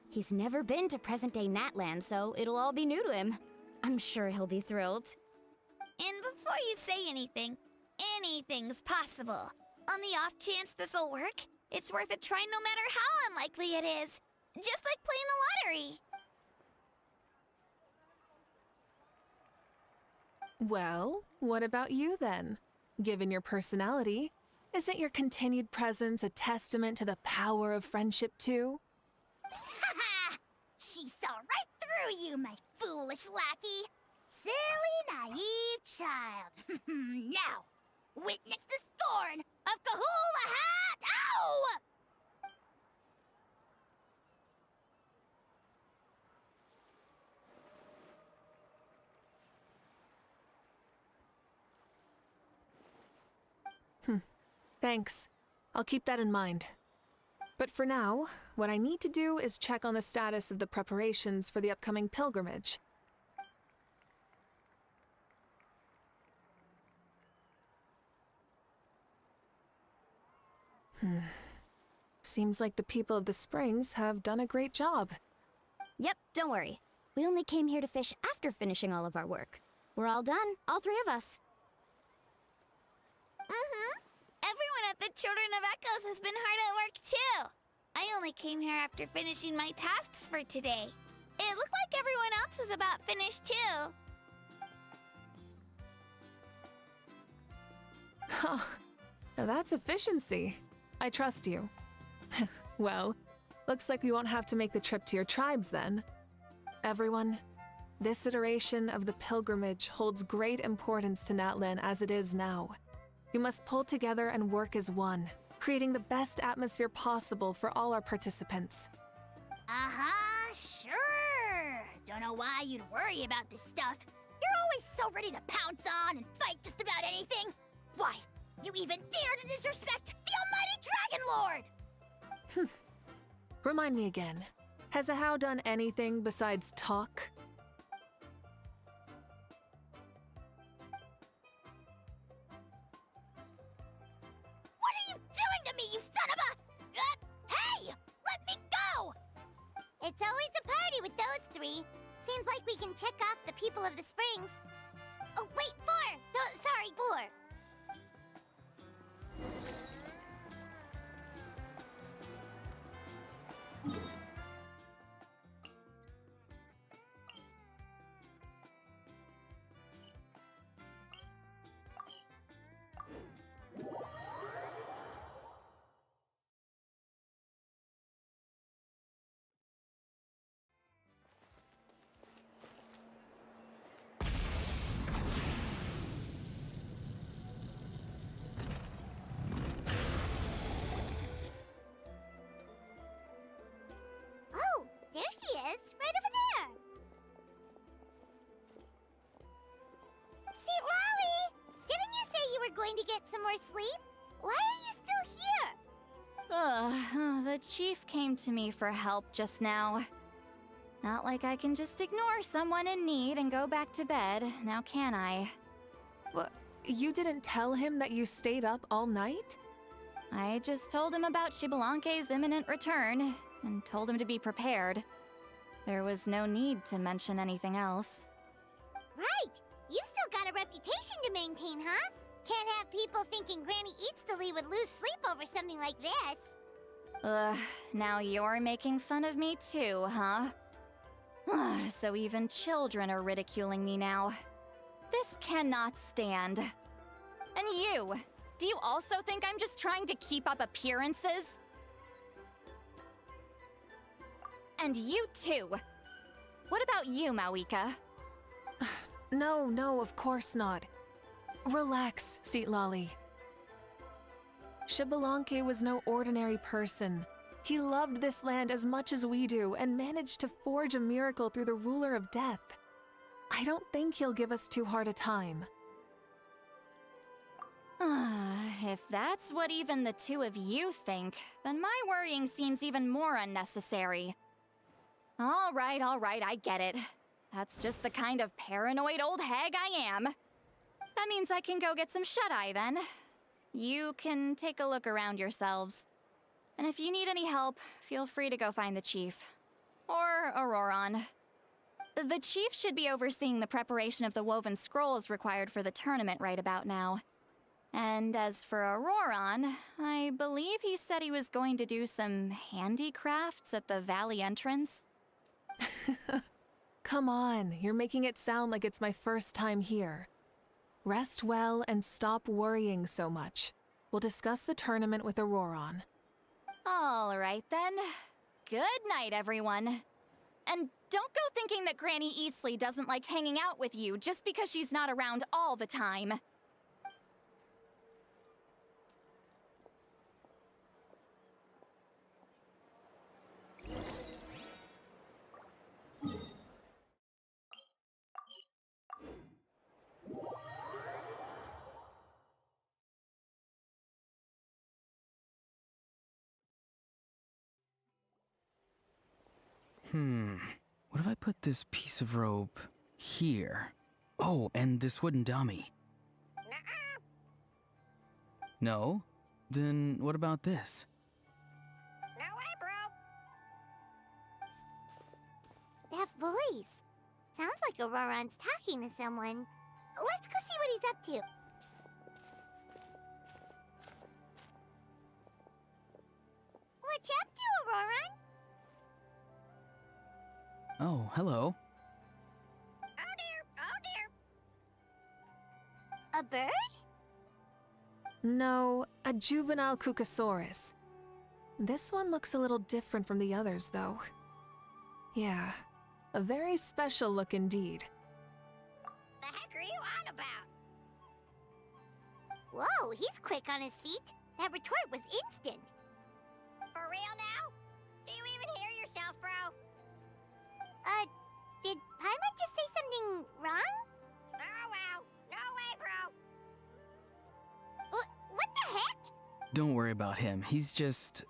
He's never been to present-day Natland, so it'll all be new to him. I'm sure he'll be thrilled. And before you say anything, anything's possible. On the off chance this'll work, it's worth a try no matter how unlikely it is. Just like playing the lottery. Well, what about you then? Given your personality, isn't your continued presence a testament to the power of friendship too? Ha! She saw right through you, my foolish lackey. Silly, naive child. Now, witness the scorn of Kahula Hat! Ow! Thanks. I'll keep that in mind. But for now, what I need to do is check on the status of the preparations for the upcoming pilgrimage. Seems like the people of the Springs have done a great job. Yep, don't worry. We only came here to fish after finishing all of our work. We're all done, all three of us. Everyone at the Children of Echoes has been hard at work too. I only came here after finishing my tasks for today. It looked like everyone else was about finished too. Huh. Now that's efficiency. I trust you. Well, looks like we won't have to make the trip to your tribes then. Everyone, this iteration of the pilgrimage holds great importance to Natlan as it is now. We must pull together and work as one, creating the best atmosphere possible for all our participants. Sure. Don't know why you'd worry about this stuff. You're always so ready to pounce on and fight just about anything. Why, you even dare to disrespect the almighty Dragon Lord! Remind me again, has Ahau done anything besides talk? What are you doing to me, you son of a... hey! Let me go! It's always a party with those three. Seems like we can check off the people of the Springs. Oh, wait, 4! Sorry, 4. There she is, right over there. See, Lolly, didn't you say you were going to get some more sleep? Why are you still here? The chief came to me for help just now. Not like I can just ignore someone in need and go back to bed, now can I? What? You didn't tell him that you stayed up all night? I just told him about Xbalanque's imminent return, and told him to be prepared. There was no need to mention anything else. Right! You still got a reputation to maintain, huh? Can't have people thinking Granny Eatsley would lose sleep over something like this. Now you're making fun of me too, huh? So even children are ridiculing me now. This cannot stand. And you! Do you also think I'm just trying to keep up appearances? And you too! What about you, Mawika? No, of course not. Relax, Seatlolly. Xbalanque was no ordinary person. He loved this land as much as we do and managed to forge a miracle through the Ruler of Death. I don't think he'll give us too hard a time. If that's what even the two of you think, then my worrying seems even more unnecessary. All right, I get it. That's just the kind of paranoid old hag I am. That means I can go get some shut-eye then. You can take a look around yourselves. And if you need any help, feel free to go find the chief. Or Auroron. The chief should be overseeing the preparation of the woven scrolls required for the tournament right about now. And as for Auroron, I believe he said he was going to do some handicrafts at the valley entrance. Come on, you're making it sound like it's my first time here. Rest well and stop worrying so much. We'll discuss the tournament with Auroron. All right then. Good night, everyone. And don't go thinking that Granny Eatsley doesn't like hanging out with you just because she's not around all the time. What if I put this piece of rope here? Oh, and this wooden dummy. No? Then what about this? No way, bro. That voice. Sounds like Auroron's talking to someone. Let's go see what he's up to. What you up to, Auroron? Oh, hello. Oh dear, oh dear. A bird? No, a juvenile Cucosaurus. This one looks a little different from the others, though. Yeah, a very special look indeed. The heck are you on about? Whoa, he's quick on his feet. That retort was instant. For real now? Do you even hear yourself, bro? Did Paimon just say something wrong? Oh wow, no way, bro. What the heck? Don't worry about him. He's just...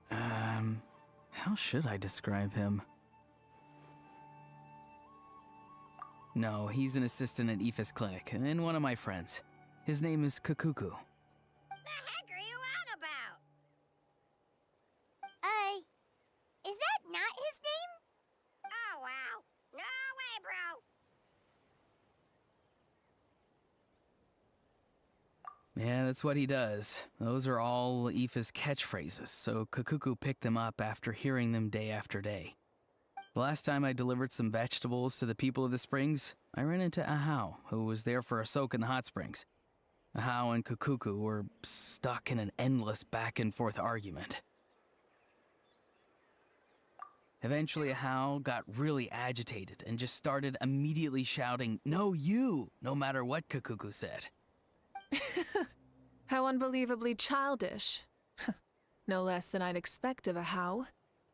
how should I describe him? No, he's an assistant at Aoife's clinic, and one of my friends. His name is Kakuku. The heck are you on about? Is that not his name? Oh wow, no way, bro. Yeah, that's what he does. Those are all Aoife's catchphrases, so Kakuku picked them up after hearing them day after day. The last time I delivered some vegetables to the people of the springs, I ran into Ahau, who was there for a soak in the hot springs. Ahau and Kakuku were stuck in an endless back-and-forth argument. Eventually, Ahau got really agitated and just started immediately shouting, "No, you!" no matter what Kakuku said. How unbelievably childish. No less than I'd expect of a How.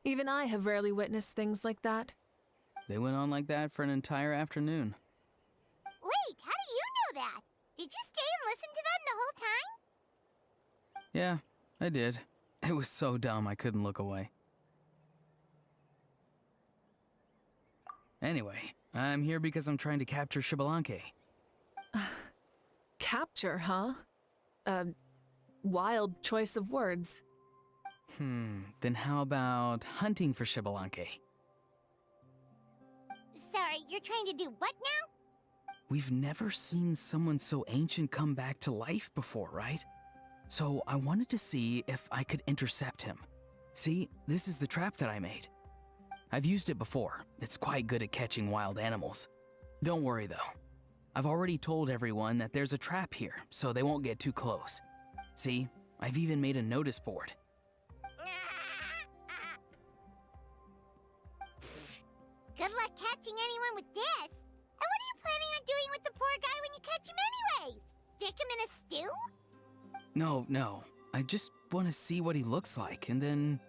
Even I have rarely witnessed things like that. They went on like that for an entire afternoon. Wait, how do you know that? Did you stay and listen to them the whole time? Yeah, I did. It was so dumb I couldn't look away. Anyway, I'm here because I'm trying to capture Xbalanque. Capture, huh? Wild choice of words. Then how about hunting for Xbalanque? Sorry, you're trying to do what now? We've never seen someone so ancient come back to life before, right? So I wanted to see if I could intercept him. See, this is the trap that I made. I've used it before. It's quite good at catching wild animals. Don't worry though. I've already told everyone that there's a trap here, so they won't get too close. See, I've even made a notice board. Good luck catching anyone with this. And what are you planning on doing with the poor guy when you catch him anyways? Stick him in a stew? No. I just want to see what he looks like, and then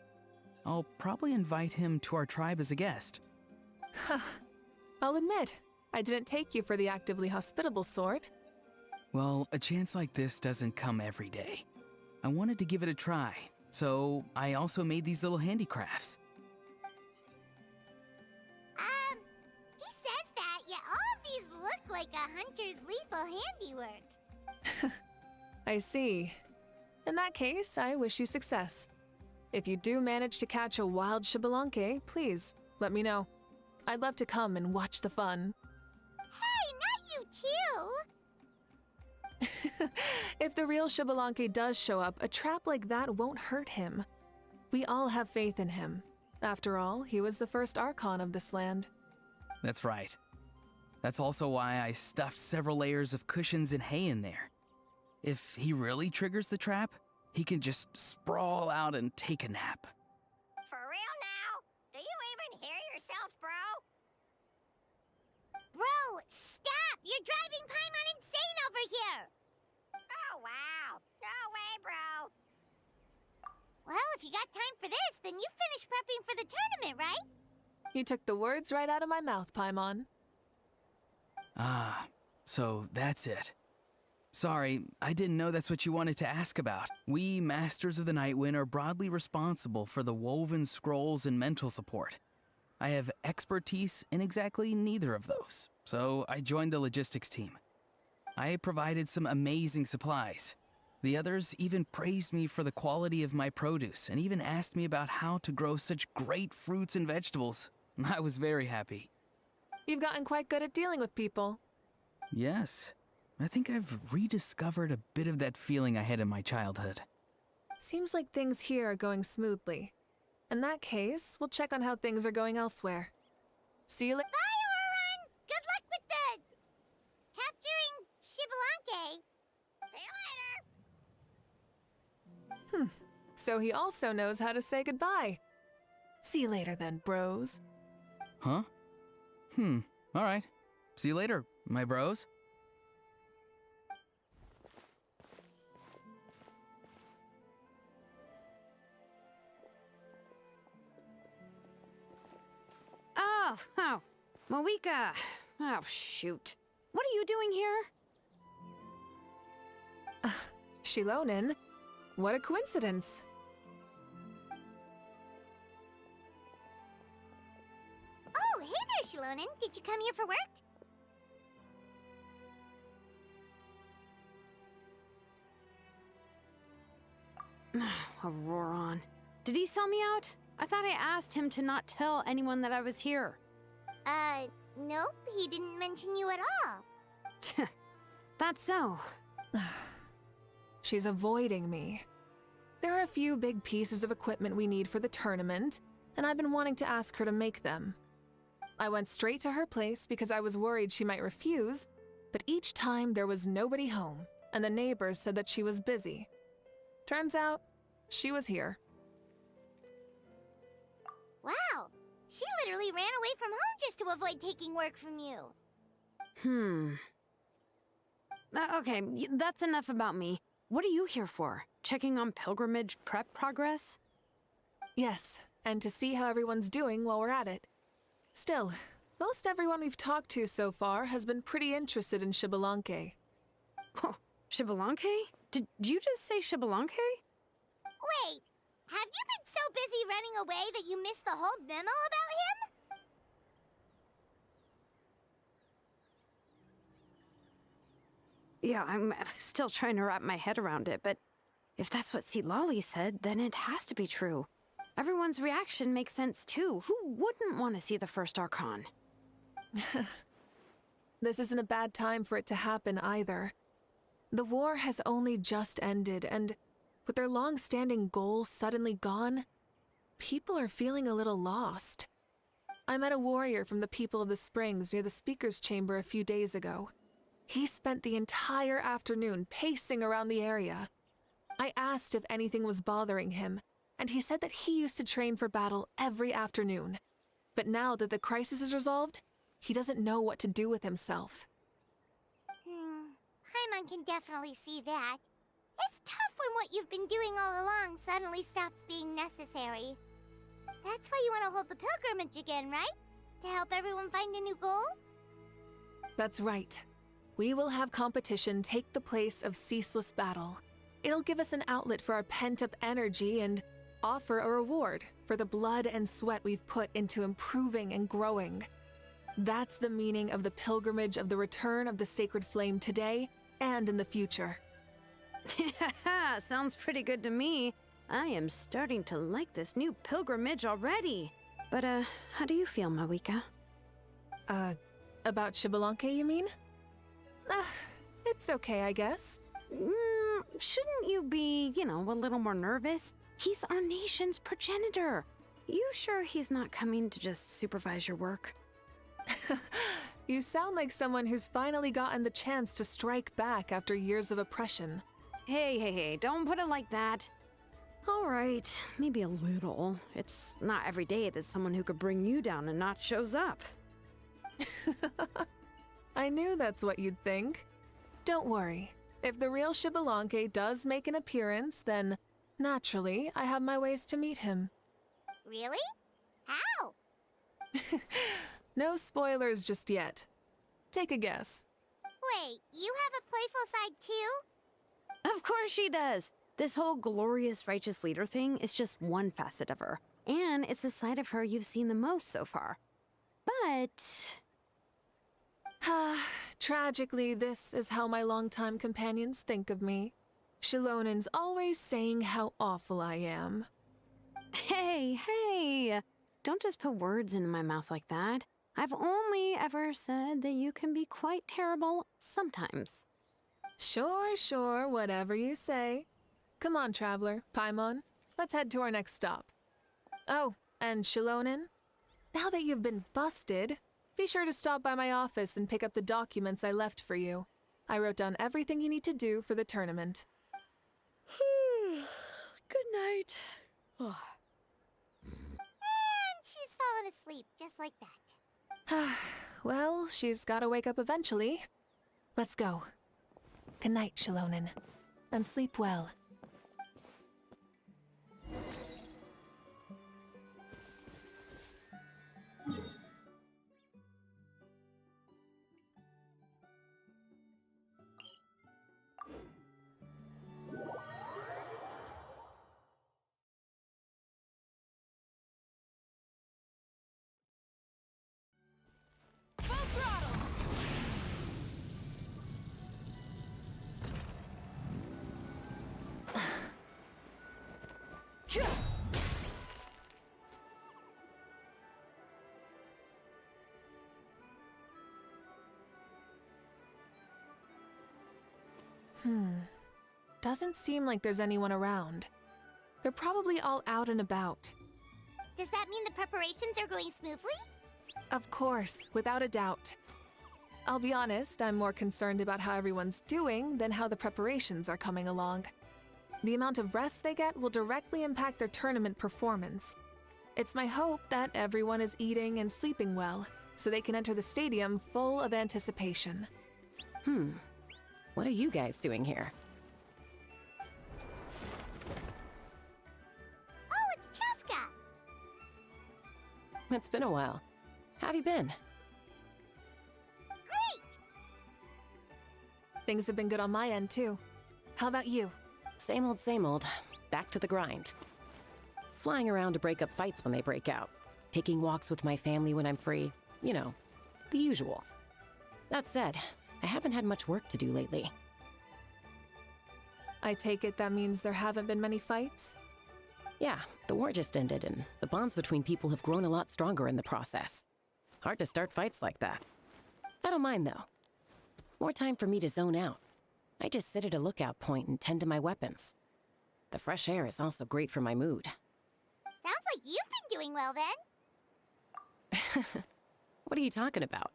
I'll probably invite him to our tribe as a guest. I'll admit, I didn't take you for the actively hospitable sort. Well, a chance like this doesn't come every day. I wanted to give it a try, so I also made these little handicrafts. He says that, yet all of these look like a hunter's lethal handiwork. I see. In that case, I wish you success. If you do manage to catch a wild Xbalanque, please, let me know. I'd love to come and watch the fun. Hey, not you too! If the real Xbalanque does show up, a trap like that won't hurt him. We all have faith in him. After all, he was the first Archon of this land. That's right. That's also why I stuffed several layers of cushions and hay in there. If he really triggers the trap, he can just sprawl out and take a nap. For real now? Do you even hear yourself, bro? Bro, stop! You're driving Paimon insane over here! Oh wow, no way, bro. Well, if you got time for this, then you finished prepping for the tournament, right? You took the words right out of my mouth, Paimon. Ah, so that's it. Sorry, I didn't know that's what you wanted to ask about. We, Masters of the Nightwind, are broadly responsible for the woven scrolls and mental support. I have expertise in exactly neither of those, so I joined the logistics team. I provided some amazing supplies. The others even praised me for the quality of my produce and even asked me about how to grow such great fruits and vegetables. I was very happy. You've gotten quite good at dealing with people. Yes, I think I've rediscovered a bit of that feeling I had in my childhood. Seems like things here are going smoothly. In that case, we'll check on how things are going elsewhere. See you later. Bye, Auroron! Good luck with the... capturing Xbalanque. See you later! So he also knows how to say goodbye. See you later then, bros. Huh? All right. See you later, my bros. Oh, Moeka. Oh, shoot. What are you doing here? Shilonen, what a coincidence. Oh, hey there, Shilonen. Did you come here for work? Auroron. Did he sell me out? I thought I asked him to not tell anyone that I was here. Nope. He didn't mention you at all. That's so. She's avoiding me. There are a few big pieces of equipment we need for the tournament, and I've been wanting to ask her to make them. I went straight to her place because I was worried she might refuse, but each time there was nobody home, and the neighbors said that she was busy. Turns out, she was here. Wow. She literally ran away from home just to avoid taking work from you. Okay, that's enough about me. What are you here for? Checking on pilgrimage prep progress? Yes, and to see how everyone's doing while we're at it. Still, most everyone we've talked to so far has been pretty interested in Xbalanque. Oh, Xbalanque? Did you just say Xbalanque? Wait, have you been so busy running away that you missed the whole memo about him? Yeah, I'm still trying to wrap my head around it, but if that's what Sealali said, then it has to be true. Everyone's reaction makes sense too. Who wouldn't want to see the first Archon? This isn't a bad time for it to happen either. The war has only just ended, and with their long-standing goal suddenly gone, people are feeling a little lost. I met a warrior from the People of the Springs near the Speaker's Chamber a few days ago. He spent the entire afternoon pacing around the area. I asked if anything was bothering him, and he said that he used to train for battle every afternoon. But now that the crisis is resolved, he doesn't know what to do with himself. Paimon can definitely see that. It's tough when what you've been doing all along suddenly stops being necessary. That's why you want to hold the pilgrimage again, right? To help everyone find a new goal? That's right. We will have competition take the place of ceaseless battle. It'll give us an outlet for our pent-up energy and offer a reward for the blood and sweat we've put into improving and growing. That's the meaning of the pilgrimage of the return of the Sacred Flame today and in the future. Yeah, sounds pretty good to me. I am starting to like this new pilgrimage already. But, how do you feel, Moeka? About Xbalanque, you mean? It's okay, I guess. Shouldn't you be, a little more nervous? He's our nation's progenitor. You sure he's not coming to just supervise your work? You sound like someone who's finally gotten the chance to strike back after years of oppression. Hey, don't put it like that. All right, maybe a little. It's not every day that someone who could bring you down a notch shows up. I knew that's what you'd think. Don't worry. If the real Xbalanque does make an appearance, then, naturally, I have my ways to meet him. Really? How? No spoilers just yet. Take a guess. Wait, you have a playful side too? Of course she does. This whole glorious righteous leader thing is just one facet of her. and it's the side of her you've seen the most so far. But tragically, this is how my longtime companions think of me. Shilonen's always saying how awful I am. hey, don't just put words into my mouth like that. I've only ever said that you can be quite terrible sometimes. Sure, whatever you say. Come on, Traveler, Paimon. Let's head to our next stop. Oh, and Shilonen, now that you've been busted, be sure to stop by my office and pick up the documents I left for you. I wrote down everything you need to do for the tournament. Good night. And she's fallen asleep just like that. Well, she's gotta wake up eventually. Let's go. Good night, Shilonen. And sleep well. Doesn't seem like there's anyone around. They're probably all out and about. Does that mean the preparations are going smoothly? Of course, without a doubt. I'll be honest, I'm more concerned about how everyone's doing than how the preparations are coming along. The amount of rest they get will directly impact their tournament performance. It's my hope that everyone is eating and sleeping well, so they can enter the stadium full of anticipation. What are you guys doing here? Oh, it's Cheska! It's been a while. How have you been? Great! Things have been good on my end, too. How about you? Same old, same old. Back to the grind. Flying around to break up fights when they break out. Taking walks with my family when I'm free. You know, the usual. That said, I haven't had much work to do lately. I take it that means there haven't been many fights? Yeah, the war just ended, and the bonds between people have grown a lot stronger in the process. Hard to start fights like that. I don't mind, though. More time for me to zone out. I just sit at a lookout point and tend to my weapons. The fresh air is also great for my mood. Sounds like you've been doing well, then. What are you talking about?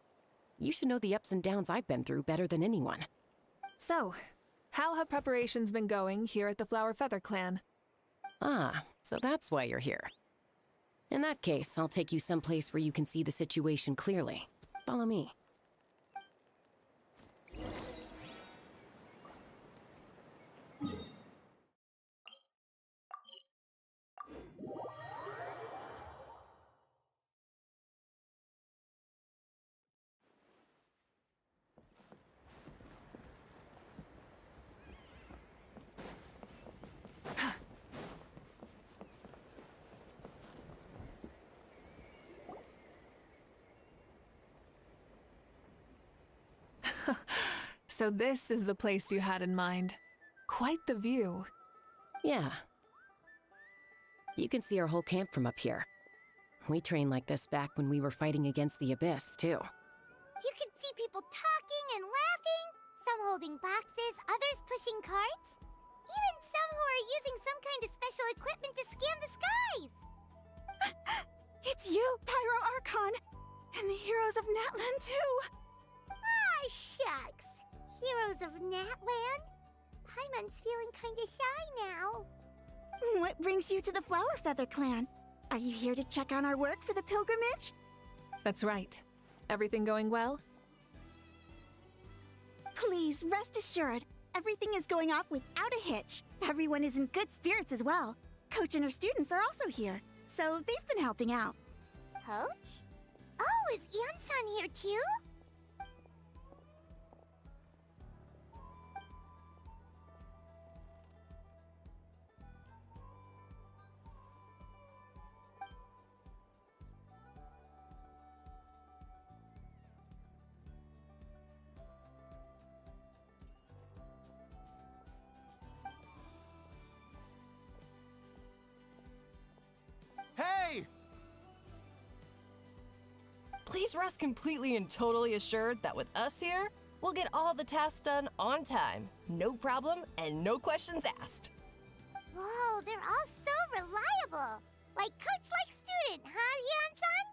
You should know the ups and downs I've been through better than anyone. So, how have preparations been going here at the Flower Feather Clan? Ah, so that's why you're here. In that case, I'll take you someplace where you can see the situation clearly. Follow me. So this is the place you had in mind. Quite the view. Yeah. You can see our whole camp from up here. We trained like this back when we were fighting against the Abyss, too. You can see people talking and laughing, some holding boxes, others pushing carts. Even some who are using some kind of special equipment to scan the skies. It's you, Pyro Archon! And the heroes of Natlan, too! Ah, shucks. Heroes of Natland? Paimon's feeling kinda shy now. What brings you to the Flower Feather Clan? Are you here to check on our work for the pilgrimage? That's right. Everything going well? Please, rest assured, everything is going off without a hitch. Everyone is in good spirits as well. Coach and her students are also here, so they've been helping out. Coach? Oh, is Ian-san here too? He's rest completely and totally assured that with us here, we'll get all the tasks done on time, no problem, and no questions asked. Whoa, they're all so reliable. Like coach like student, huh, Yeon-san?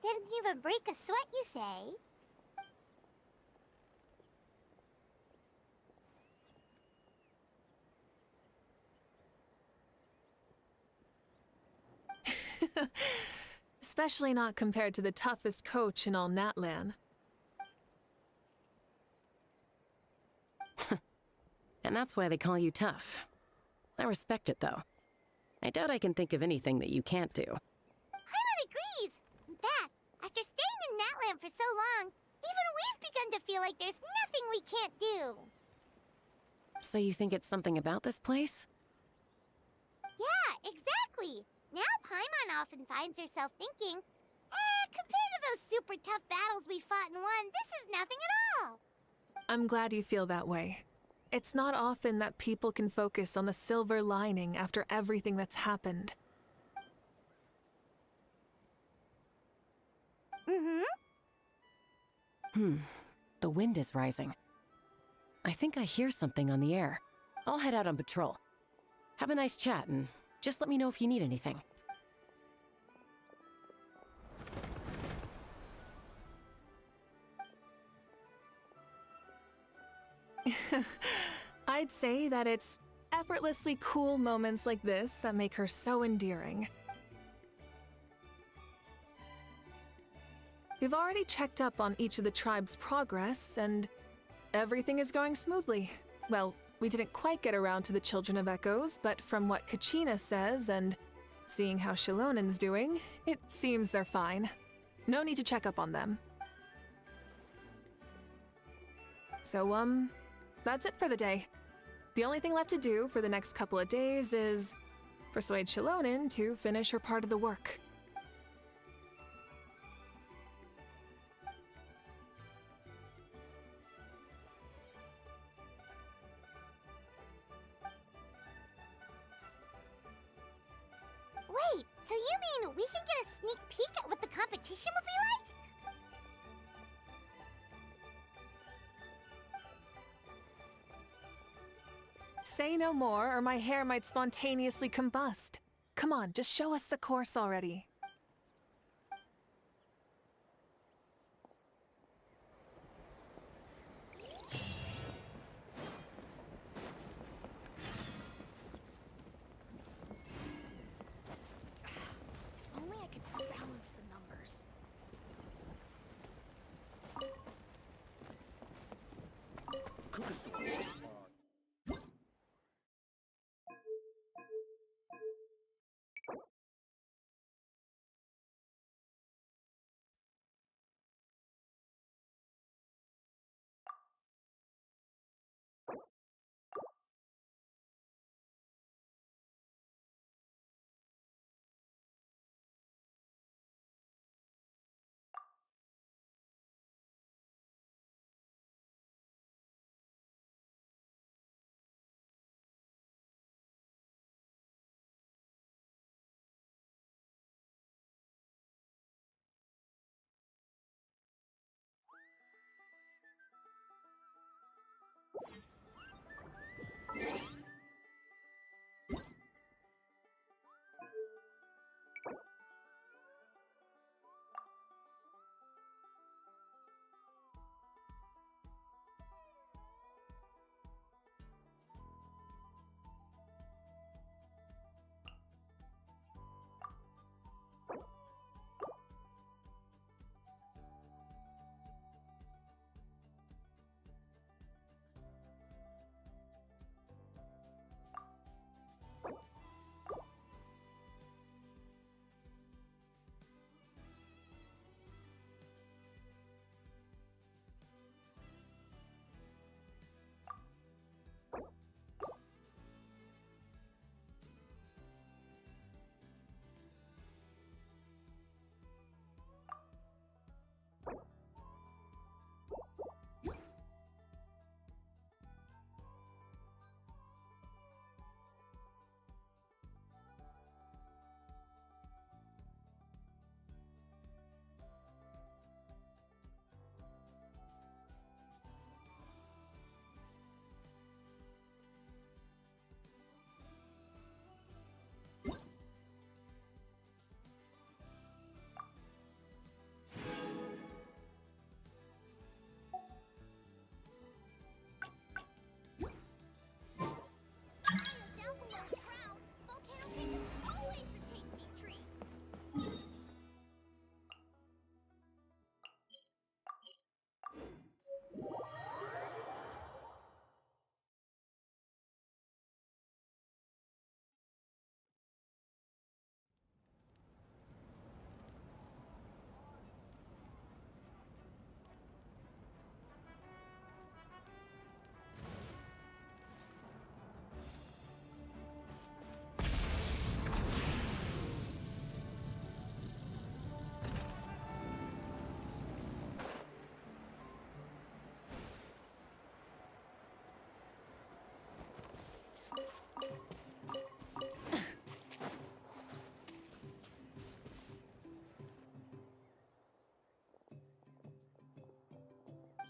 Didn't even break a sweat, you say? Especially not compared to the toughest coach in all Natlan. And that's why they call you tough. I respect it, though. I doubt I can think of anything that you can't do. Paimon agrees! In fact, after staying in Natlan for so long, even we've begun to feel like there's nothing we can't do. So you think it's something about this place? Yeah, exactly! Now Paimon often finds herself thinking, compared to those super tough battles we fought and won, this is nothing at all! I'm glad you feel that way. It's not often that people can focus on the silver lining after everything that's happened. The wind is rising. I think I hear something on the air. I'll head out on patrol. Have a nice chat, and just let me know if you need anything. I'd say that it's effortlessly cool moments like this that make her so endearing. We've already checked up on each of the tribe's progress, and everything is going smoothly. Well, we didn't quite get around to the Children of Echoes, but from what Kachina says and seeing how Shilonen's doing, it seems they're fine. No need to check up on them. So, that's it for the day. The only thing left to do for the next couple of days is persuade Shilonen to finish her part of the work. Wait, so you mean we can get a sneak peek at what the competition will be like? Say no more, or my hair might spontaneously combust. Come on, just show us the course already. If only I could balance the numbers.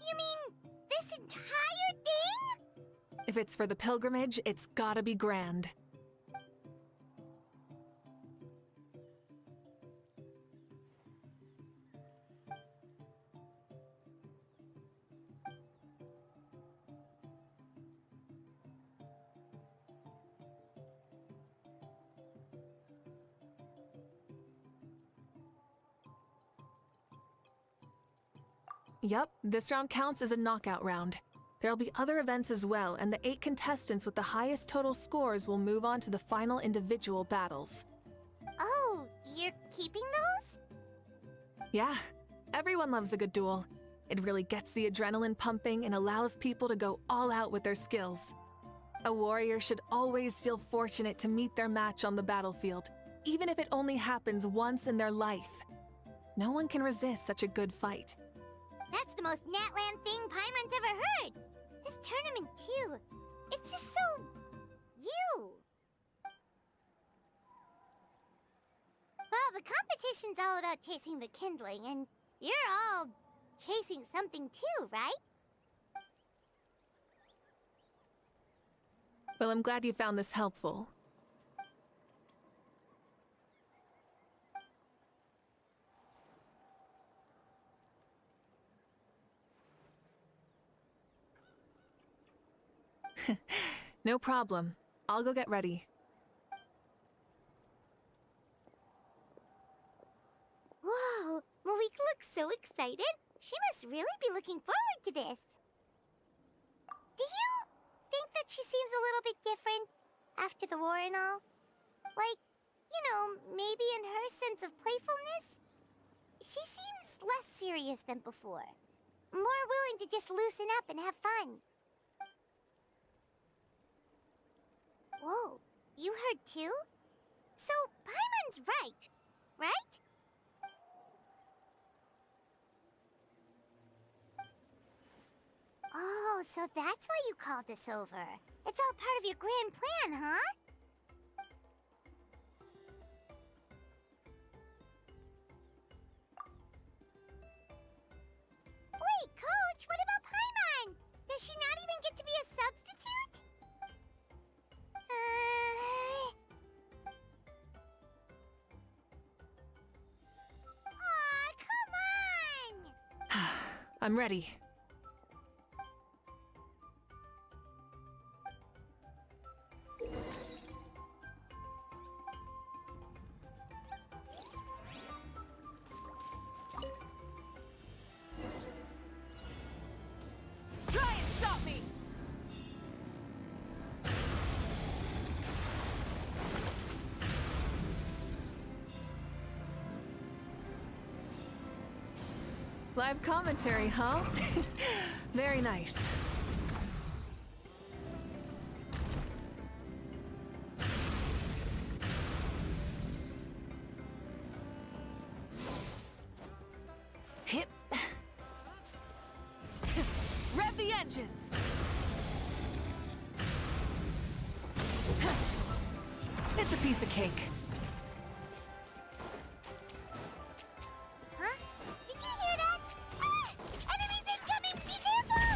You mean this entire thing? If it's for the pilgrimage, it's gotta be grand. Yup, this round counts as a knockout round. There'll be other events as well, and the 8 contestants with the highest total scores will move on to the final individual battles. Oh, you're keeping those? Yeah, everyone loves a good duel. It really gets the adrenaline pumping and allows people to go all out with their skills. A warrior should always feel fortunate to meet their match on the battlefield, even if it only happens once in their life. No one can resist such a good fight. That's the most Natlan thing Paimon's ever heard. This tournament, too. It's just so... you. Well, the competition's all about chasing the kindling, and you're all chasing something too, right? Well, I'm glad you found this helpful. No problem. I'll go get ready. Whoa, Malika looks so excited. She must really be looking forward to this. Do you think that she seems a little bit different after the war and all? Like, you know, maybe in her sense of playfulness? She seems less serious than before. More willing to just loosen up and have fun. Whoa, you heard too? So, Paimon's right, right? Oh, so that's why you called us over. It's all part of your grand plan, huh? Wait, Coach, what about Paimon? Does she not even get to be a substitute? Aw, come on! I'm ready. Try and stop me! Live commentary, huh? Very nice. Hip. Rev the engines! It's a piece of cake. Huh? Did you hear that? Ah! Enemies incoming! Be careful!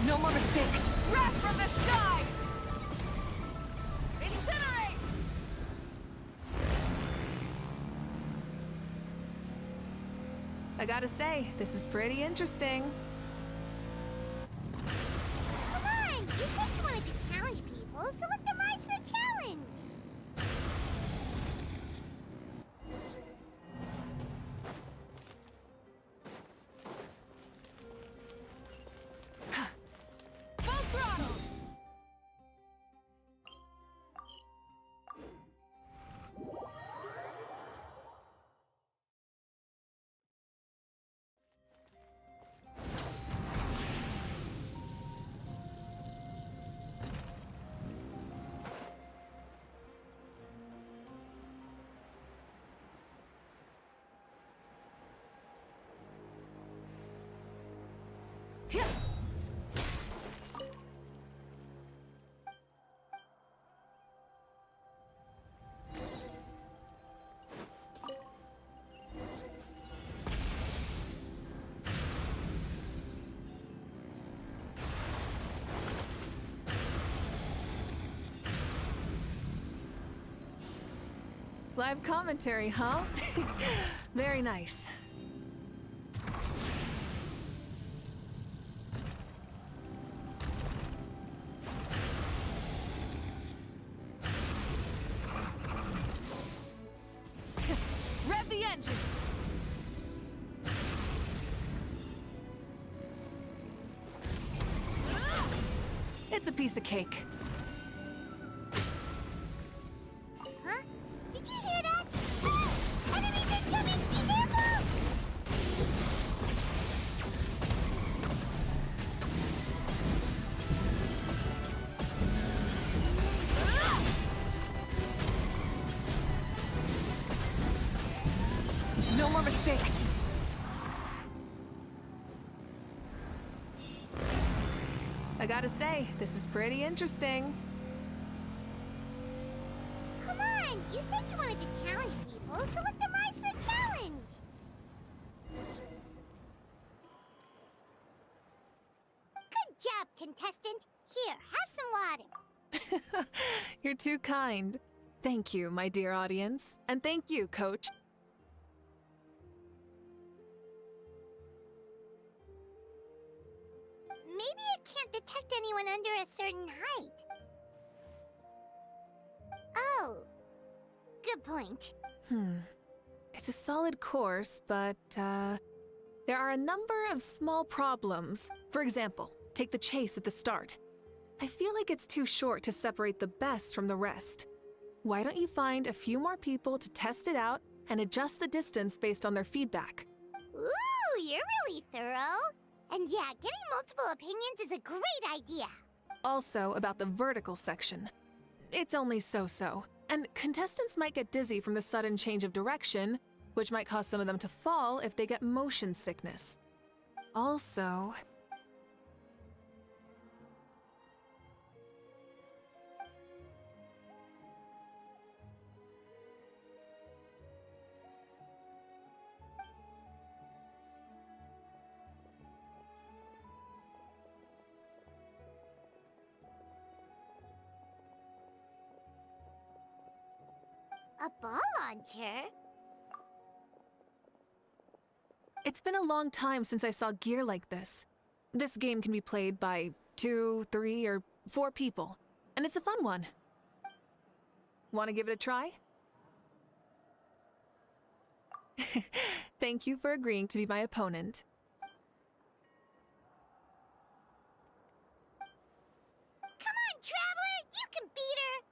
No more mistakes. Wrath from the skies! Incinerate! I gotta say, this is pretty interesting. Come on! You said you wanted to challenge people, so let them rise to the challenge! Full throttle! Live commentary, huh? Very nice. Rev the engines! It's a piece of cake. Huh? Did you hear that? Ah! Enemies incoming! Be careful! No more mistakes. I gotta say, this is pretty interesting. Come on! You said you wanted to challenge people, so let them rise to the challenge! Good job, contestant! Here, have some water! You're too kind. Thank you, my dear audience. And thank you, Coach. Maybe it can't detect anyone under a certain height. Oh. Good point. It's a solid course, but, there are a number of small problems. For example, take the chase at the start. I feel like it's too short to separate the best from the rest. Why don't you find a few more people to test it out and adjust the distance based on their feedback? Ooh, you're really thorough. And yeah, getting multiple opinions is a great idea. Also, about the vertical section. It's only so-so, and contestants might get dizzy from the sudden change of direction, which might cause some of them to fall if they get motion sickness. Also... A ball launcher? It's been a long time since I saw gear like this. This game can be played by 2, 3, or 4 people, and it's a fun one. Want to give it a try? Thank you for agreeing to be my opponent. Come on, Traveler! You can beat her!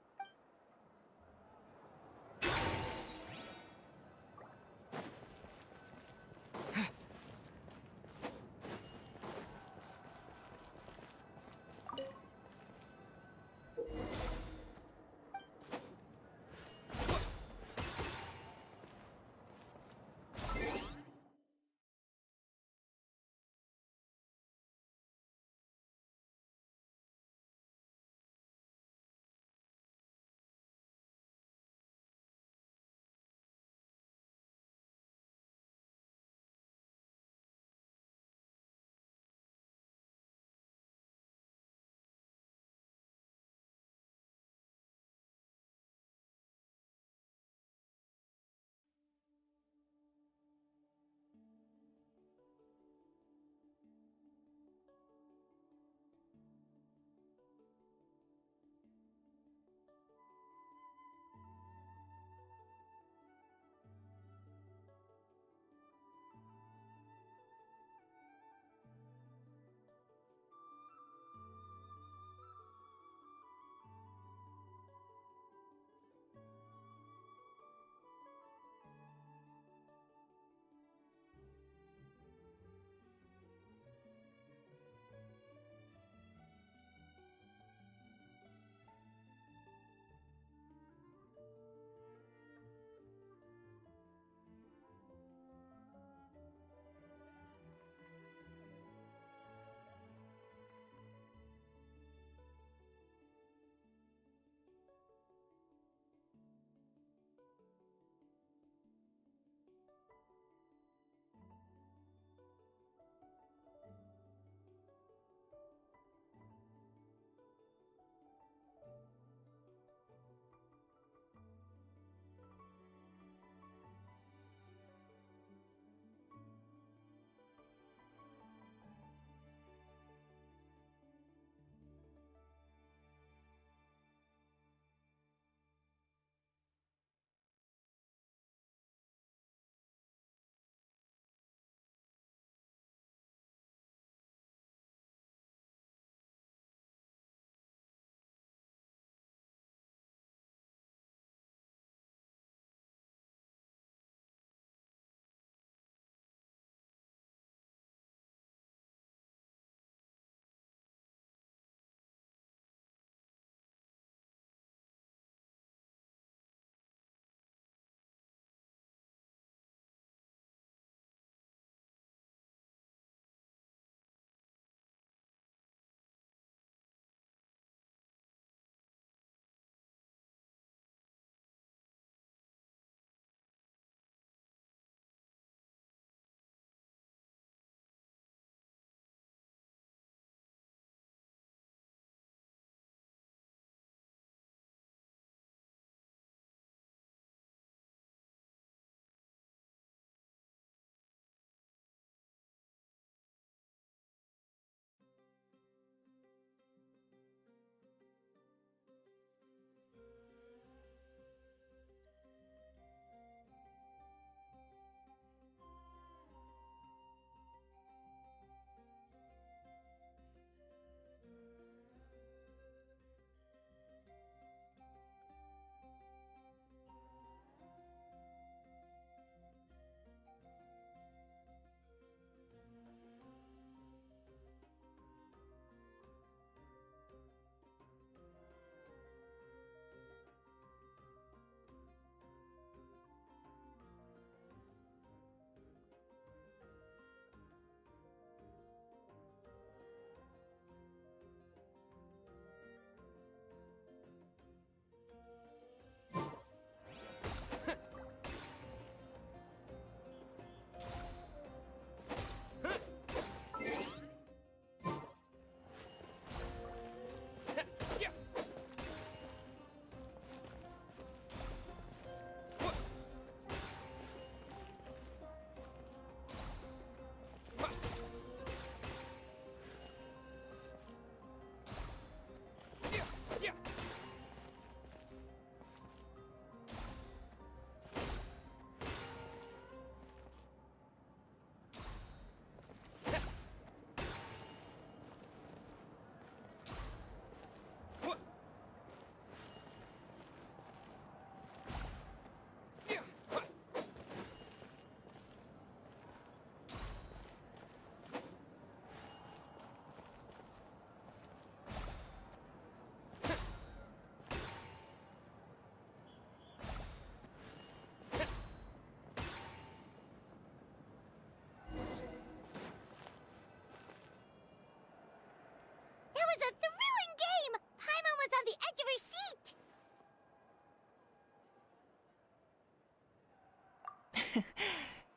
a thrilling game! Paimon was on the edge of her seat!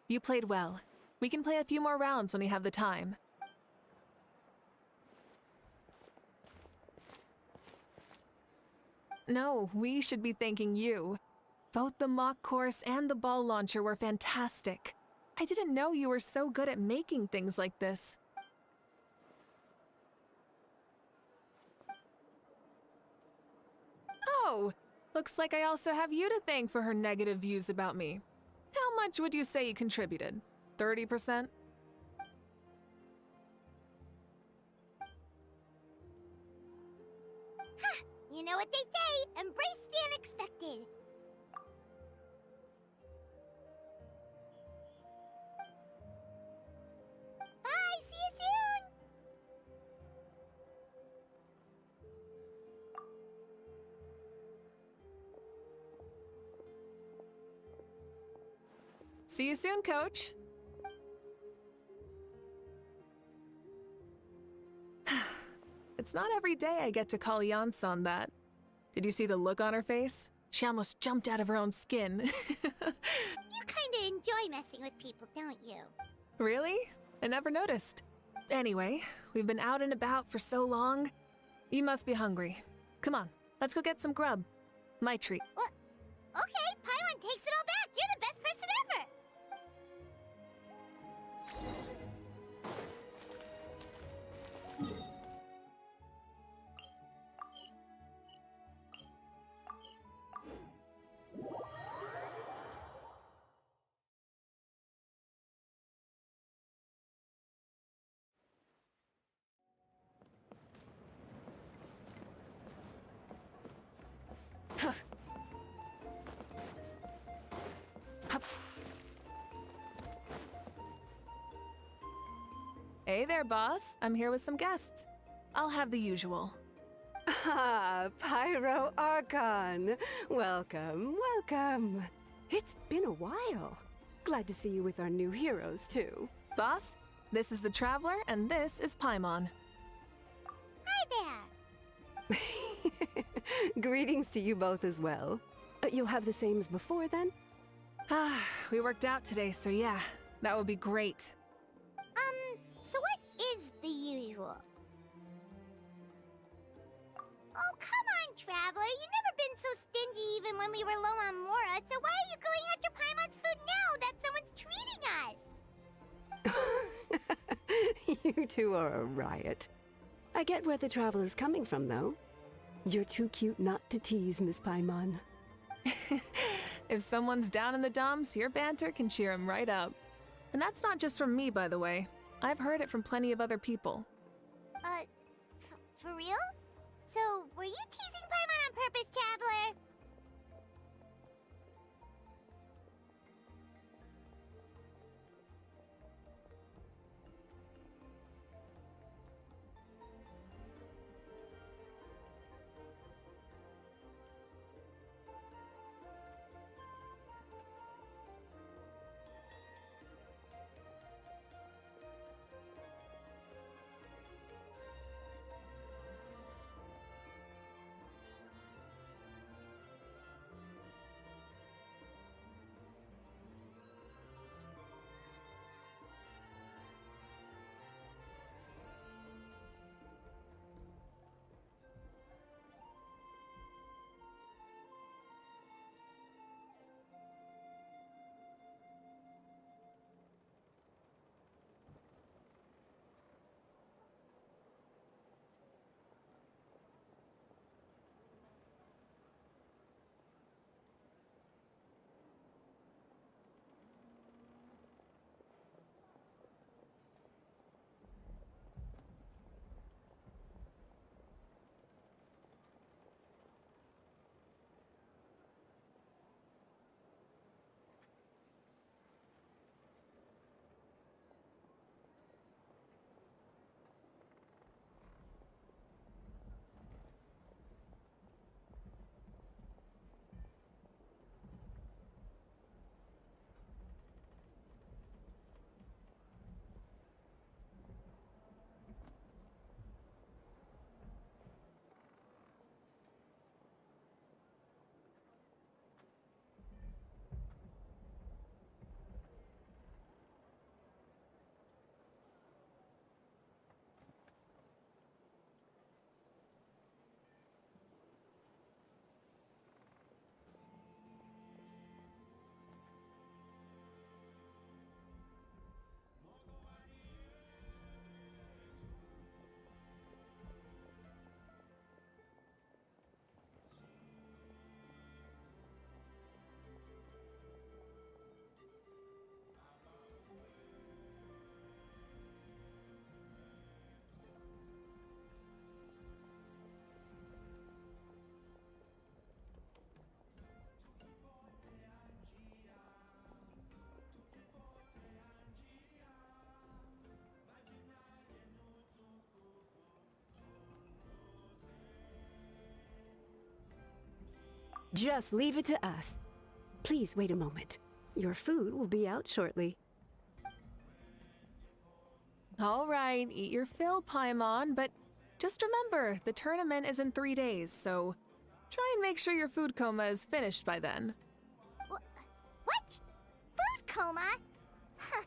You played well. We can play a few more rounds when we have the time. No, we should be thanking you. Both the mock course and the ball launcher were fantastic. I didn't know you were so good at making things like this. Oh, looks like I also have you to thank for her negative views about me. How much would you say you contributed? 30%? You know what they say, embrace the unexpected. Bye, see you soon! See you soon, Coach. It's not every day I get to call Yansan that. Did you see the look on her face? She almost jumped out of her own skin. You kinda enjoy messing with people, don't you? Really? I never noticed. Anyway, we've been out and about for so long. You must be hungry. Come on, let's go get some grub. My treat. What? Okay, Paimon takes it all back. You're the best person ever. Hey there, boss. I'm here with some guests. I'll have the usual. Ah, Pyro Archon. Welcome, welcome. It's been a while. Glad to see you with our new heroes, too. Boss, this is the Traveler, and this is Paimon. Hi there. Greetings to you both as well. You'll have the same as before, then? Ah, we worked out today, so yeah, that would be great. So what is the usual? Oh, come on, Traveler. You've never been so stingy even when we were low on Mora, so why are you going after Paimon's food now that someone's treating us? You two are a riot. I get where the Traveler's coming from, though. You're too cute not to tease, Miss Paimon. If someone's down in the dumps, your banter can cheer him right up. And that's not just from me, by the way. I've heard it from plenty of other people. For real? So, were you teasing Paimon on purpose, Traveler? Just leave it to us. Please wait a moment. Your food will be out shortly. All right, eat your fill, Paimon, but just remember, the tournament is in 3 days, so try and make sure your food coma is finished by then. What? Food coma? Huh.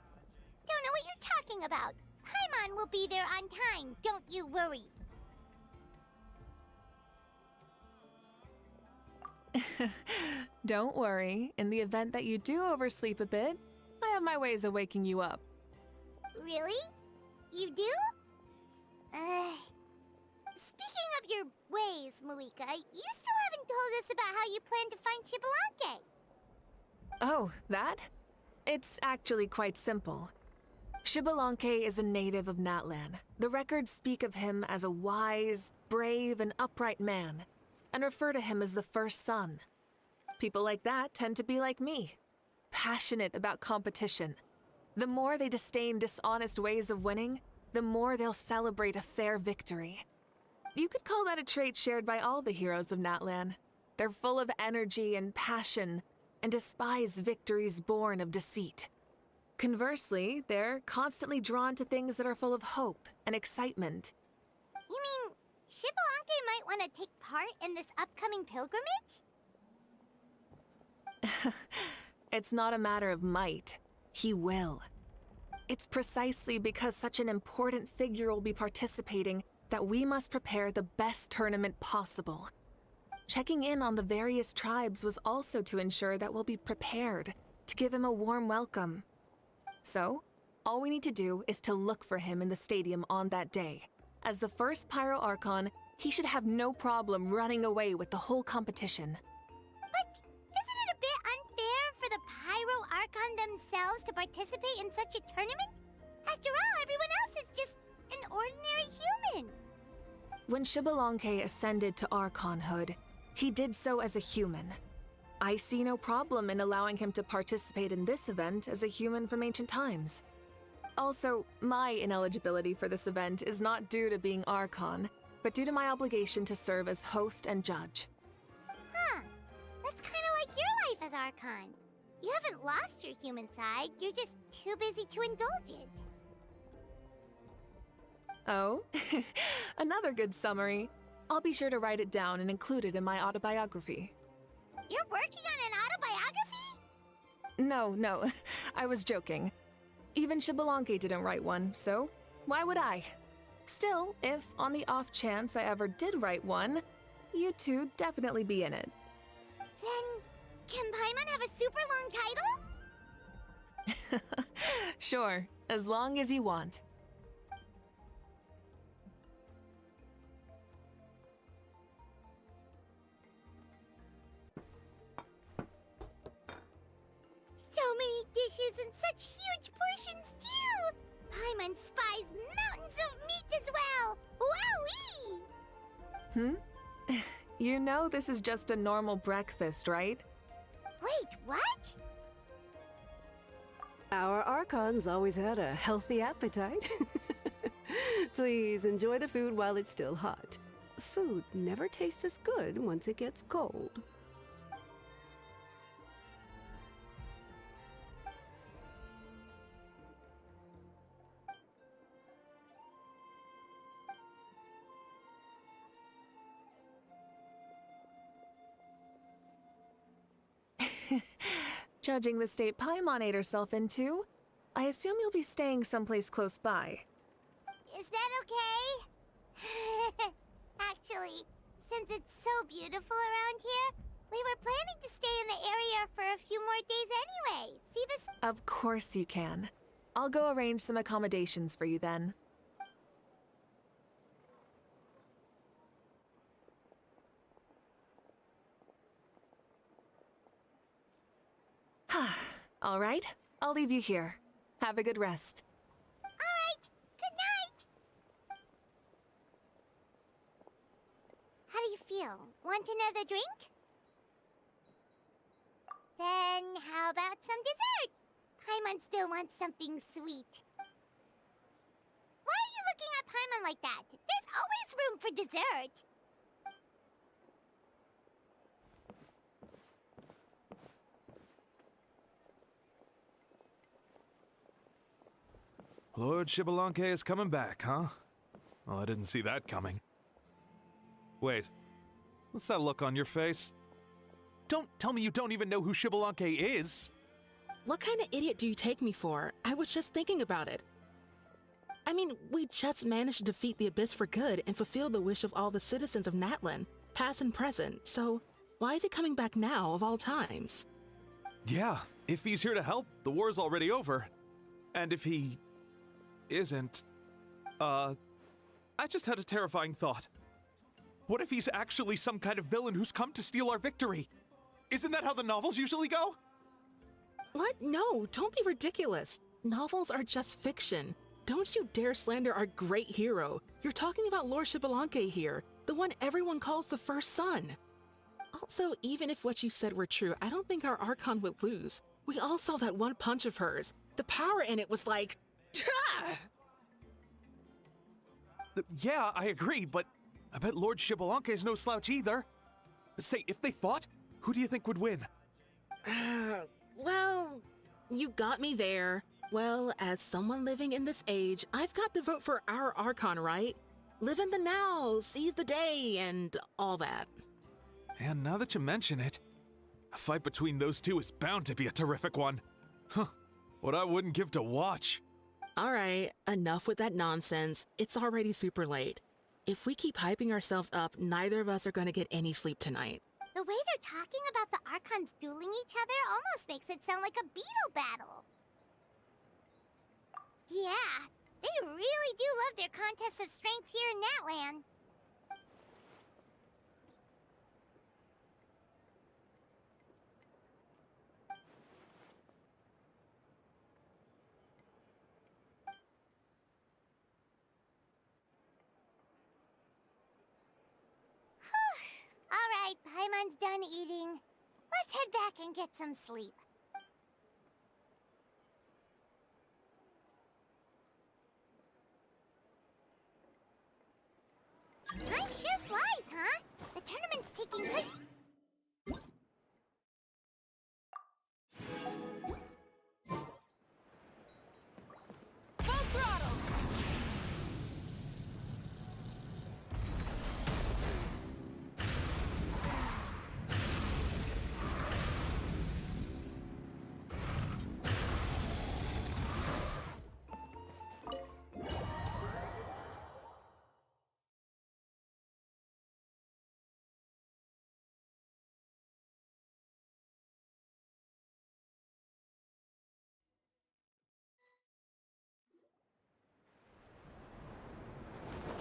Don't know what you're talking about. Paimon will be there on time, don't you worry. Don't worry, in the event that you do oversleep a bit, I have my ways of waking you up. Really? You do? Speaking of your ways, Moika, you still haven't told us about how you plan to find Xbalanque. Oh, that? It's actually quite simple. Xbalanque is a native of Natlan. The records speak of him as a wise, brave, and upright man, and refer to him as the first son. People like that tend to be like me, passionate about competition. The more they disdain dishonest ways of winning, the more they'll celebrate a fair victory. You could call that a trait shared by all the heroes of Natlan. They're full of energy and passion, and despise victories born of deceit. Conversely, they're constantly drawn to things that are full of hope and excitement. You mean Xbalanque might want to take part in this upcoming pilgrimage? It's not a matter of might. He will. It's precisely because such an important figure will be participating that we must prepare the best tournament possible. Checking in on the various tribes was also to ensure that we'll be prepared to give him a warm welcome. So, all we need to do is to look for him in the stadium on that day. As the first Pyro Archon, he should have no problem running away with the whole competition. But isn't it a bit unfair for the Pyro Archon themselves to participate in such a tournament? After all, everyone else is just an ordinary human. When Xbalanque ascended to Archonhood, he did so as a human. I see no problem in allowing him to participate in this event as a human from ancient times. Also, my ineligibility for this event is not due to being Archon, but due to my obligation to serve as host and judge. Huh. That's kind of like your life as Archon. You haven't lost your human side, you're just too busy to indulge it. Oh, another good summary. I'll be sure to write it down and include it in my autobiography. You're working on an autobiography? No, I was joking. Even Xbalanque didn't write one, so why would I? Still, if on the off chance I ever did write one, you two definitely be in it. Then, can Paimon have a super long title? Sure, as long as you want. So many dishes and such huge portions, too! Paimon spies mountains of meat as well! Wowee! You know this is just a normal breakfast, right? Wait, what? Our Archons always had a healthy appetite. Please enjoy the food while it's still hot. Food never tastes as good once it gets cold. Judging the state Paimon ate herself into, I assume you'll be staying someplace close by. Is that okay? Actually, since it's so beautiful around here, we were planning to stay in the area for a few more days anyway. See this? Of course you can. I'll go arrange some accommodations for you then. All right, I'll leave you here. Have a good rest. All right, good night! How do you feel? Want another drink? Then how about some dessert? Paimon still wants something sweet. Why are you looking at Paimon like that? There's always room for dessert. Lord Xbalanque is coming back, huh? Well, I didn't see that coming. Wait, what's that look on your face? Don't tell me you don't even know who Xbalanque is! What kind of idiot do you take me for? I was just thinking about it. I mean, we just managed to defeat the Abyss for good and fulfill the wish of all the citizens of Natlan, past and present, so why is he coming back now of all times? Yeah, if he's here to help, the war's already over. And if he isn't, I just had a terrifying thought. What if he's actually some kind of villain who's come to steal our victory? Isn't that how the novels usually go? What? No, don't be ridiculous. Novels are just fiction. Don't you dare slander our great hero. You're talking about Lord Xbalanque here, the one everyone calls the First Son. Also, even if what you said were true, I don't think our Archon would lose. We all saw that one punch of hers. The power in it was like... Yeah, I agree, but I bet Lord Xbalanque is no slouch either. Say, if they fought, who do you think would win? Well, you got me there. Well, as someone living in this age, I've got to vote for our Archon, right? Live in the now, seize the day, and all that. And now that you mention it, a fight between those two is bound to be a terrific one. Huh, what I wouldn't give to watch. All right, enough with that nonsense. It's already super late. If we keep hyping ourselves up, neither of us are going to get any sleep tonight. The way they're talking about the Archons dueling each other almost makes it sound like a beetle battle. Yeah, they really do love their contests of strength here in Natlan. Alright, Paimon's done eating. Let's head back and get some sleep. Time sure flies, huh? The tournament's taking place... Full throttle!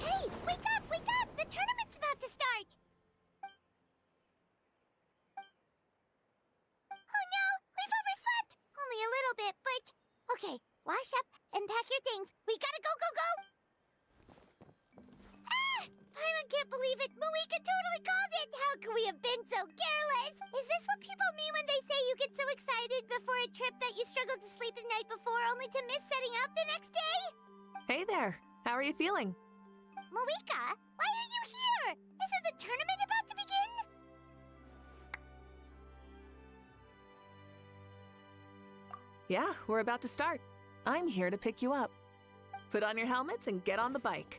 Hey, wake up, wake up! The tournament's about to start! Oh no, we've overslept! Only a little bit, but... Okay, wash up and pack your things. We gotta go, go, go! Ah! Paimon can't believe it! Moeka totally called it! How could we have been so careless? Is this what people mean when they say you get so excited before a trip that you struggled to sleep the night before only to miss setting out the next day? Hey there, how are you feeling? Moeka, why are you here? Isn't the tournament about to begin? Yeah, we're about to start. I'm here to pick you up. Put on your helmets and get on the bike.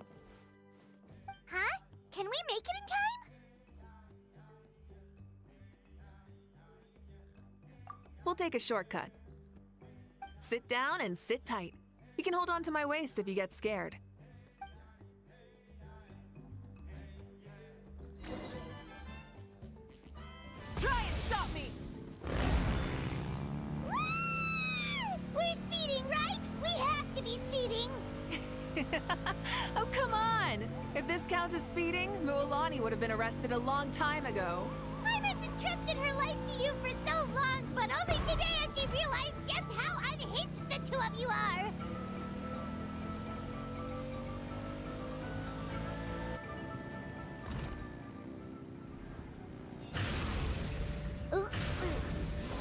Huh? Can we make it in time? We'll take a shortcut. Sit down and sit tight. You can hold on to my waist if you get scared. Try and stop me! We're speeding, right? We have to be speeding! Oh, come on! If this counts as speeding, Mualani would have been arrested a long time ago. Paimon's entrusted her life to you for so long, but only today has she realized just how unhinged the two of you are!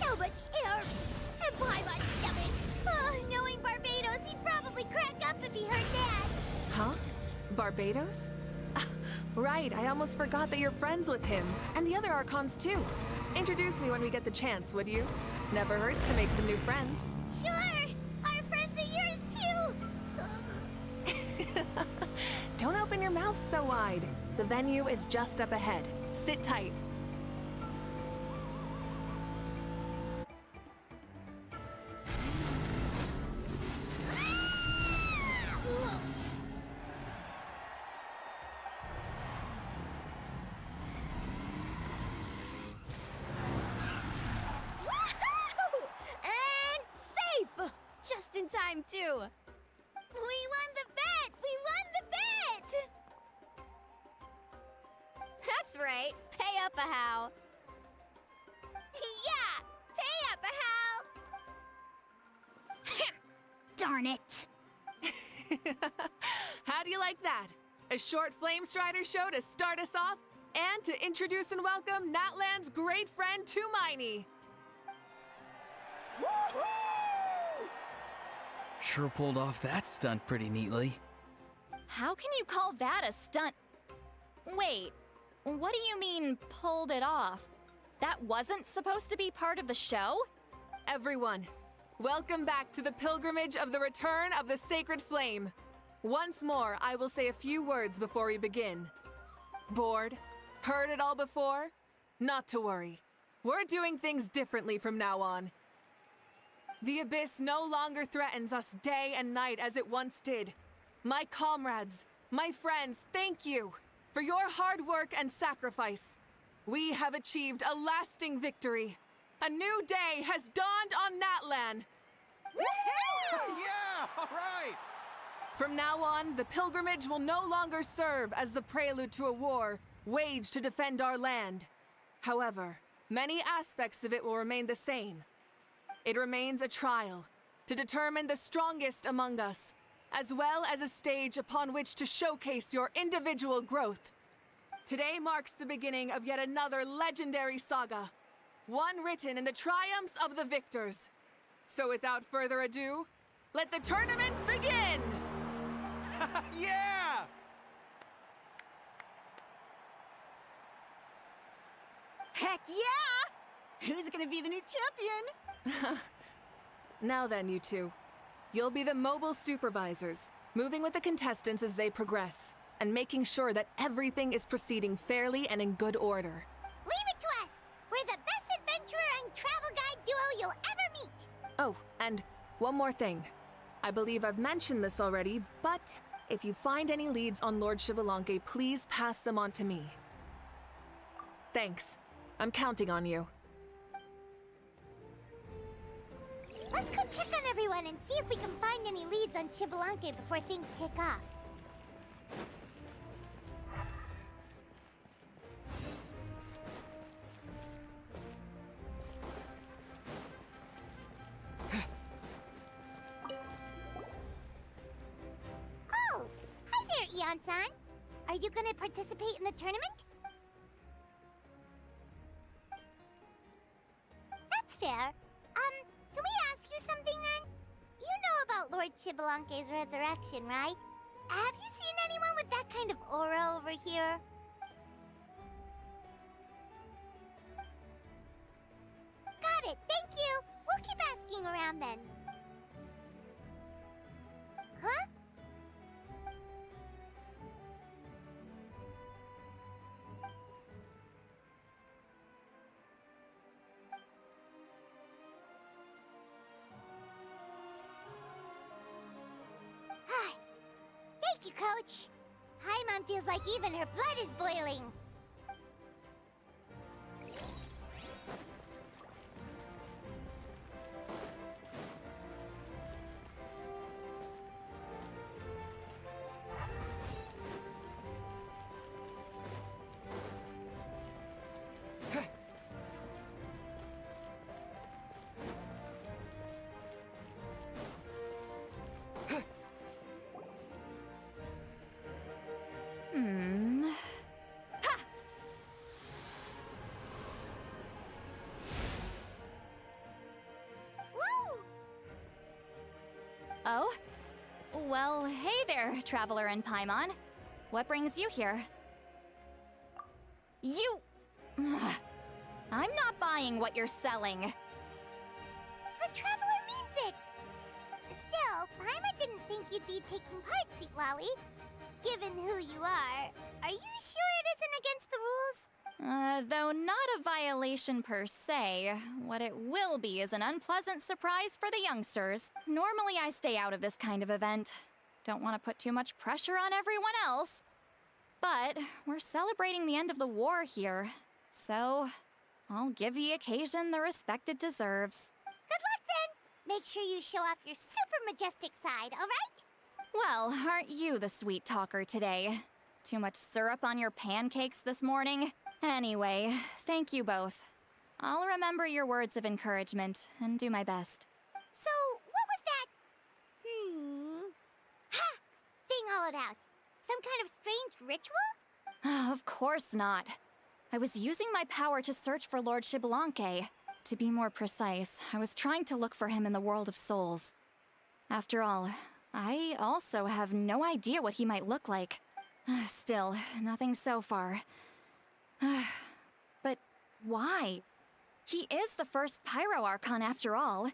So much air! And Paimon's stomach! Oh, knowing Barbados, he'd probably crack up if he heard that! Huh? Barbados? Right, I almost forgot that you're friends with him. And the other Archons, too. Introduce me when we get the chance, would you? Never hurts to make some new friends. Sure! Our friends are yours, too! so wide. The venue is just up ahead. Sit tight. Woohoo! And safe! Just in time, too. We won the bet! We won the bet! That's right. Pay up a how. Yeah! Pay up a how! Darn it! How do you like that? A short Flame Strider show to start us off, and to introduce and welcome Natlan's great friend, Tumaini. Sure pulled off that stunt pretty neatly. How can you call that a stunt? Wait, what do you mean, pulled it off? That wasn't supposed to be part of the show? Everyone, welcome back to the pilgrimage of the return of the Sacred Flame. Once more, I will say a few words before we begin. Bored? Heard it all before? Not to worry. We're doing things differently from now on. The Abyss no longer threatens us day and night as it once did. My comrades, my friends, thank you for your hard work and sacrifice. We have achieved a lasting victory. A new day has dawned on Natlan. Yeah, all right! From now on, the pilgrimage will no longer serve as the prelude to a war waged to defend our land. However, many aspects of it will remain the same. It remains a trial to determine the strongest among us, as well as a stage upon which to showcase your individual growth. Today marks the beginning of yet another legendary saga, one written in the triumphs of the victors. So without further ado, let the tournament begin! Yeah! Heck yeah! Who's gonna be the new champion? Now then, you two. You'll be the mobile supervisors, moving with the contestants as they progress, and making sure that everything is proceeding fairly and in good order. Leave it to us! We're the best adventurer and travel guide duo you'll ever meet! Oh, and one more thing. I believe I've mentioned this already, but if you find any leads on Lord Xbalanque, please pass them on to me. Thanks. I'm counting on you. Let's go check on everyone and see if we can find any leads on Xbalanque before things kick off. Oh! Hi there, Eon-san! Are you gonna participate in the tournament? That's fair. Can we ask you something then? You know about Lord Xbalanque's resurrection, right? Have you seen anyone with that kind of aura over here? Got it, thank you! We'll keep asking around then. Huh? Thank you, Coach. Paimon feels like even her blood is boiling. Oh? Well, hey there, Traveler and Paimon. What brings you here? You... I'm not buying what you're selling. The Traveler means it! Still, Paimon didn't think you'd be taking part, Sweet Lolly. Given who you are, you sure it isn't against the rules? Though not a violation per se, what it will be is an unpleasant surprise for the youngsters. Normally I stay out of this kind of event. Don't want to put too much pressure on everyone else. But we're celebrating the end of the war here, so I'll give the occasion the respect it deserves. Good luck then! Make sure you show off your super majestic side, alright? Well, aren't you the sweet talker today? Too much syrup on your pancakes this morning? Anyway, thank you both. I'll remember your words of encouragement and do my best. So, what was that? Thing all about? Some kind of strange ritual? Of course not. I was using my power to search for Lord Xbalanque. To be more precise, I was trying to look for him in the world of souls. After all, I also have no idea what he might look like. Still, nothing so far. But why? He is the first Pyro Archon after all.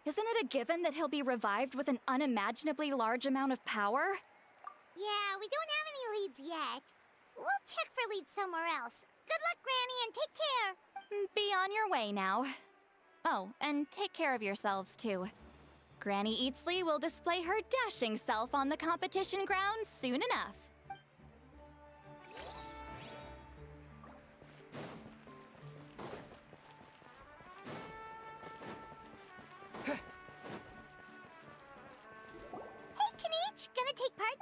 Isn't it a given that he'll be revived with an unimaginably large amount of power? Yeah, we don't have any leads yet. We'll check for leads somewhere else. Good luck, Granny, and take care. Be on your way now. Oh, and take care of yourselves too. Granny Eatsley will display her dashing self on the competition grounds soon enough. Hey, Kinich, gonna take part?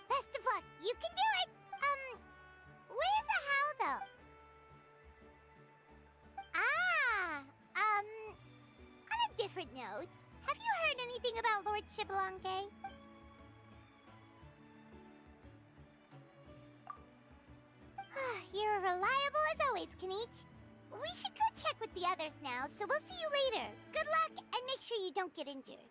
Best of luck, you can do it! Where's the how, though? On a different note, have you heard anything about Lord Xbalanque? You're reliable as always, Kinich. We should go check with the others now, so we'll see you later. Good luck, and make sure you don't get injured.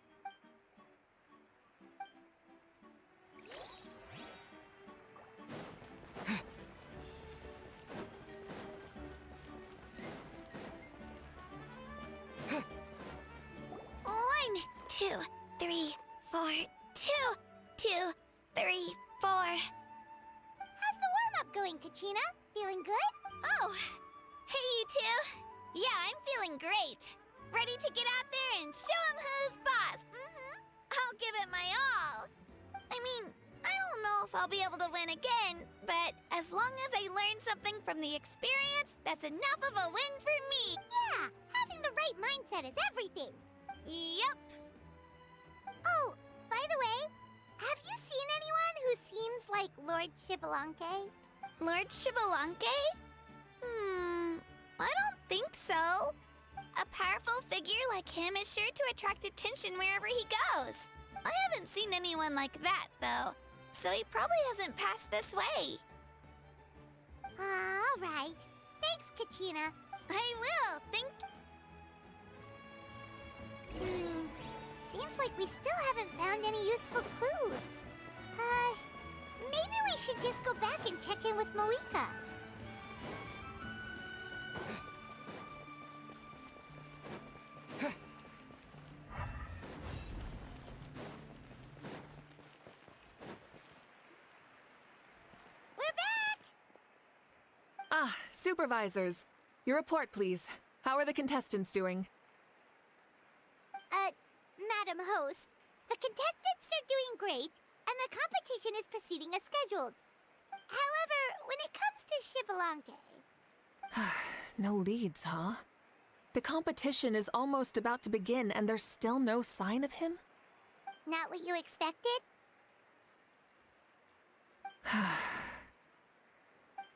One, 2, 3, 4, 2, 2, 3, 4. How's the warm-up going, Kachina? Feeling good? Oh, hey you two. Yeah, I'm feeling great. Ready to get out there and show 'em who's boss. I'll give it my all. I mean, I don't know if I'll be able to win again, but as long as I learn something from the experience, that's enough of a win for me. Yeah, having the right mindset is everything. Yep. Oh, by the way, have you seen anyone who seems like Lord Xbalanque? Lord Xbalanque? I don't think so. A powerful figure like him is sure to attract attention wherever he goes. I haven't seen anyone like that, though, so he probably hasn't passed this way. All right. Thanks, Kachina. I will, Seems like we still haven't found any useful clues. Maybe we should just go back and check in with Moeka. We're back! Ah, supervisors. Your report, please. How are the contestants doing? Madam Host, the contestants are doing great, and the competition is proceeding as scheduled. However, when it comes to Xbalanque... No leads, huh? The competition is almost about to begin, and there's still no sign of him? Not what you expected?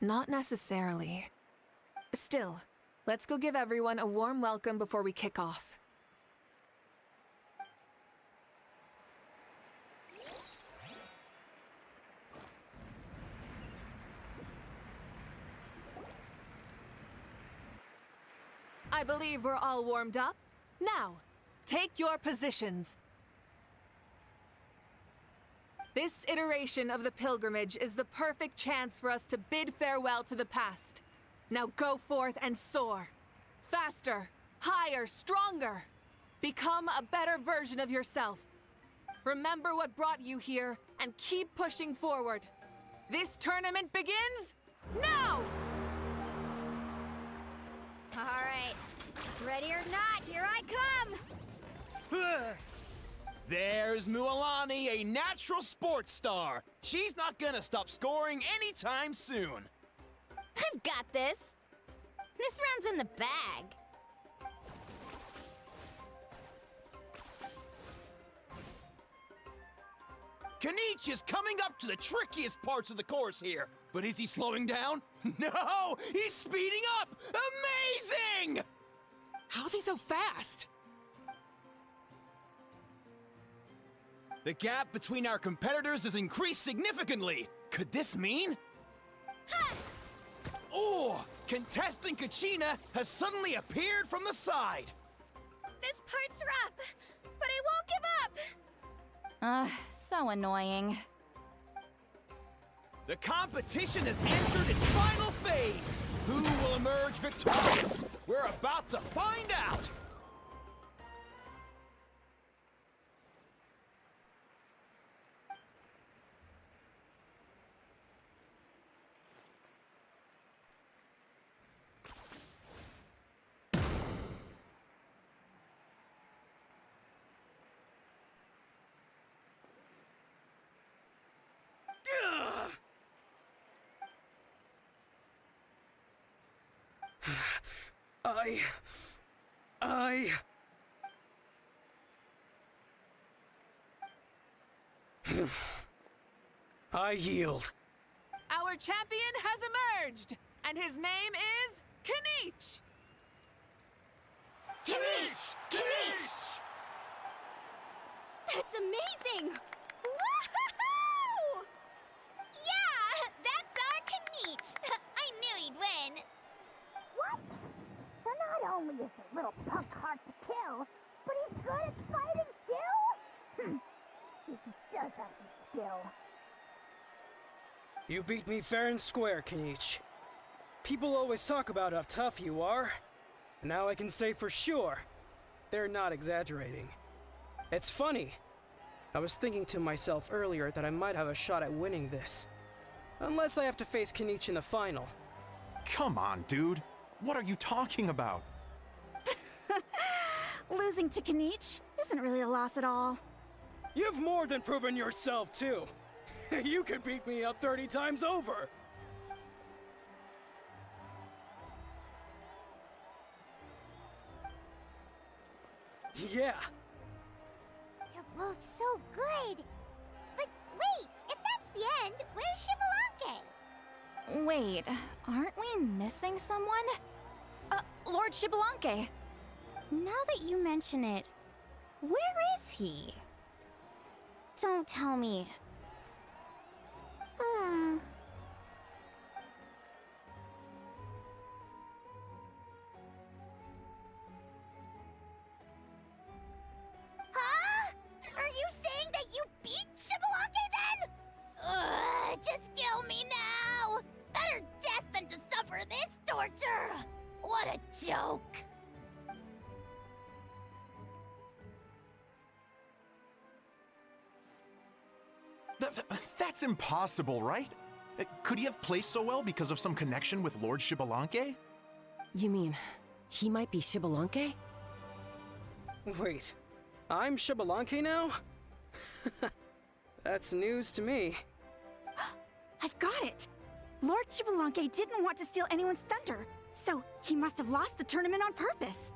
Not necessarily. Still, let's go give everyone a warm welcome before we kick off. I believe we're all warmed up. Now, take your positions. This iteration of the pilgrimage is the perfect chance for us to bid farewell to the past. Now go forth and soar. Faster, higher, stronger. Become a better version of yourself. Remember what brought you here and keep pushing forward. This tournament begins now! All right. Ready or not, here I come! There's Mualani, a natural sports star. She's not gonna stop scoring anytime soon. I've got this. This round's in the bag. Kanich is coming up to the trickiest parts of the course here. But is he slowing down? No! He's speeding up! Amazing! How's he so fast? The gap between our competitors has increased significantly. Could this mean? Oh! Contestant Kachina has suddenly appeared from the side. This part's rough, but I won't give up! So annoying. The competition has entered its final phase. Who will emerge victorious? We're about to find out. I yield. Our champion has emerged, and his name is Kanich! Kanich! Kanich! That's amazing! Woohoo! Yeah, that's our Kanich. I knew he'd win. What? So not only is the little punk hard to kill, but he's good at fighting too? He does have some skill. You beat me fair and square, Kanich. People always talk about how tough you are. Now I can say for sure, they're not exaggerating. It's funny. I was thinking to myself earlier that I might have a shot at winning this. Unless I have to face Kanich in the final. Come on, dude. What are you talking about? Losing to Kanich isn't really a loss at all. You've more than proven yourself, too. You could beat me up 30 times over. Yeah. You're both so good. But wait, if that's the end, where's Shibalanke? Wait, aren't we missing someone? Lord Shibalanke. Now that you mention it, where is he? Don't tell me. Huh? Are you saying that you beat Shibalanke then? Just kill me now! Better death than to suffer this torture! What a joke! That's impossible, right? Could he have placed so well because of some connection with Lord Shibalanke? You mean, he might be Shibalanke? Wait, I'm Shibalanke now? That's news to me. I've got it! Lord Shibalanke didn't want to steal anyone's thunder, so he must have lost the tournament on purpose.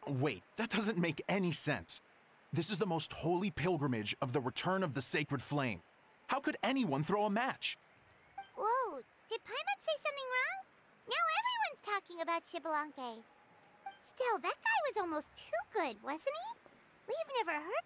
Wait, that doesn't make any sense. This is the most holy pilgrimage of the return of the sacred flame. How could anyone throw a match? Whoa, did Paimon say something wrong? Now everyone's talking about Xbalanque. Still, that guy was almost too good, wasn't he? We've never heard.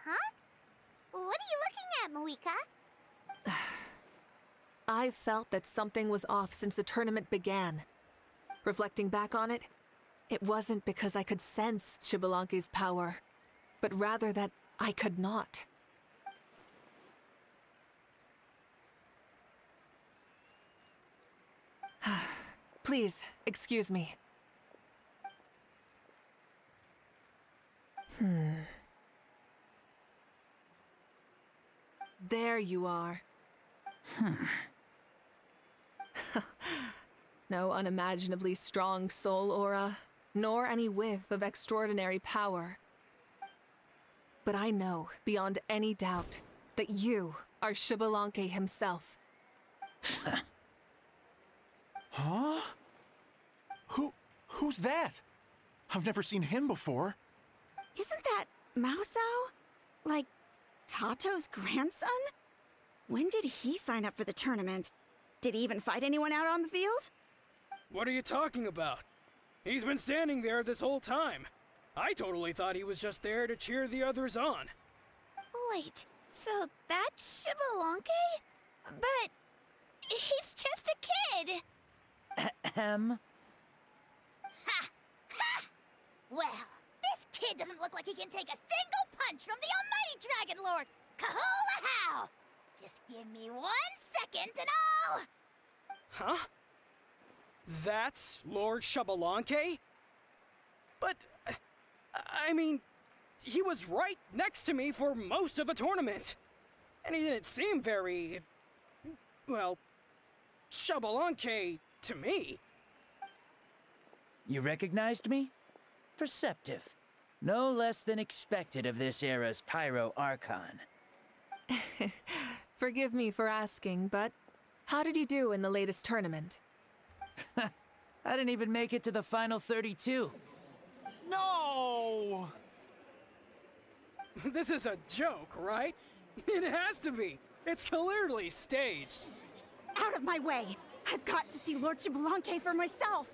Huh? What are you looking at, Moika? I felt that something was off since the tournament began. Reflecting back on it, it wasn't because I could sense Xbalanque's power, but rather that I could not. Please, excuse me. There you are. No unimaginably strong soul aura, nor any whiff of extraordinary power. But I know, beyond any doubt, that you are Xbalanque himself. Huh? Who's that? I've never seen him before. Isn't that Mauso? Like, Tato's grandson? When did he sign up for the tournament? Did he even fight anyone out on the field? What are you talking about? He's been standing there this whole time. I totally thought he was just there to cheer the others on. Wait, so that's Xbalanque? But he's just a kid. Ha! Ha! Well, this kid doesn't look like he can take a single punch from the almighty Dragon Lord! Kahola how! Just give me 1 second and I'll... Huh? That's Lord Xbalanque? But, I mean, he was right next to me for most of the tournament. And he didn't seem very... well, Xbalanque to me. You recognized me? Perceptive. No less than expected of this era's Pyro Archon. Forgive me for asking, but how did you do in the latest tournament? I didn't even make it to the final 32. No! This is a joke, right? It has to be. It's clearly staged. Out of my way! I've got to see Lord Xbalanque for myself!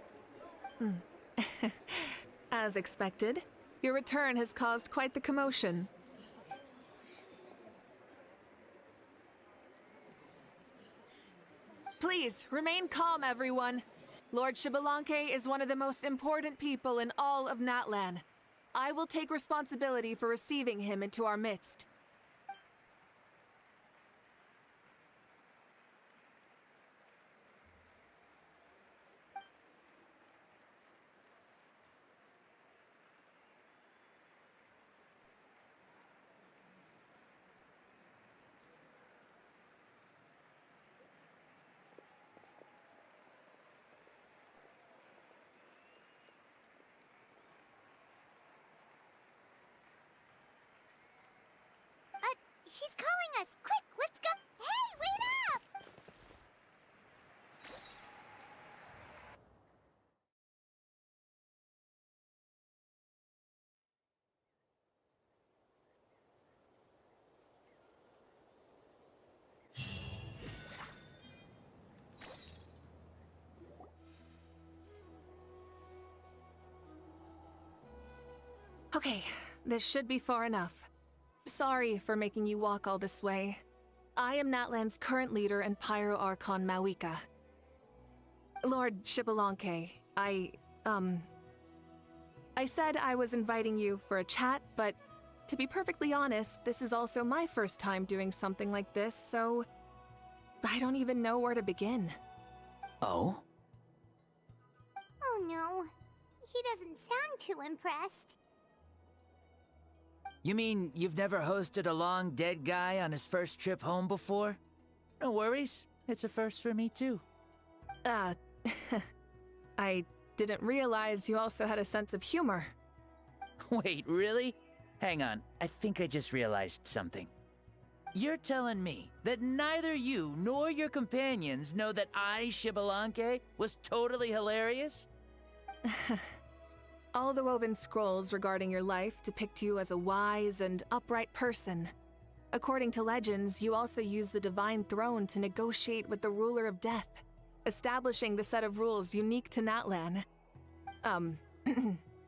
As expected, your return has caused quite the commotion. Please, remain calm, everyone. Lord Xbalanque is one of the most important people in all of Natlan. I will take responsibility for receiving him into our midst. She's calling us! Quick, let's go! Hey, wait up! Okay, this should be far enough. Sorry for making you walk all this way. I am Natlan's current leader and Pyro Archon Mawika. Lord Xbalanque, I said I was inviting you for a chat, but to be perfectly honest, this is also my first time doing something like this, so I don't even know where to begin. Oh? Oh no, he doesn't sound too impressed. You mean you've never hosted a long dead guy on his first trip home before? No worries, it's a first for me too. I didn't realize you also had a sense of humor. Wait, really? Hang on, I think I just realized something. You're telling me that neither you nor your companions know that I, Xbalanque, was totally hilarious? All the woven scrolls regarding your life depict you as a wise and upright person. According to legends, you also use the Divine Throne to negotiate with the Ruler of Death, establishing the set of rules unique to Natlan.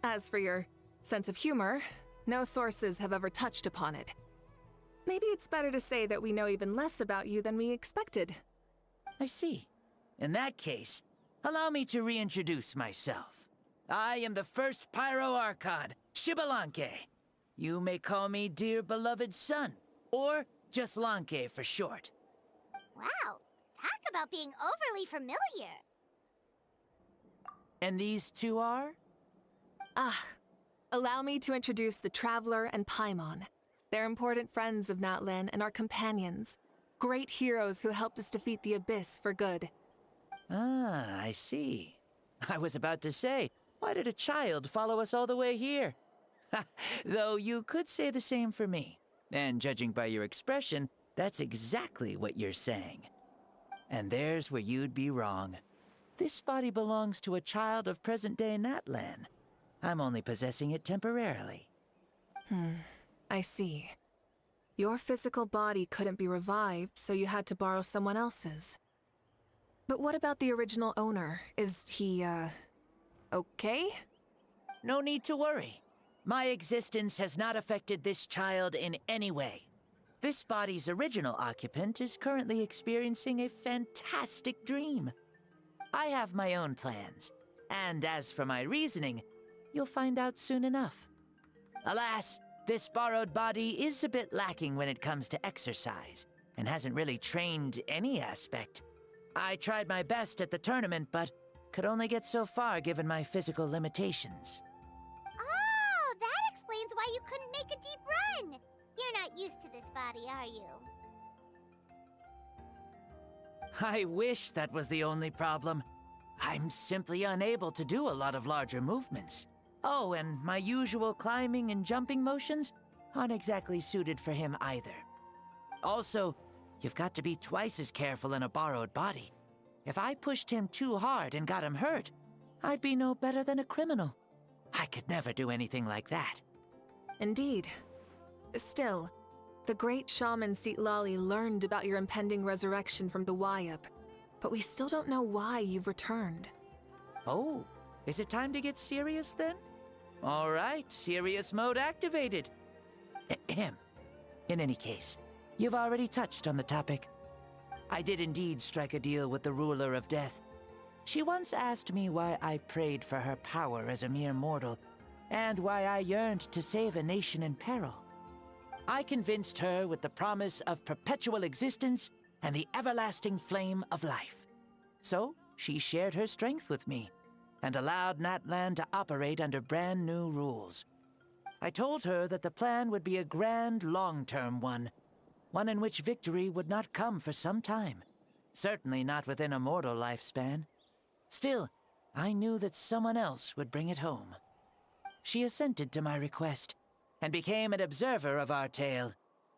As for your sense of humor, no sources have ever touched upon it. Maybe it's better to say that we know even less about you than we expected. I see. In that case, allow me to reintroduce myself. I am the first Pyro Archon, Xbalanque. You may call me dear beloved son, or just Lanque for short. Wow, talk about being overly familiar. And these two are? Allow me to introduce the Traveler and Paimon. They're important friends of Natlan and our companions. Great heroes who helped us defeat the Abyss for good. Ah, I see. I was about to say, why did a child follow us all the way here? Though you could say the same for me. And judging by your expression, that's exactly what you're saying. And there's where you'd be wrong. This body belongs to a child of present-day Natlan. I'm only possessing it temporarily. I see. Your physical body couldn't be revived, so you had to borrow someone else's. But what about the original owner? Is he, okay? No need to worry. My existence has not affected this child in any way. This body's original occupant is currently experiencing a fantastic dream. I have my own plans, and as for my reasoning, you'll find out soon enough. Alas, this borrowed body is a bit lacking when it comes to exercise, and hasn't really trained any aspect. I tried my best at the tournament, but could only get so far given my physical limitations. Oh, that explains why you couldn't make a deep run. You're not used to this body, are you? I wish that was the only problem. I'm simply unable to do a lot of larger movements. Oh, and my usual climbing and jumping motions aren't exactly suited for him either. Also, you've got to be twice as careful in a borrowed body. If I pushed him too hard and got him hurt, I'd be no better than a criminal. I could never do anything like that. Indeed. Still, the great shaman Citlali learned about your impending resurrection from the Wayup, but we still don't know why you've returned. Oh, is it time to get serious then? All right, serious mode activated. Ahem. In any case, you've already touched on the topic. I did indeed strike a deal with the Ruler of Death. She once asked me why I prayed for her power as a mere mortal, and why I yearned to save a nation in peril. I convinced her with the promise of perpetual existence and the everlasting flame of life. So, she shared her strength with me, and allowed Natlan to operate under brand new rules. I told her that the plan would be a grand, long-term one in which victory would not come for some time. Certainly not within a mortal lifespan. Still, I knew that someone else would bring it home. She assented to my request, and became an observer of our tale.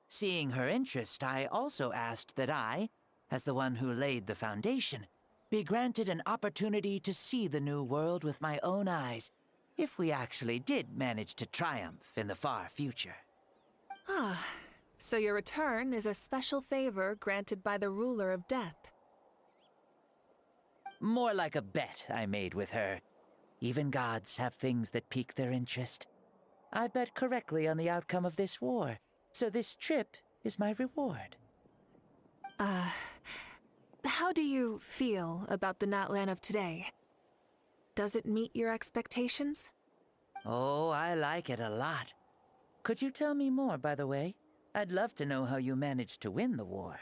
Seeing her interest, I also asked that I, as the one who laid the foundation, be granted an opportunity to see the new world with my own eyes, if we actually did manage to triumph in the far future. So your return is a special favor granted by the Ruler of Death. More like a bet I made with her. Even gods have things that pique their interest. I bet correctly on the outcome of this war, so this trip is my reward. How do you feel about the Natlan of today? Does it meet your expectations? Oh, I like it a lot. Could you tell me more, by the way? I'd love to know how you managed to win the war.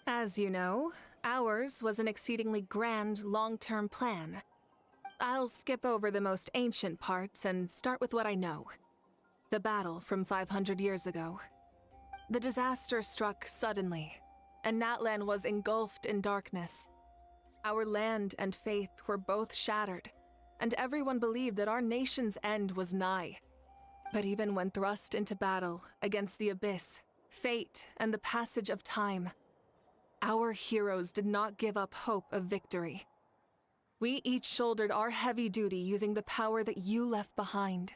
As you know, ours was an exceedingly grand, long-term plan. I'll skip over the most ancient parts and start with what I know. The battle from 500 years ago. The disaster struck suddenly, and Natlan was engulfed in darkness. Our land and faith were both shattered, and everyone believed that our nation's end was nigh. But even when thrust into battle against the abyss, fate, and the passage of time, our heroes did not give up hope of victory. We each shouldered our heavy duty using the power that you left behind.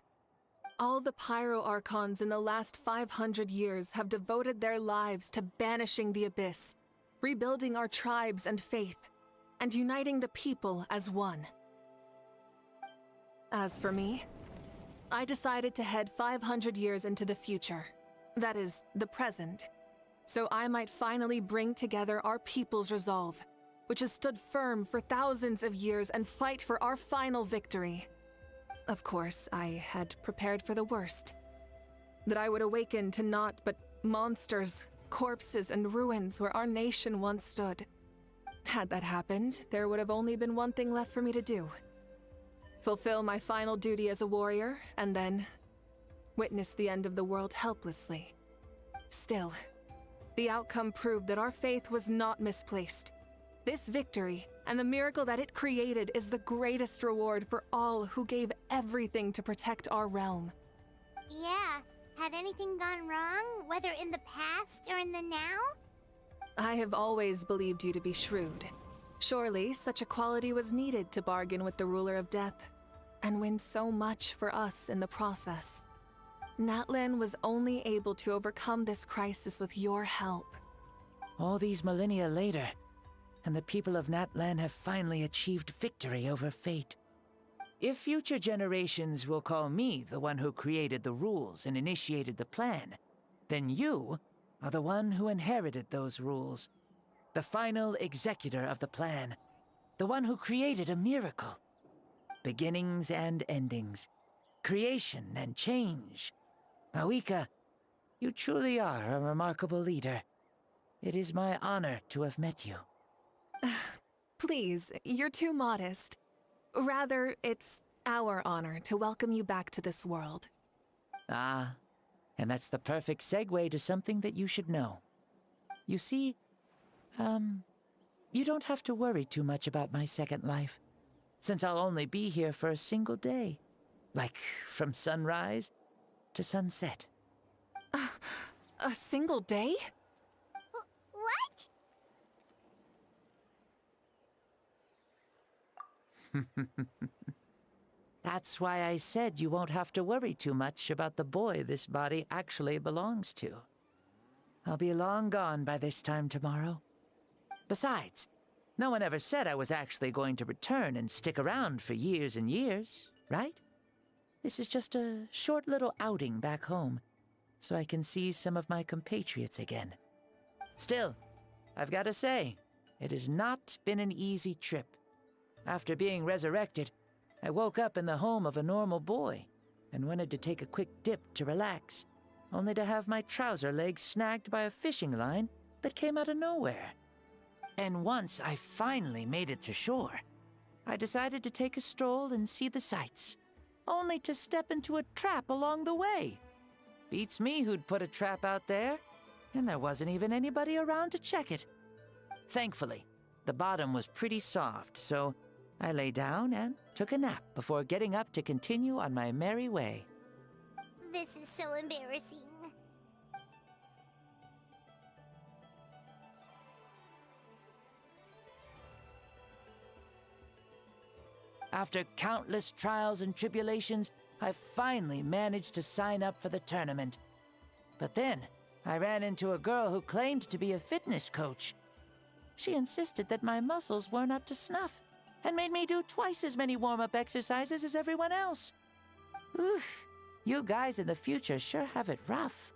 All the Pyro Archons in the last 500 years have devoted their lives to banishing the abyss, rebuilding our tribes and faith, and uniting the people as one. As for me, I decided to head 500 years into the future, that is, the present, so I might finally bring together our people's resolve, which has stood firm for thousands of years, and fight for our final victory. Of course, I had prepared for the worst. That I would awaken to naught but monsters, corpses, and ruins where our nation once stood. Had that happened, there would have only been one thing left for me to do. Fulfill my final duty as a warrior, and then witness the end of the world helplessly. Still, the outcome proved that our faith was not misplaced. This victory, and the miracle that it created, is the greatest reward for all who gave everything to protect our realm. Yeah, had anything gone wrong, whether in the past or in the now? I have always believed you to be shrewd. Surely, such a quality was needed to bargain with the ruler of death, and win so much for us in the process. Natlan was only able to overcome this crisis with your help. All these millennia later, and the people of Natlan have finally achieved victory over fate. If future generations will call me the one who created the rules and initiated the plan, then you are the one who inherited those rules. The final executor of the plan. The one who created a miracle. Beginnings and endings. Creation and change. Mawika, you truly are a remarkable leader. It is my honor to have met you. Please, you're too modest. Rather, it's our honor to welcome you back to this world. Ah, and that's the perfect segue to something that you should know. You see, you don't have to worry too much about my second life, since I'll only be here for a single day. Like, from sunrise to sunset. A single day? What? That's why I said you won't have to worry too much about the boy this body actually belongs to. I'll be long gone by this time tomorrow. Besides, no one ever said I was actually going to return and stick around for years and years, right? This is just a short little outing back home, so I can see some of my compatriots again. Still, I've got to say, it has not been an easy trip. After being resurrected, I woke up in the home of a normal boy and wanted to take a quick dip to relax, only to have my trouser legs snagged by a fishing line that came out of nowhere. And once I finally made it to shore, I decided to take a stroll and see the sights, only to step into a trap along the way. Beats me who'd put a trap out there, and there wasn't even anybody around to check it. Thankfully, the bottom was pretty soft, so I lay down and took a nap before getting up to continue on my merry way. This is so embarrassing. After countless trials and tribulations, I finally managed to sign up for the tournament. But then, I ran into a girl who claimed to be a fitness coach. She insisted that my muscles weren't up to snuff, and made me do twice as many warm-up exercises as everyone else. Oof, you guys in the future sure have it rough.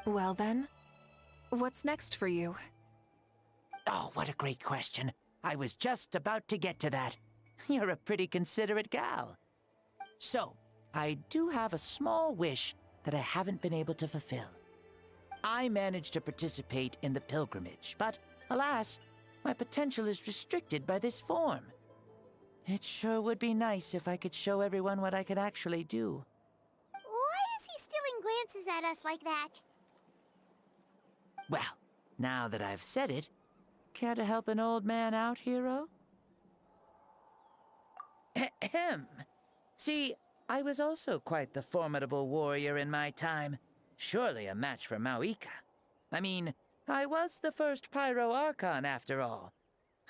Well then, what's next for you? Oh, what a great question. I was just about to get to that. You're a pretty considerate gal. So, I do have a small wish that I haven't been able to fulfill. I managed to participate in the pilgrimage, but alas, my potential is restricted by this form. It sure would be nice if I could show everyone what I could actually do. Why is he stealing glances at us like that? Well, now that I've said it, care to help an old man out, hero? Ahem. See, I was also quite the formidable warrior in my time. Surely a match for Mauika. I mean, I was the first Pyro Archon after all.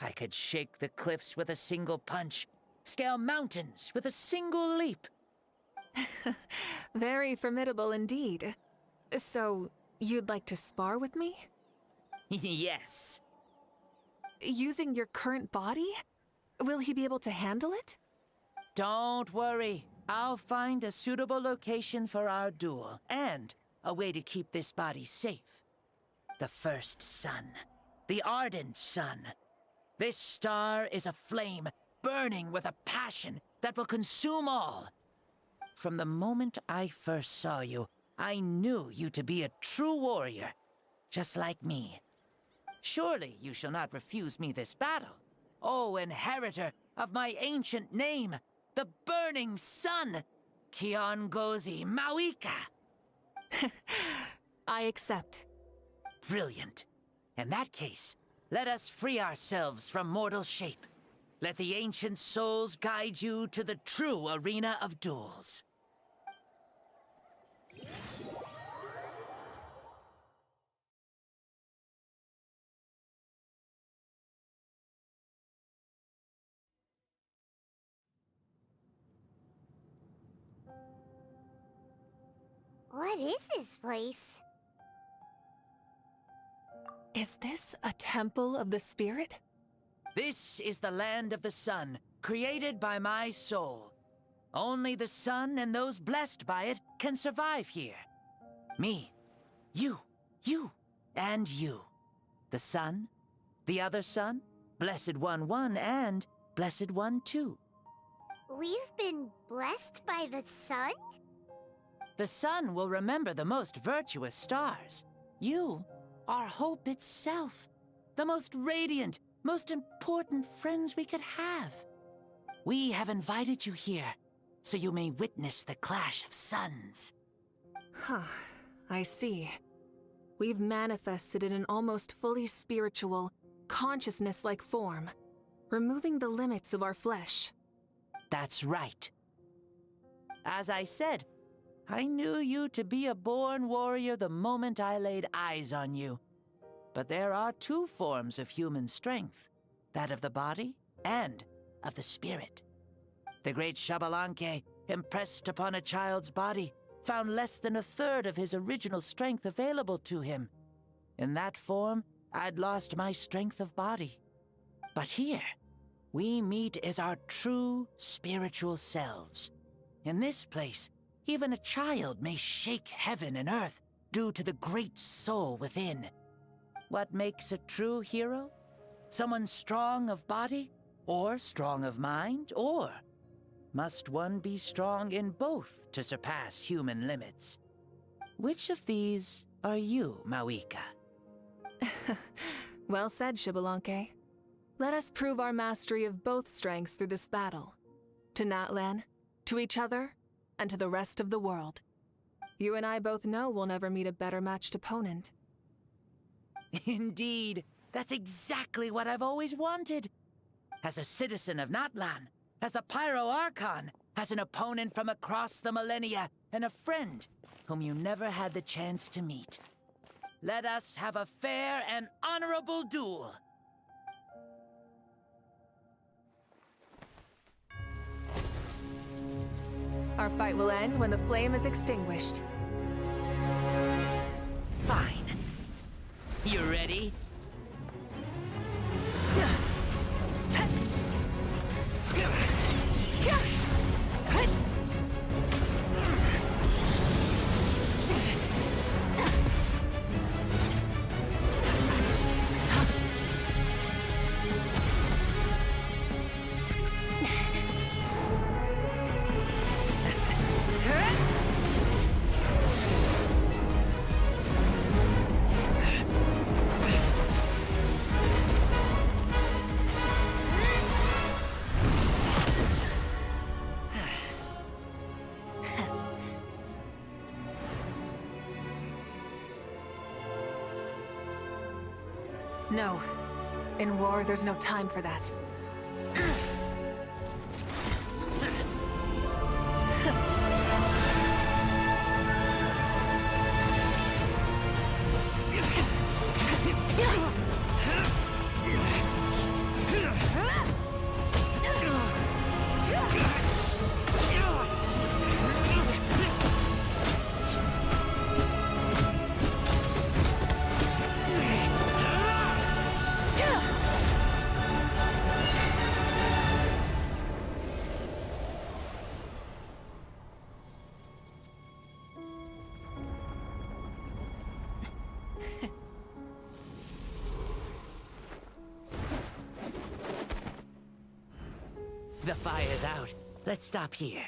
I could shake the cliffs with a single punch, scale mountains with a single leap. Very formidable indeed. So, you'd like to spar with me? Yes. Using your current body? Will he be able to handle it? Don't worry. I'll find a suitable location for our duel, and a way to keep this body safe. The first sun. The ardent sun. This star is a flame, burning with a passion that will consume all. From the moment I first saw you, I knew you to be a true warrior, just like me. Surely you shall not refuse me this battle, O inheritor of my ancient name, the Burning Sun, Kiongozi Mauika. I accept. Brilliant. In that case, let us free ourselves from mortal shape. Let the ancient souls guide you to the true arena of duels. What is this place? Is this a temple of the spirit? This is the land of the sun, created by my soul. Only the sun and those blessed by it can survive here. Me, you, and you. The sun, the other sun, Blessed One 1, and Blessed One 2. We've been blessed by the sun? The sun will remember the most virtuous stars. You are hope itself. The most radiant, most important friends we could have. We have invited you here, so you may witness the clash of suns. Huh, I see. We've manifested in an almost fully spiritual, consciousness-like form, removing the limits of our flesh. That's right. As I said, I knew you to be a born warrior the moment I laid eyes on you. But there are two forms of human strength, that of the body and of the spirit. The great Xbalanque, impressed upon a child's body, found less than a third of his original strength available to him. In that form, I'd lost my strength of body. But here, we meet as our true spiritual selves. In this place, even a child may shake heaven and earth due to the great soul within. What makes a true hero? Someone strong of body, or strong of mind, or must one be strong in both to surpass human limits? Which of these are you, Mauika? Well said, Xbalanque. Let us prove our mastery of both strengths through this battle. To Natlan, to each other, and to the rest of the world. You and I both know we'll never meet a better matched opponent. Indeed, that's exactly what I've always wanted. As a citizen of Natlan, as the Pyro Archon, as an opponent from across the millennia, and a friend whom you never had the chance to meet. Let us have a fair and honorable duel. Our fight will end when the flame is extinguished. Fine. You ready? No. In war, there's no time for that. The fire's out. Let's stop here.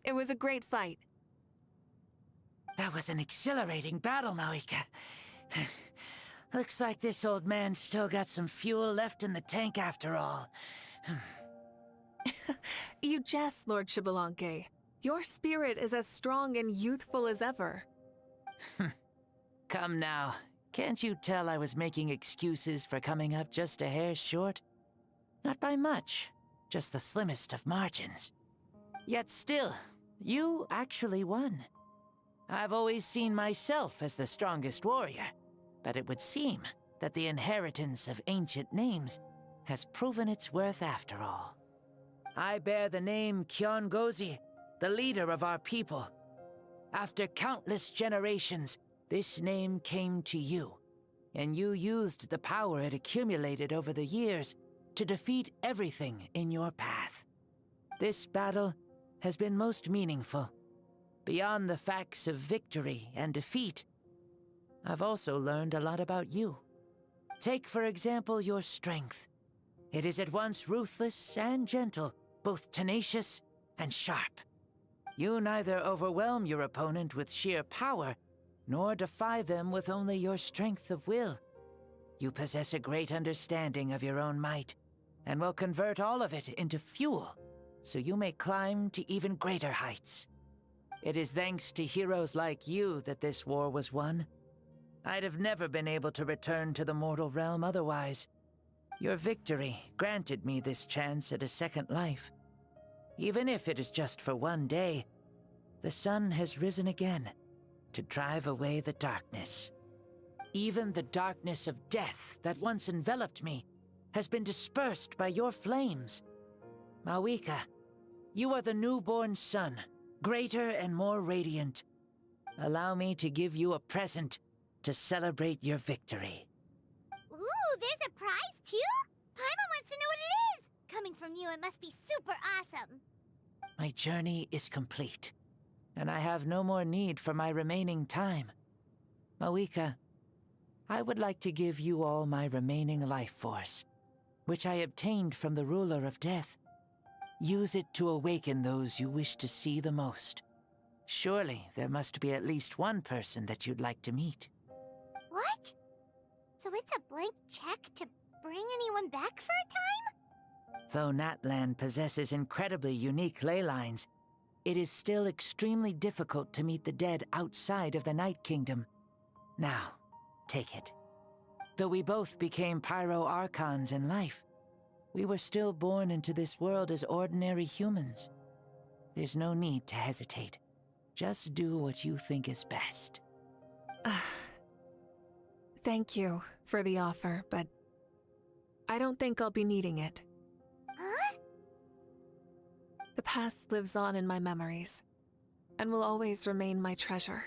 It was a great fight. That was an exhilarating battle, Mawika. Looks like this old man's still got some fuel left in the tank after all. You jest, Lord Xbalanque. Your spirit is as strong and youthful as ever. Come now. Can't you tell I was making excuses for coming up just a hair short? Not by much, just the slimmest of margins. Yet still, you actually won. I've always seen myself as the strongest warrior, but it would seem that the inheritance of ancient names has proven its worth after all. I bear the name Kiongozi, the leader of our people. After countless generations, this name came to you, and you used the power it accumulated over the years to defeat everything in your path. This battle has been most meaningful. Beyond the facts of victory and defeat, I've also learned a lot about you. Take, for example, your strength. It is at once ruthless and gentle, both tenacious and sharp. You neither overwhelm your opponent with sheer power, nor defy them with only your strength of will. You possess a great understanding of your own might, and will convert all of it into fuel, so you may climb to even greater heights. It is thanks to heroes like you that this war was won. I'd have never been able to return to the mortal realm otherwise. Your victory granted me this chance at a second life. Even if it is just for one day, the sun has risen again to drive away the darkness. Even the darkness of death that once enveloped me has been dispersed by your flames. Mawika, you are the newborn sun, greater and more radiant. Allow me to give you a present to celebrate your victory. Ooh, there's a prize too? Paimon wants to know what it is! Coming from you, it must be super awesome. My journey is complete, and I have no more need for my remaining time. Mawika, I would like to give you all my remaining life force, which I obtained from the ruler of death. Use it to awaken those you wish to see the most. Surely there must be at least one person that you'd like to meet. What? So it's a blank check to bring anyone back for a time? Though Natlan possesses incredibly unique ley lines, it is still extremely difficult to meet the dead outside of the Night Kingdom. Now, take it. Though we both became Pyro Archons in life, we were still born into this world as ordinary humans. There's no need to hesitate. Just do what you think is best. Thank you for the offer, but I don't think I'll be needing it. Huh? The past lives on in my memories, and will always remain my treasure.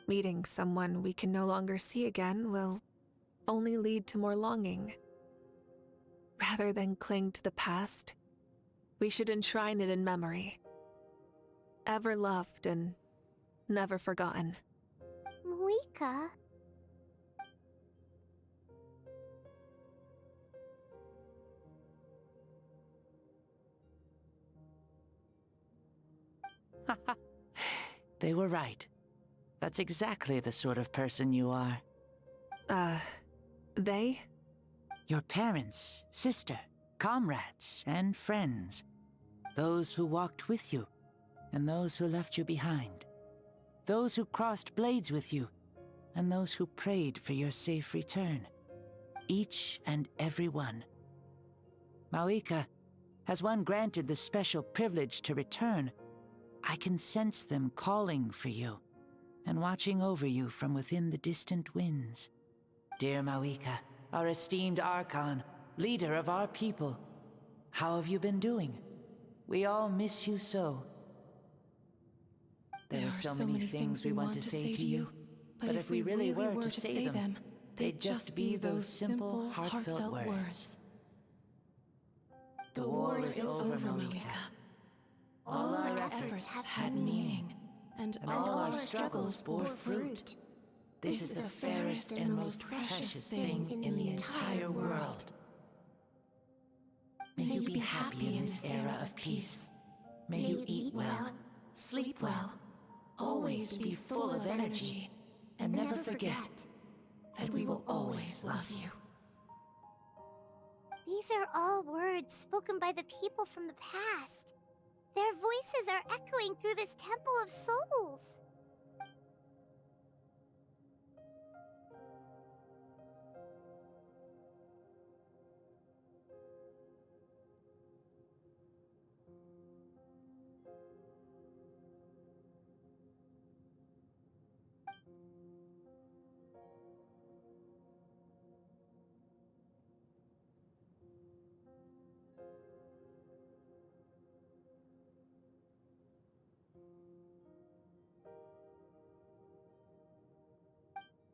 Meeting someone we can no longer see again will only lead to more longing. Rather than cling to the past, we should enshrine it in memory. Ever loved and never forgotten. Mawika. They were right. That's exactly the sort of person you are. They? Your parents, sister, comrades, and friends. Those who walked with you, and those who left you behind. Those who crossed blades with you, and those who prayed for your safe return. Each and every one. Mawika, has one granted the special privilege to return, I can sense them calling for you, and watching over you from within the distant winds. Dear Mawika, our esteemed Archon, leader of our people, how have you been doing? We all miss you so. There are so many things we want to say to you, but if we really were to say them, they'd just be those simple, heartfelt words. The war is over, Mawika. All our efforts had meaning, and all our struggles bore fruit. This is the fairest and most precious thing in the entire world. May you be happy in this era of peace. May you eat well, sleep well, always be full of energy, and never forget that we will always love you. These are all words spoken by the people from the past. Their voices are echoing through this Temple of Souls.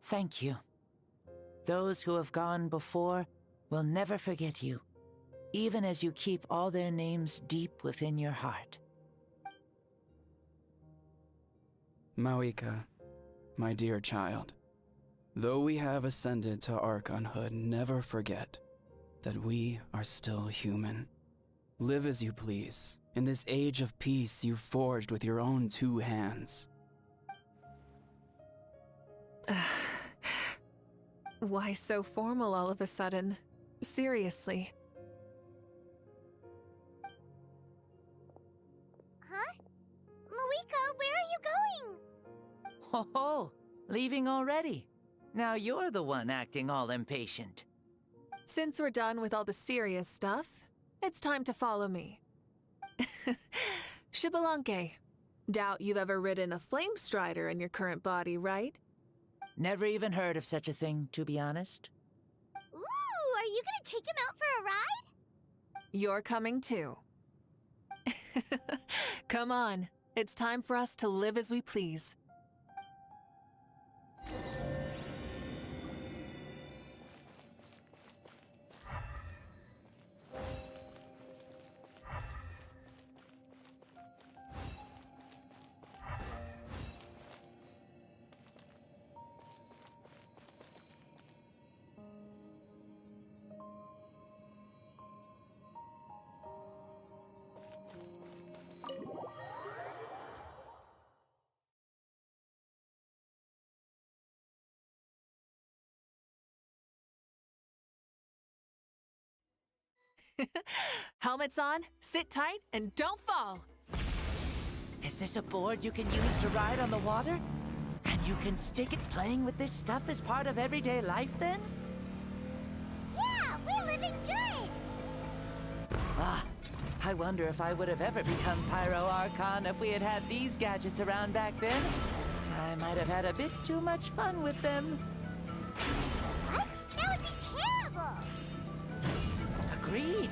Thank you. Those who have gone before will never forget you, even as you keep all their names deep within your heart. Mawika, my dear child, though we have ascended to Archonhood, never forget that we are still human. Live as you please, in this age of peace you forged with your own 2 hands. Why so formal all of a sudden? Seriously. Huh? Mawika, where are you going? Ho ho! Leaving already? Now you're the one acting all impatient. Since we're done with all the serious stuff, it's time to follow me. Xbalanque. Doubt you've ever ridden a flame strider in your current body, right? Never even heard of such a thing, to be honest. Ooh, are you gonna take him out for a ride? You're coming too. Come on, it's time for us to live as we please. Helmets on, sit tight, and don't fall! Is this a board you can use to ride on the water? And you can stick it playing with this stuff as part of everyday life, then? Yeah, we're living good! Ah, I wonder if I would have ever become Pyro Archon if we had had these gadgets around back then. I might have had a bit too much fun with them. What? That would be terrible! Agreed.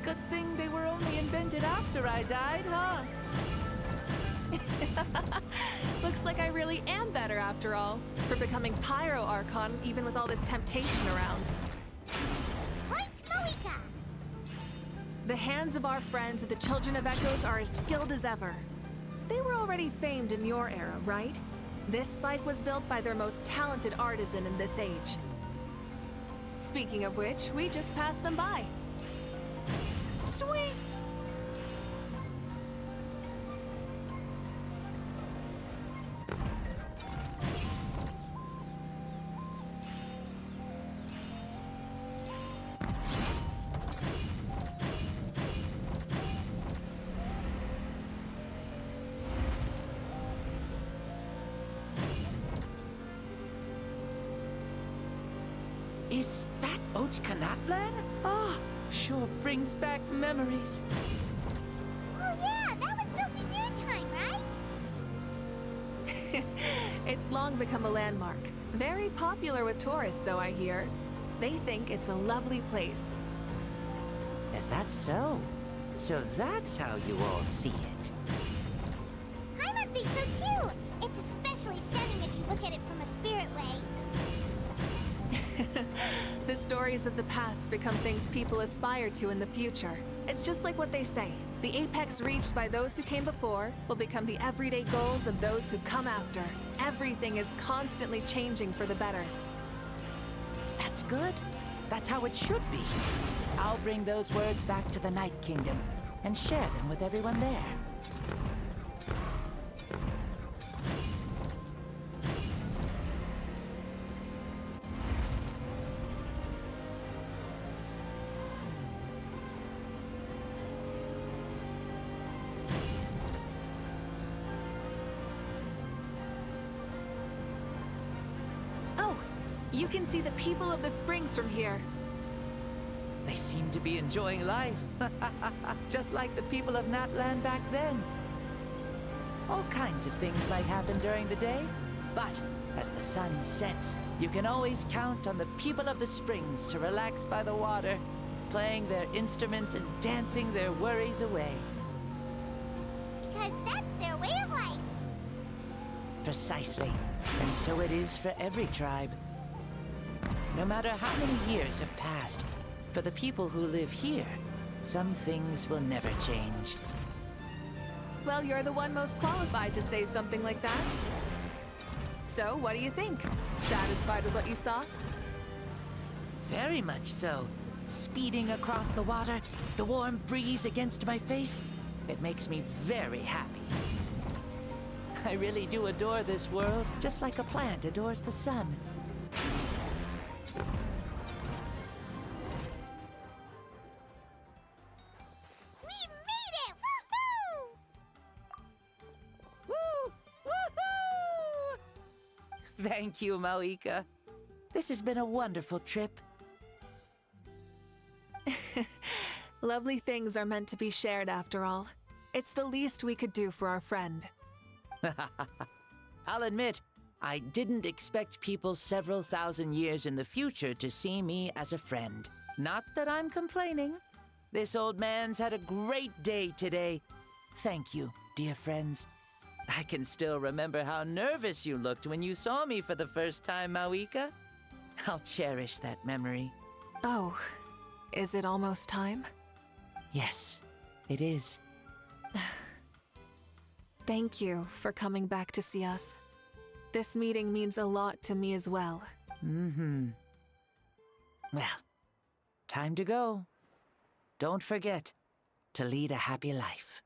Good thing they were only invented after I died, huh? Looks like I really am better after all, for becoming Pyro Archon even with all this temptation around. Point Mawika! The hands of our friends at the Children of Echoes are as skilled as ever. They were already famed in your era, right? This bike was built by their most talented artisan in this age. Speaking of which, we just passed them by. Sweet! Is that Ochkanatlan? Ah, sure brings back memories. Oh yeah, that was built in your time, right? It's long become a landmark. Very popular with tourists, so I hear. They think it's a lovely place. Is that so? So that's how you all see it. Paimon thinks so too! It's especially stunning if you look at it from a spirit way. The stories of the past become things people aspire to in the future. It's just like what they say. The apex reached by those who came before will become the everyday goals of those who come after. Everything is constantly changing for the better. That's good. That's how it should be. I'll bring those words back to the Night Kingdom and share them with everyone there. You can see the people of the springs from here. They seem to be enjoying life. Just like the people of Natlan back then. All kinds of things might happen during the day, but as the sun sets, you can always count on the people of the springs to relax by the water, playing their instruments and dancing their worries away. Because that's their way of life. Precisely. And so it is for every tribe. No matter how many years have passed, for the people who live here, some things will never change. Well, you're the one most qualified to say something like that. So, what do you think? Satisfied with what you saw? Very much so. Speeding across the water, the warm breeze against my face, it makes me very happy. I really do adore this world, just like a plant adores the sun. Thank you, Mawika. This has been a wonderful trip. Lovely things are meant to be shared after all. It's the least we could do for our friend. I'll admit, I didn't expect people several thousand years in the future to see me as a friend. Not that I'm complaining. This old man's had a great day today. Thank you, dear friends. I can still remember how nervous you looked when you saw me for the first time, Mawika. I'll cherish that memory. Oh, is it almost time? Yes, it is. Thank you for coming back to see us. This meeting means a lot to me as well. Mm-hmm. Well, time to go. Don't forget to lead a happy life.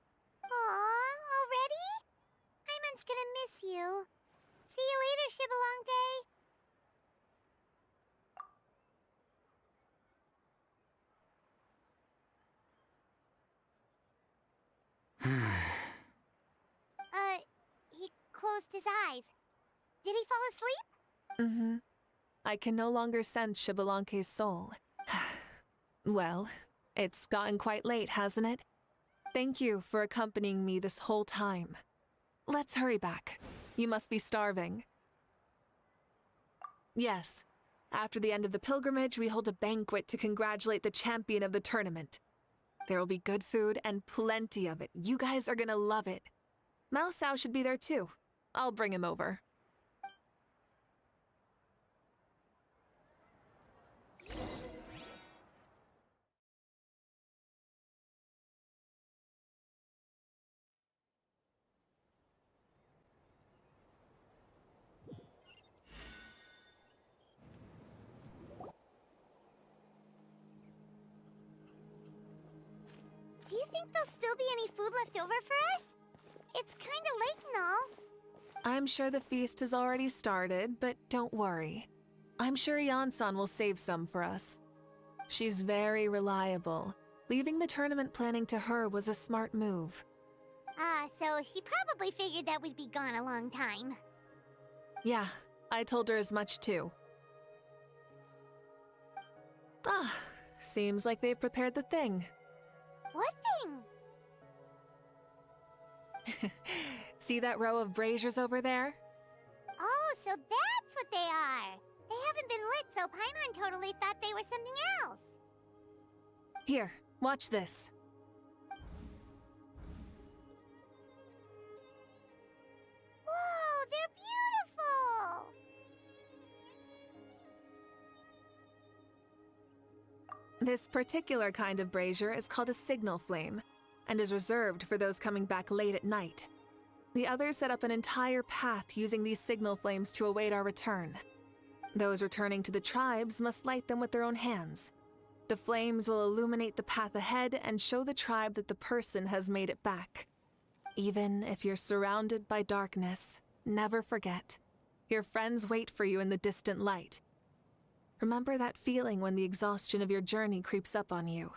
Gonna miss you. See you later, Shibalanke. He closed his eyes. Did he fall asleep? Mm-hmm. I can no longer sense Shibalanke's soul. Well, it's gotten quite late, hasn't it? Thank you for accompanying me this whole time. Let's hurry back. You must be starving. Yes. After the end of the pilgrimage, we hold a banquet to congratulate the champion of the tournament. There will be good food and plenty of it. You guys are gonna love it. Mao Sao should be there too. I'll bring him over. Do you think there'll still be any food left over for us? It's kinda late and all. I'm sure the feast has already started, but don't worry. I'm sure Yansan will save some for us. She's very reliable. Leaving the tournament planning to her was a smart move. So she probably figured that we'd be gone a long time. Yeah, I told her as much too. Seems like they've prepared the thing. What thing? See that row of braziers over there? Oh, so that's what they are. They haven't been lit, so Paimon totally thought they were something else. Here, watch this. Whoa, they're beautiful! This particular kind of brazier is called a signal flame, and is reserved for those coming back late at night. The others set up an entire path using these signal flames to await our return. Those returning to the tribes must light them with their own hands. The flames will illuminate the path ahead and show the tribe that the person has made it back. Even if you're surrounded by darkness, never forget. Your friends wait for you in the distant light. Remember that feeling when the exhaustion of your journey creeps up on you.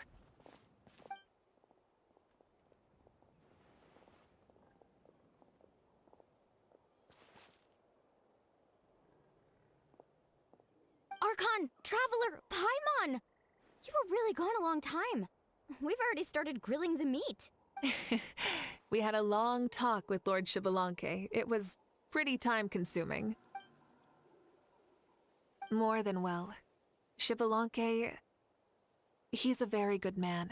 Archon! Traveler! Paimon! You were really gone a long time. We've already started grilling the meat. We had a long talk with Lord Xbalanque. It was pretty time-consuming. More than well. Xbalanque, he's a very good man.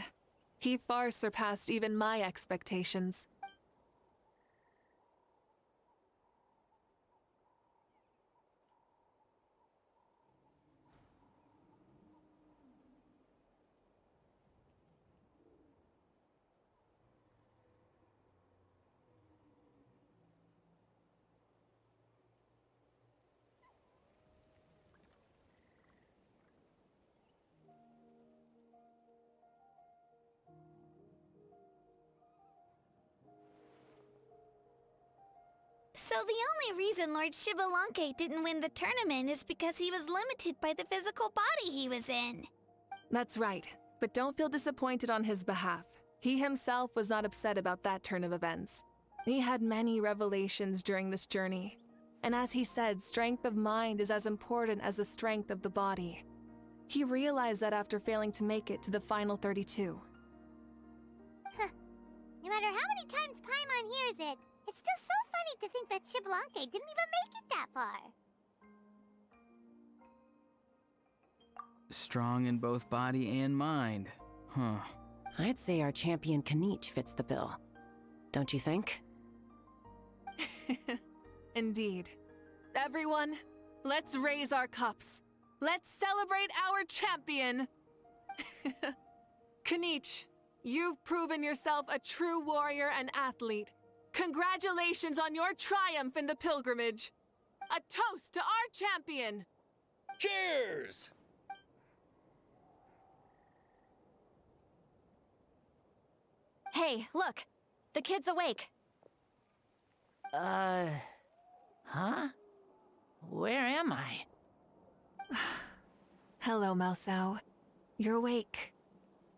He far surpassed even my expectations. So the only reason Lord Xbalanque didn't win the tournament is because he was limited by the physical body he was in. That's right, but don't feel disappointed on his behalf. He himself was not upset about that turn of events. He had many revelations during this journey, and as he said, strength of mind is as important as the strength of the body. He realized that after failing to make it to the final 32. No matter how many times Paimon hears it, it's still so funny to think that Xbalanque didn't even make it that far. Strong in both body and mind. Huh. I'd say our champion Kanich fits the bill. Don't you think? Indeed. Everyone, let's raise our cups. Let's celebrate our champion! Kanich, you've proven yourself a true warrior and athlete. Congratulations on your triumph in the pilgrimage. A toast to our champion! Cheers! Hey, look! The kid's awake. Huh? Where am I? Hello, Mausau. You're awake.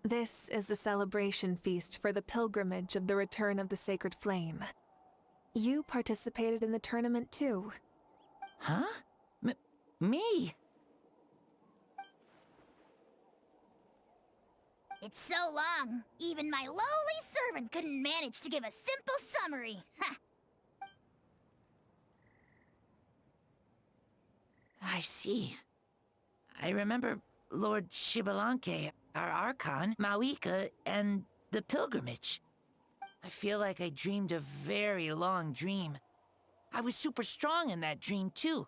This is the celebration feast for the pilgrimage of the return of the Sacred Flame. You participated in the tournament too. Huh? Me? It's so long, even my lowly servant couldn't manage to give a simple summary. Ha! I see. I remember Lord Xbalanque, our Archon, Mawika, and the pilgrimage. I feel like I dreamed a very long dream. I was super strong in that dream, too.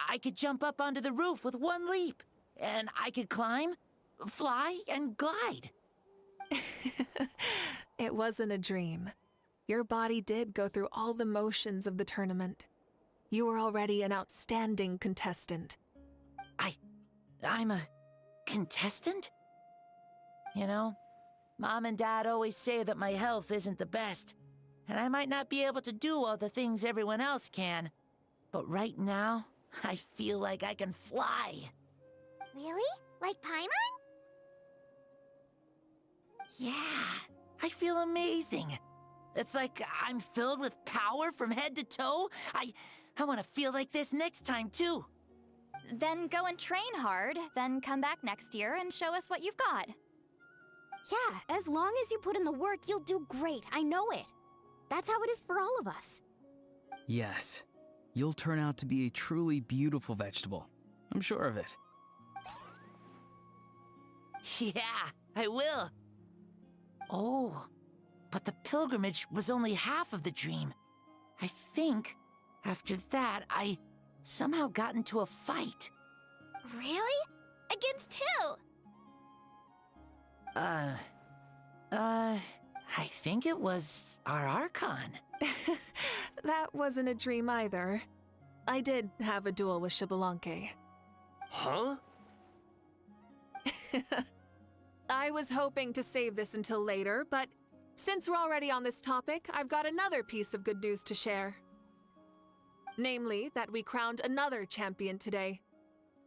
I could jump up onto the roof with one leap, and I could climb, fly, and glide. It wasn't a dream. Your body did go through all the motions of the tournament. You were already an outstanding contestant. I'm a contestant? You know, Mom and Dad always say that my health isn't the best, and I might not be able to do all the things everyone else can. But right now, I feel like I can fly. Really? Like Paimon? Yeah, I feel amazing. It's like I'm filled with power from head to toe. I want to feel like this next time, too. Then go and train hard, then come back next year and show us what you've got. Yeah, as long as you put in the work, you'll do great. I know it. That's how it is for all of us. Yes. You'll turn out to be a truly beautiful vegetable. I'm sure of it. Yeah, I will. Oh, but the pilgrimage was only half of the dream. I think, after that, I somehow got into a fight. Really? Against who? I think it was our Archon. That wasn't a dream either. I did have a duel with Xbalanque. Huh? I was hoping to save this until later, but since we're already on this topic, I've got another piece of good news to share. Namely, that we crowned another champion today.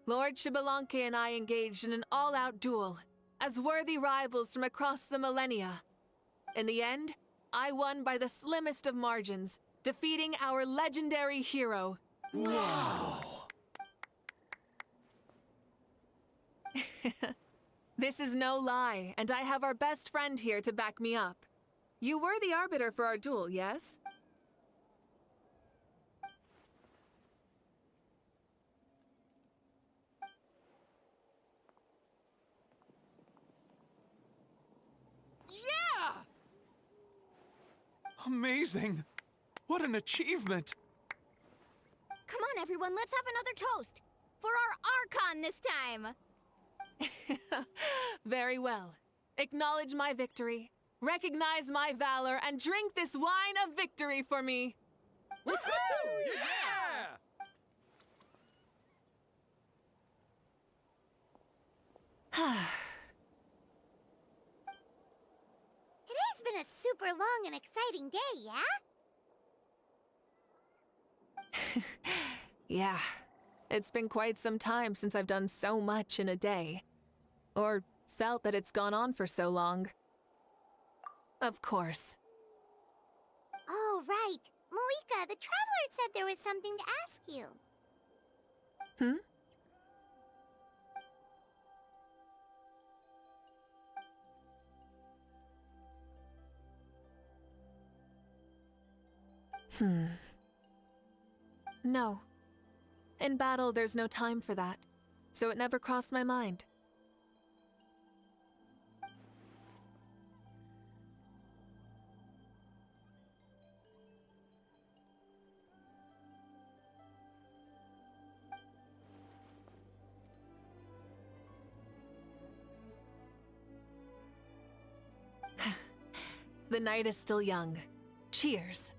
Lord Xbalanque and I engaged in an all-out duel, as worthy rivals from across the millennia. In the end, I won by the slimmest of margins, defeating our legendary hero. Wow! This is no lie, and I have our best friend here to back me up. You were the arbiter for our duel, yes? Yeah! Amazing! What an achievement! Come on, everyone, let's have another toast. For our Archon this time. Very well. Acknowledge my victory, recognize my valor, and drink this wine of victory for me. Woohoo! Yeah! Today's been a super long and exciting day, yeah? Yeah, it's been quite some time since I've done so much in a day. Or felt that it's gone on for so long. Of course. Oh, right. Malika, the Traveler said there was something to ask you. Hmm? No. In battle, there's no time for that, so it never crossed my mind. The night is still young. Cheers.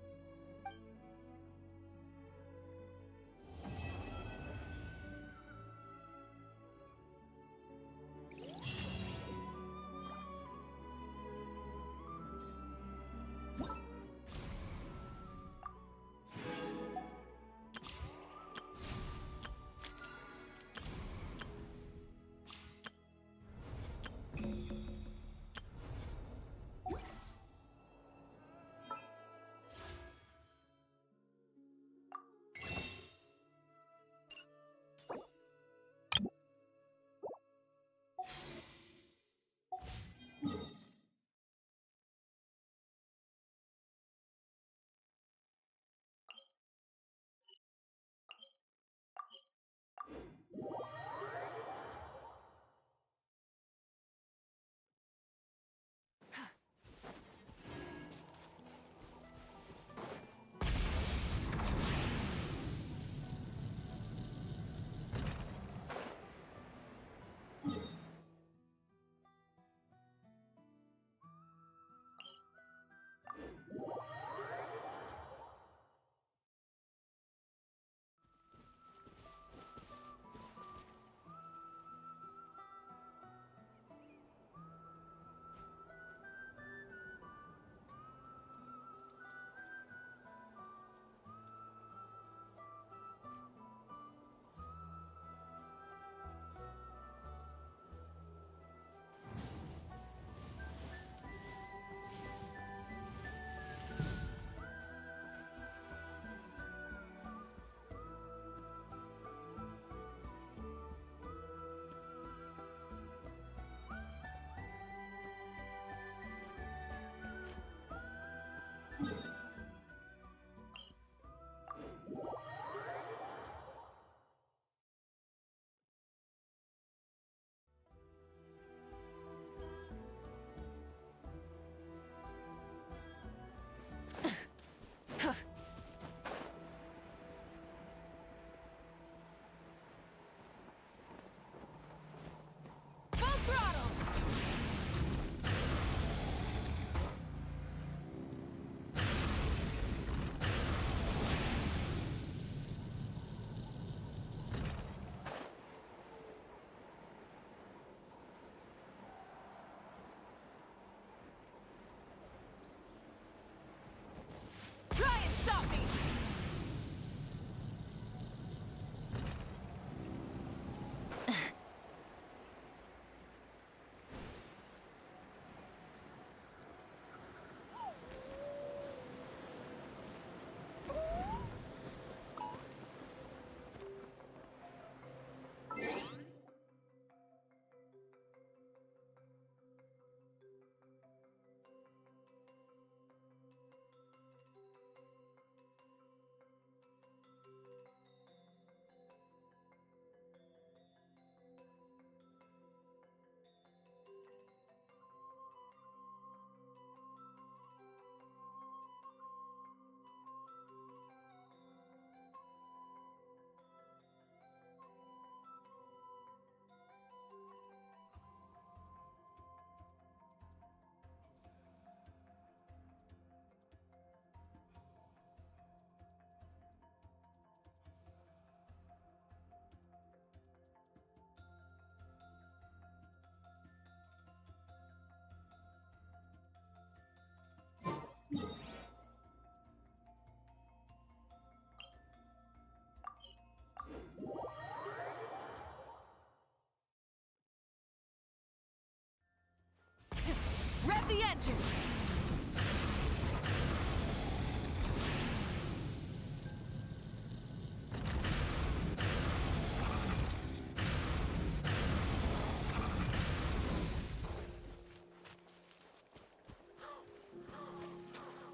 vengeance!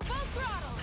Full throttle!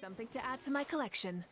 Something to add to my collection.